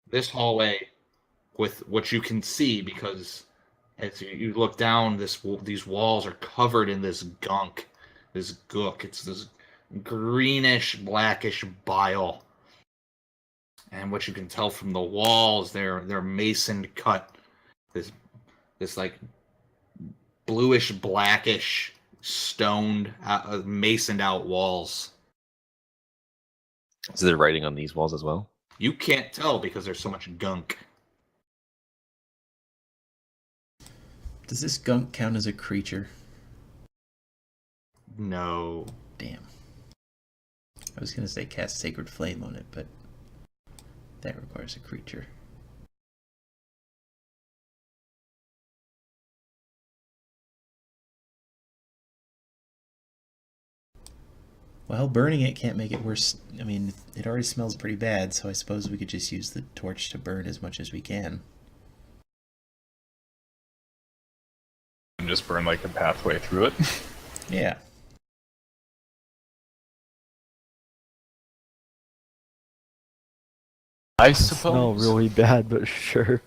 This hallway, with what you can see, because as you look down, these walls are covered in this gunk, this gook. It's this greenish, blackish bile. And what you can tell from the walls, they're masoned cut. This like bluish, blackish, stoned, masoned out walls.
Is there writing on these walls as well?
You can't tell because there's so much gunk.
Does this gunk count as a creature?
No.
Damn. I was gonna say cast Sacred Flame on it, but that requires a creature. Well, burning it can't make it worse. I mean, it already smells pretty bad, so I suppose we could just use the torch to burn as much as we can.
And just burn like a pathway through it.
Yeah.
I
Smell
suppose.
really bad, but sure.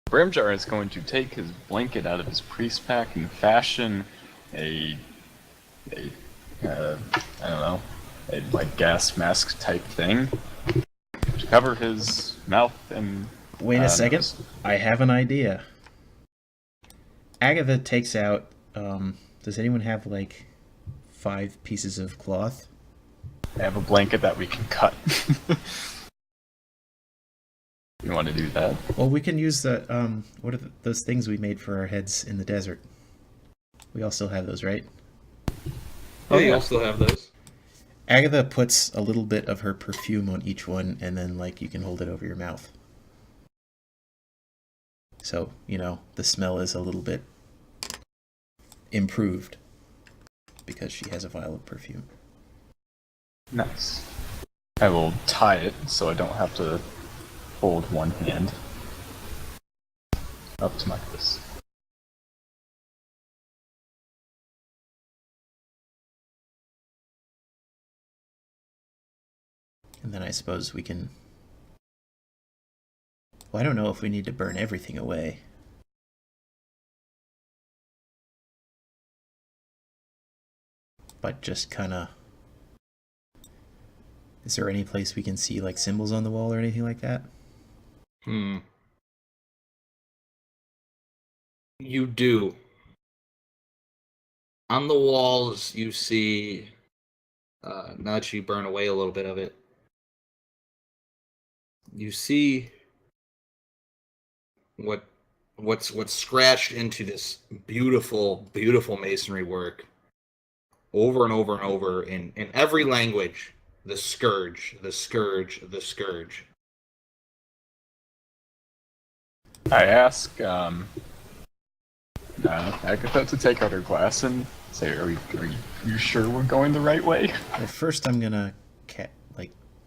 Brimjar is going to take his blanket out of his priest pack and fashion a I don't know, a like gas mask type thing to cover his mouth and.
Wait a second.
nose.
I have an idea. Agatha takes out. Does anyone have like 5 pieces of cloth?
I have a blanket that we can cut. You want to do that?
Well, we can use the what are those things we made for our heads in the desert? We all still have those, right?
Oh, you all still have those.
Agatha puts a little bit of her perfume on each one, and then like you can hold it over your mouth. So, you know, the smell is a little bit improved because she has a vial of perfume.
Nice. I will tie it so I don't have to hold one hand up to my wrist.
And then I suppose we can... Well, I don't know if we need to burn everything away. But just kind of... Is there any place we can see like symbols on the wall or anything like that?
You do. On the walls, you see, now that you burn away a little bit of it, you see what's scratched into this beautiful, beautiful masonry work over and over and over in every language. The scourge, the scourge, the scourge.
I ask Agatha to take out her glass and say, "Are you sure we're going the right way?"
Well, first I'm gonna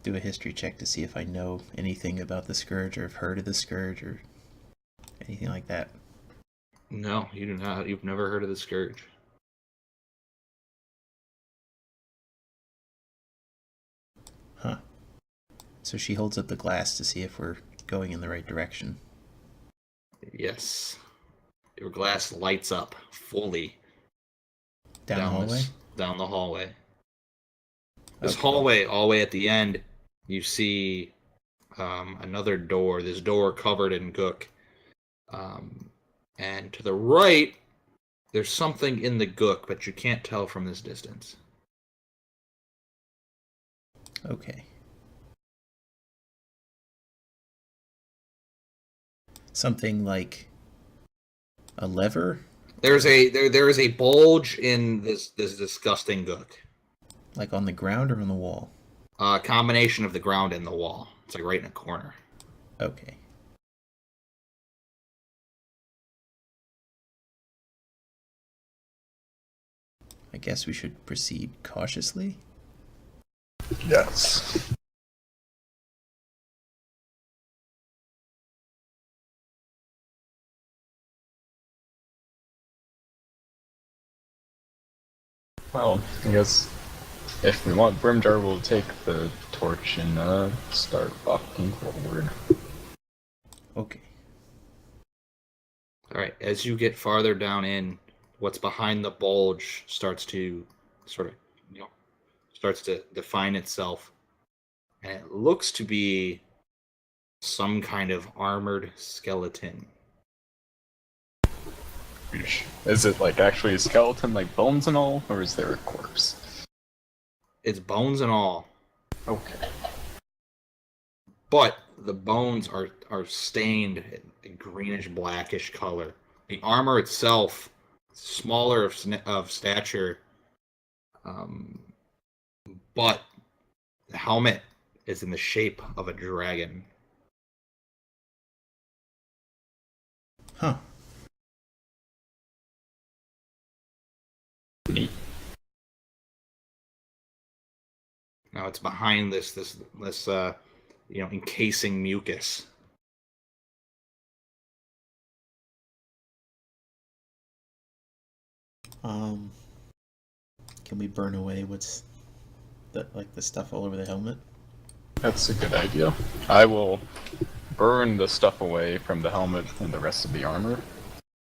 do a history check to see if I know anything about the Scourge or have heard of the Scourge or anything like that.
No, you do not. You've never heard of the scourge.
Huh. So she holds up the glass to see if we're going in the right direction.
Yes. Your glass lights up fully
Down the hallway?
down the hallway. This
Okay.
hallway, all the way at the end, you see another door. This door covered in gook. And to the right, there's something in the gook, but you can't tell from this distance.
Okay. Something like a lever?
There is a bulge in this disgusting gook.
Like on the ground or on the wall?
A combination of the ground and the wall. It's like right in a corner.
Okay. I guess we should proceed cautiously?
Yes. Well, I guess if we want, Brimjar will take the torch and start walking forward.
Okay.
Alright, as you get farther down in, what's behind the bulge starts to starts to define itself. And it looks to be some kind of armored skeleton.
Is it like actually a skeleton, like bones and all, or is there a corpse?
It's bones and all,
Okay.
but the bones are stained a greenish blackish color. The armor itself, smaller of stature, but The helmet is in the shape of a dragon.
Huh.
Neat.
Now it's behind this encasing mucus.
Can we burn away what's the stuff all over the helmet?
That's a good idea. I will burn the stuff away from the helmet and the rest of the armor.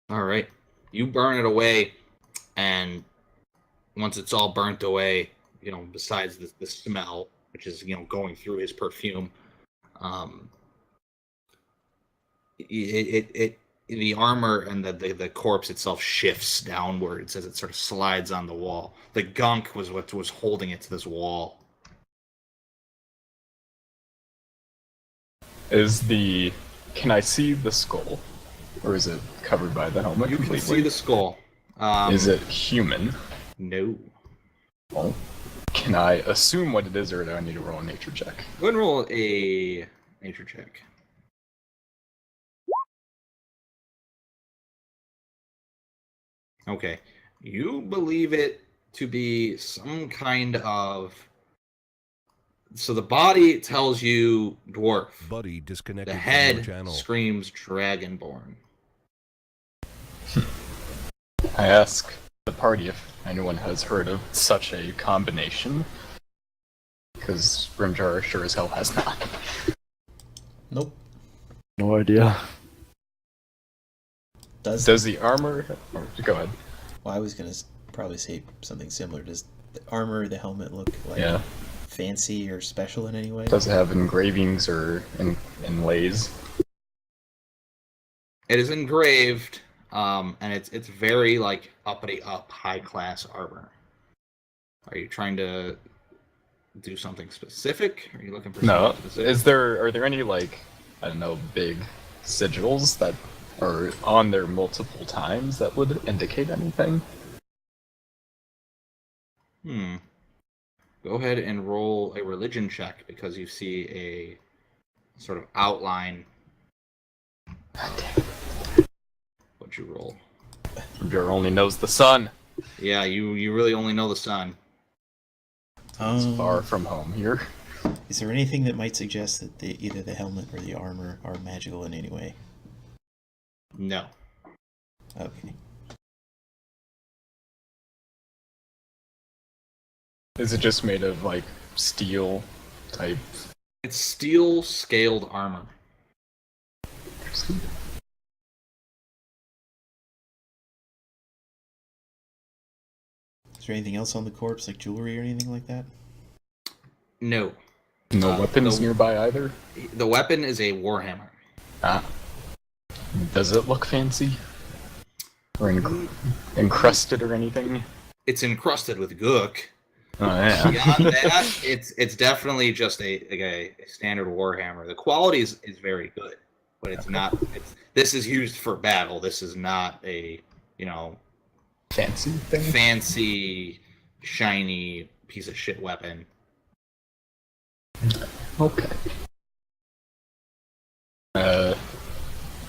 All right, you burn it away, and once it's all burnt away, besides the smell, which is going through his perfume, the armor and the corpse itself shifts downwards as it sort of slides on the wall. The gunk was what was holding it to this wall.
Can I see the skull? Or is it covered by the helmet
You
completely?
can see the skull.
Is it human?
No.
Well, can I assume what it is, or do I need to roll a nature check?
Go ahead and roll a nature check. Okay. You believe it to be some kind of... So the body tells you dwarf.
Buddy disconnected
The
from your
head
channel.
screams dragonborn.
I ask the party if anyone has heard of such a combination. Because Grimjar sure as hell has not.
Nope.
No idea.
Does the armor... Go ahead.
Well, I was gonna probably say something similar. Does the armor or the helmet look like
Yeah.
fancy or special in any way?
Does it have engravings or inlays?
It is engraved, and it's very like uppity up, high class armor. Are you trying to do something specific? Are you looking for
No.
something specific?
Are there any, like, I don't know, big sigils that are on there multiple times that would indicate anything?
Go ahead and roll a religion check because you see a sort of outline. What'd you roll?
Grimjar only knows the sun.
Yeah, you really only know the sun.
It's far from home here.
Is there anything that might suggest that either the helmet or the armor are magical in any way?
No.
Okay.
Is it just made of, like, steel type?
It's steel scaled armor.
Is there anything else on the corpse, like jewelry or anything like that?
No.
No weapons nearby either?
The weapon is a warhammer.
Ah. Does it look fancy? Or encrusted or anything?
It's encrusted with gook.
Oh, yeah.
Beyond that, it's definitely just a standard warhammer. The quality is very good, but it's not. This is used for battle. This is not a
Fancy thing?
fancy, shiny piece of shit weapon.
Okay.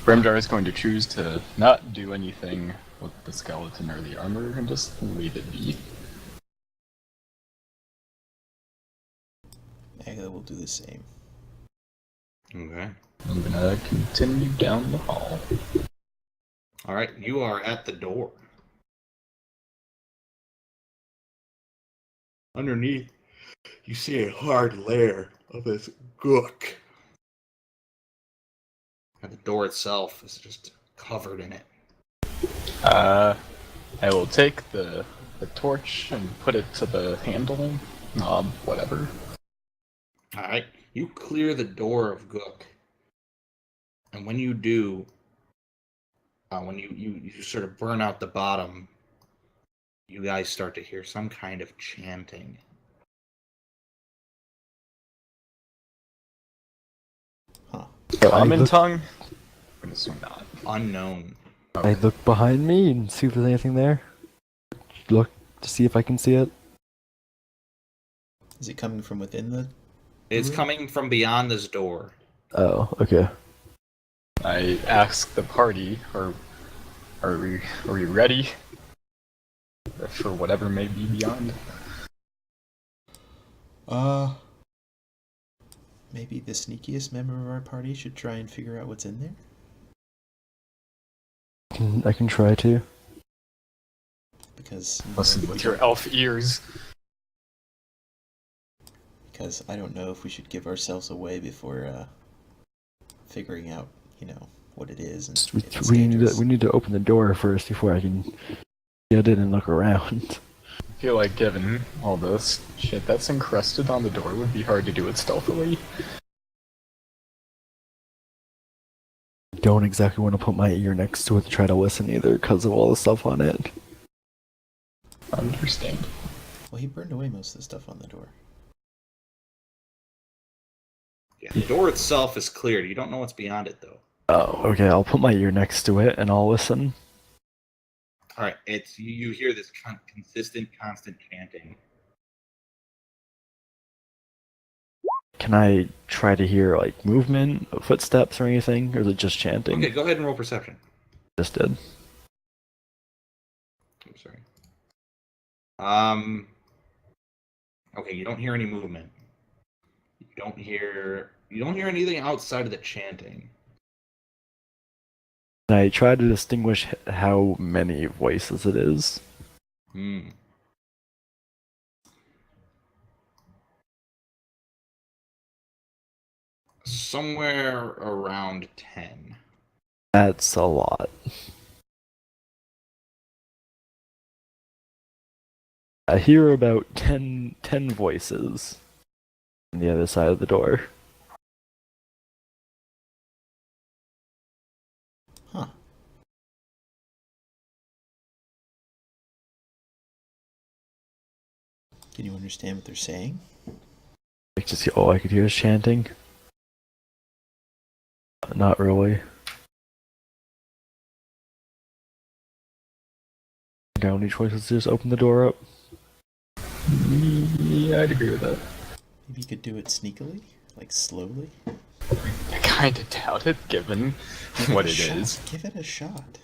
Grimjar is going to choose to not do anything with the skeleton or the armor and just leave it be.
Agatha will do the same.
Okay.
I'm gonna continue down the hall.
All right, you are at the door. Underneath, you see a hard layer of this gook. And the door itself is just covered in it.
I will take the torch and put it to the handle knob, whatever.
All right, you clear the door of gook, and when you do, when you sort of burn out the bottom, you guys start to hear some kind of chanting.
Huh.
Common tongue? I'm gonna assume not.
Unknown.
I look behind me and see if there's anything there. Look to see if I can see it.
Is it coming from within the
It's coming from beyond this door.
Oh, okay.
I ask the party, are we ready for whatever may be beyond?
Maybe the sneakiest member of our party should try and figure out what's in there?
I can try to.
Because
Listen with your elf ears.
because I don't know if we should give ourselves away before figuring out, what it is and if it's dangerous.
We need to open the door first before I can get in and look around.
I feel like given all this shit that's encrusted on the door would be hard to do it stealthily.
Don't exactly want to put my ear next to it to try to listen either because of all the stuff on it.
I understand.
Well, he burned away most of the stuff on the door.
Yeah, the door itself is cleared. You don't know what's beyond it, though.
Oh, okay. I'll put my ear next to it and I'll listen.
All right, it's you hear this consistent, constant chanting.
Can I try to hear like movement, footsteps, or anything, or is it just chanting?
Okay, go ahead and roll perception.
Just did.
I'm sorry. Okay, you don't hear any movement. You don't hear anything outside of the chanting.
Can I try to distinguish how many voices it is?
Hmm. Somewhere around 10.
That's a lot. I hear about 10 voices on the other side of the door.
Huh. Can you understand what they're saying?
Like just all I could hear is chanting. Not really. The only choice is to just open the door up.
Yeah, I'd agree with that.
Maybe you could do it sneakily? Like slowly?
I kinda doubt it, given what it is.
Give it a shot.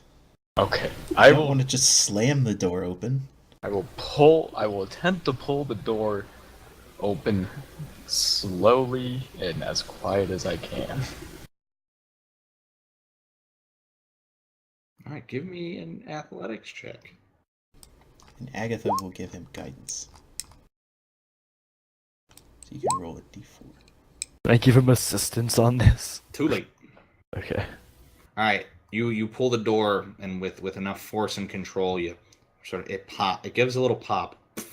Okay,
I
I
don't
will.
want to just slam the door open.
I will attempt to pull the door open slowly and as quiet as I can.
All right, give me an athletics check.
And Agatha will give him guidance. So you can roll a d4.
Can I give him assistance on this?
Too late.
Okay.
All right, you pull the door, and with enough force and control, you sort of it gives a little pop, and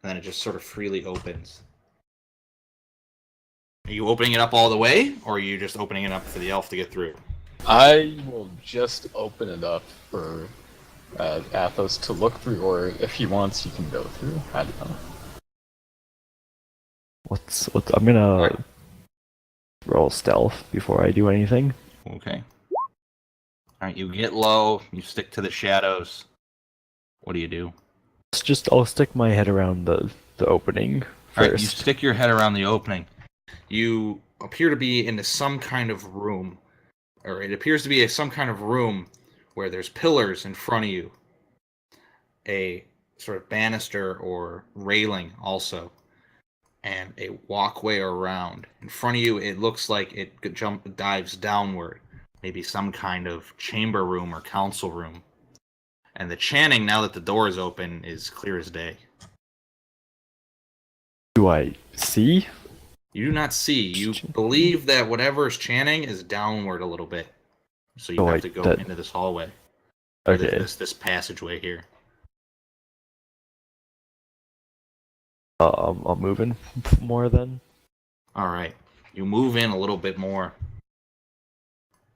then it just sort of freely opens. Are you opening it up all the way, or are you just opening it up for the elf to get through?
I will just open it up for Athos to look through, or if he wants, he can go through. I don't know.
I'm gonna roll stealth before I do anything.
Okay. All right, you get low. You stick to the shadows. What do you do?
I'll stick my head around the opening first.
All right, you stick your head around the opening. You appear to be into some kind of room, or it appears to be some kind of room where there's pillars in front of you, a sort of banister or railing also, and a walkway around. In front of you, it looks like it dives downward, maybe some kind of chamber room or council room. And the chanting, now that the door is open, is clear as day.
Do I see?
You do not see. You believe that whatever is chanting is downward a little bit. So you have to go into this hallway.
Okay.
This passageway here.
I'll move in more then.
All right. You move in a little bit more.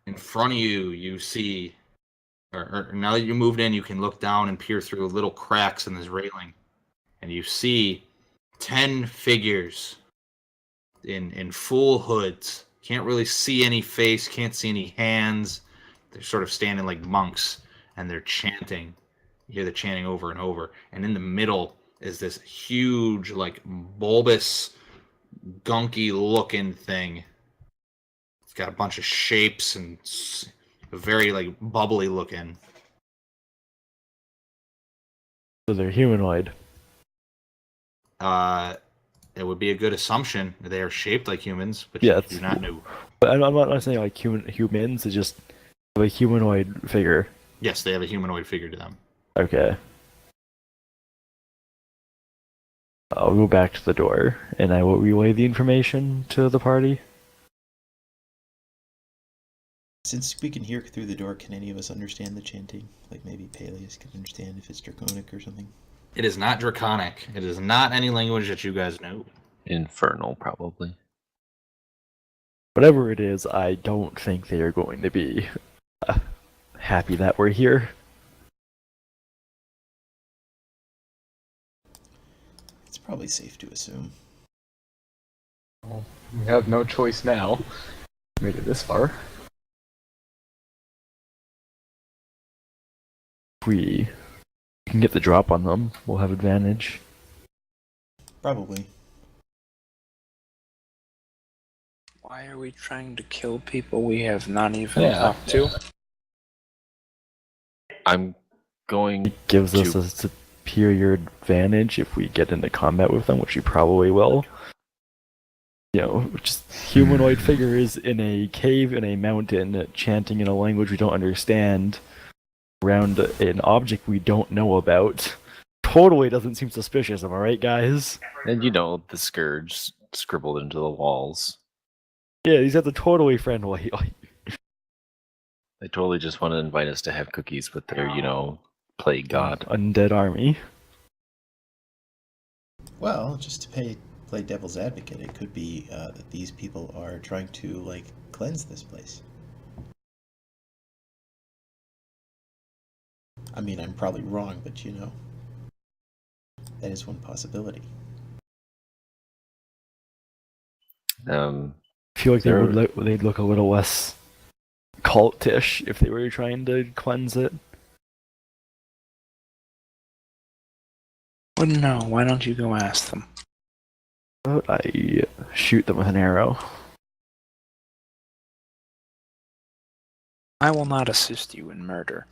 In front of you, you see, or now that you moved in, you can look down and peer through little cracks in this railing, and you see 10 figures in full hoods. Can't really see any face, can't see any hands. They're sort of standing like monks, and they're chanting. You hear the chanting over and over. And in the middle is this huge, like, bulbous gunky looking thing. It's got a bunch of shapes and very like bubbly looking.
So they're humanoid.
It would be a good assumption that they are shaped like humans, but
Yeah,
you do not know.
But I'm not saying like humans. It's just a humanoid figure.
Yes, they have a humanoid figure to them.
Okay. I'll go back to the door, and I will relay the information to the party.
Since we can hear through the door, can any of us understand the chanting? Like maybe Peleus can understand if it's draconic or something?
It is not draconic. It is not any language that you guys know.
Infernal, probably.
Whatever it is, I don't think they are going to be happy that we're here.
It's probably safe to assume.
Well, we have no choice now. Made it this far.
If we can get the drop on them, we'll have advantage.
Probably.
Why are we trying to kill people we have not even
Yeah.
talked to?
I'm going.
It gives us
to-
a superior advantage if we get into combat with them, which we probably will. You know, just humanoid figures in a cave in a mountain chanting in a language we don't understand around an object we don't know about. Totally doesn't seem suspicious, am I right, guys?
And you know, the scourge scribbled into the walls.
Yeah, these guys are totally friendly.
They totally just want to invite us to have cookies with their, plague god.
Undead army.
Well, just to play devil's advocate, it could be that these people are trying to like cleanse this place. I mean, I'm probably wrong, but you know, that is one possibility.
I feel like they'd look a little less cultish if they were trying to cleanse it.
Well, no, why don't you go ask them?
But I shoot them with an arrow.
I will not assist you in murder.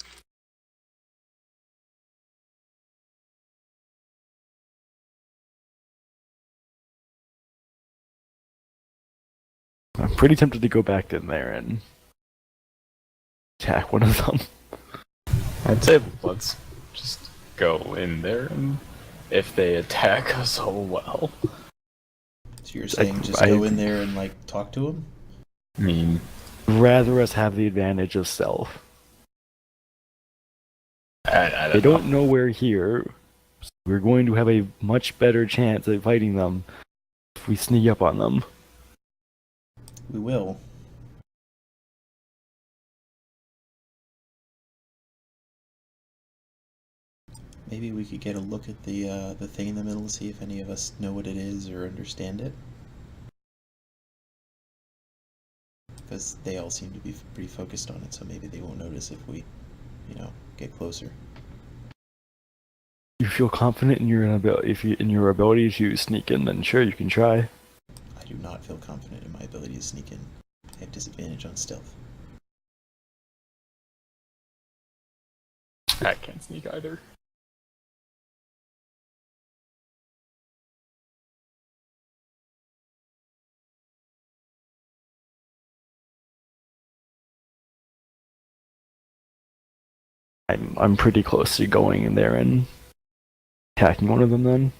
I'm pretty tempted to go back in there and attack one of them.
I'd say let's just go in there, and if they attack us, oh well.
So you're saying just go in there and like talk to them?
I mean,
Rather us have the advantage of stealth.
I
They
don't
don't know we're here. So we're going to have a much better chance at fighting them if we sneak up on them.
We will. Maybe we could get a look at the thing in the middle and see if any of us know what it is or understand it. Because they all seem to be pretty focused on it, so maybe they won't notice if we, you know, get closer.
You feel confident in your ability to sneak in, then sure, you can try.
I do not feel confident in my ability to sneak in. I have disadvantage on stealth.
I can't sneak either.
I'm pretty close to going in there and attacking one of them then.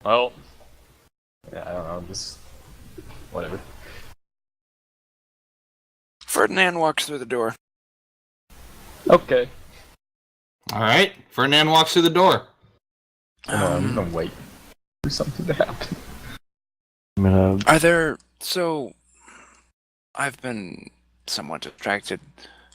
Well, yeah, I don't know, just whatever.
Ferdinand walks through the door.
Okay.
All right. Ferdinand walks through the door.
I'm gonna wait for something to happen.
I'm gonna
Are there... So... I've been somewhat distracted.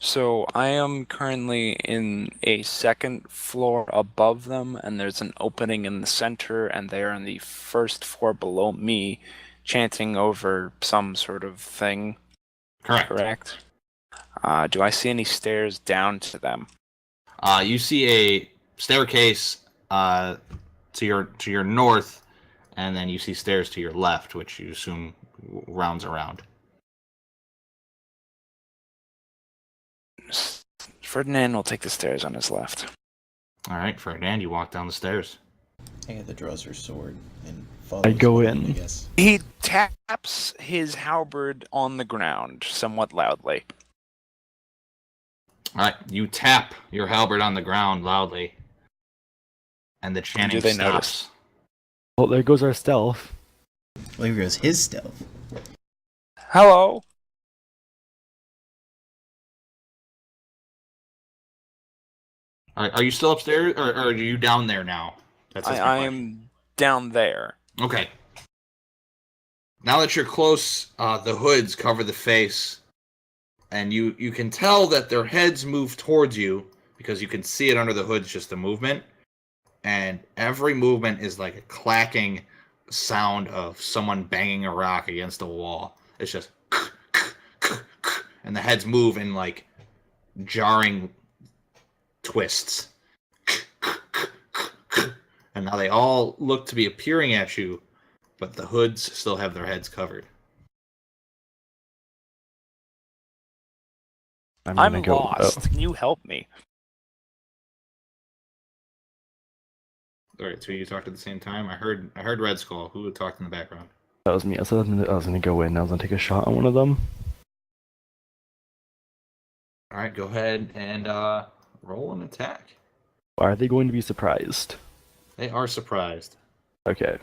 So I am currently in a second floor above them, and there's an opening in the center, and they are on the first floor below me, chanting over some sort of thing.
Correct.
Do I see any stairs down to them?
You see a staircase to your north, and then you see stairs to your left, which you assume rounds around.
Ferdinand will take the stairs on his left.
All right, Ferdinand, you walk down the stairs.
Agatha draws her sword and follows
I go
behind,
in.
I guess.
He taps his halberd on the ground somewhat loudly.
All right, you tap your halberd on the ground loudly, and the chanting
Do they
stops.
notice?
Well, there goes our stealth.
Well, here goes his stealth.
Hello.
All right, are you still upstairs, or are you down there now? That's my
I
question.
am down there.
Okay. Now that you're close, the hoods cover the face, and you can tell that their heads move towards you because you can see it under the hoods, just the movement. And every movement is like a clacking sound of someone banging a rock against a wall. It's just, and the heads move in like jarring twists. And now they all look to be appearing at you, but the hoods still have their heads covered.
I'm
gonna go-
lost. Can you help me?
All right, so you talked at the same time. I heard Red Skull. Who talked in the background?
That was me. I said I was gonna go in. I was gonna take a shot on one of them.
All right, go ahead and roll an attack.
Are they going to be surprised?
They are surprised.
Okay.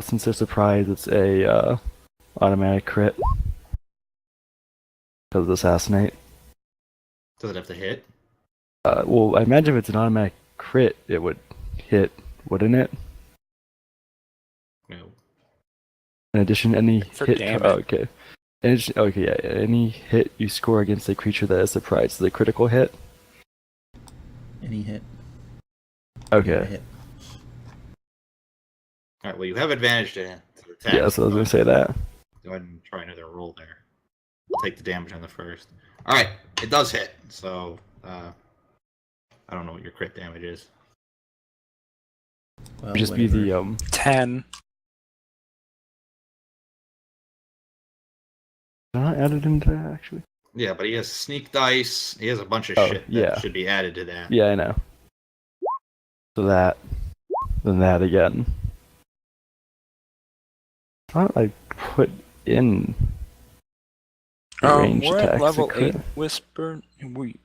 Since they're surprised, it's a automatic crit. Because of assassinate.
Does it have to hit?
Well, I imagine if it's an automatic crit, it would hit, wouldn't it?
No.
In addition, any
For
hit.
damage.
Oh, okay. Okay, yeah. Any hit you score against a creature that is surprised is a critical hit.
Any hit.
Okay.
Hit.
All right, well, you have advantage to attack.
Yeah, so I was gonna say that.
Go ahead and try another roll there. Take the damage on the first. All right, it does hit. So I don't know what your crit damage is.
Well,
Just be
whatever.
the
10.
not added into that actually.
Yeah, but he has sneak dice. He has a bunch of
Oh,
shit that
yeah.
should be added to that.
Yeah, I know. So that, then that again. Why don't I put in the ranged
We're
attacks?
at level
to crit?
8 Whisper.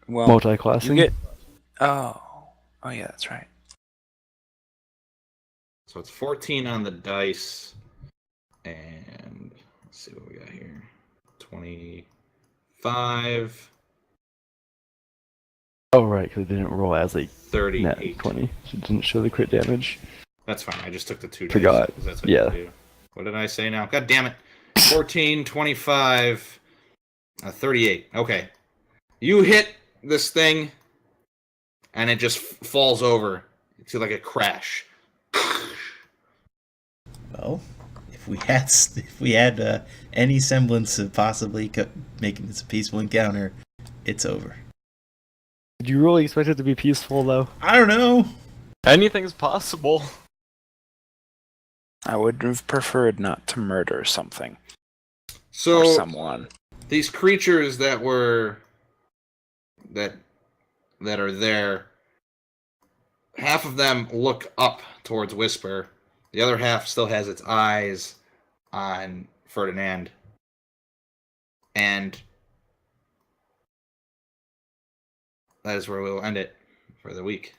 Well,
Multi-classing?
you get. Oh, yeah, that's right.
So it's 14 on the dice, and let's see what we got here. 25,
Oh, right, because it didn't roll as a
38.
net 20. So it didn't show the crit damage.
That's fine. I just took the 2 dice.
Forgot.
'Cause that's what
Yeah.
you do. What did I say now? God damn it. 14, 25, 38. Okay. You hit this thing, and it just falls over to like a crash.
Well, if we had any semblance of possibly making this a peaceful encounter, it's over.
Did you really expect it to be peaceful, though?
I don't know.
Anything's possible.
I would have preferred not to murder something
So
or someone.
these creatures that were that are there, half of them look up towards Whisper. The other half still has its eyes on Ferdinand. And that is where we'll end it for the week.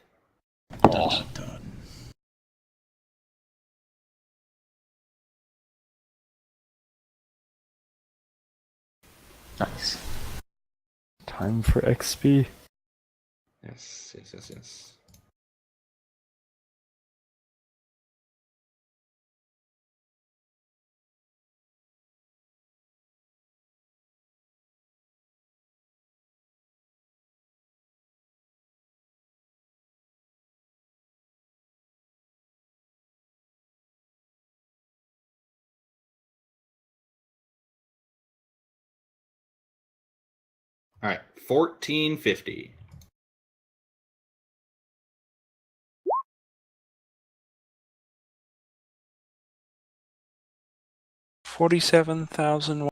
Dun, dun.
Nice.
Time for XP.
Yes, yes, yes, yes. All right, 1450.
47,000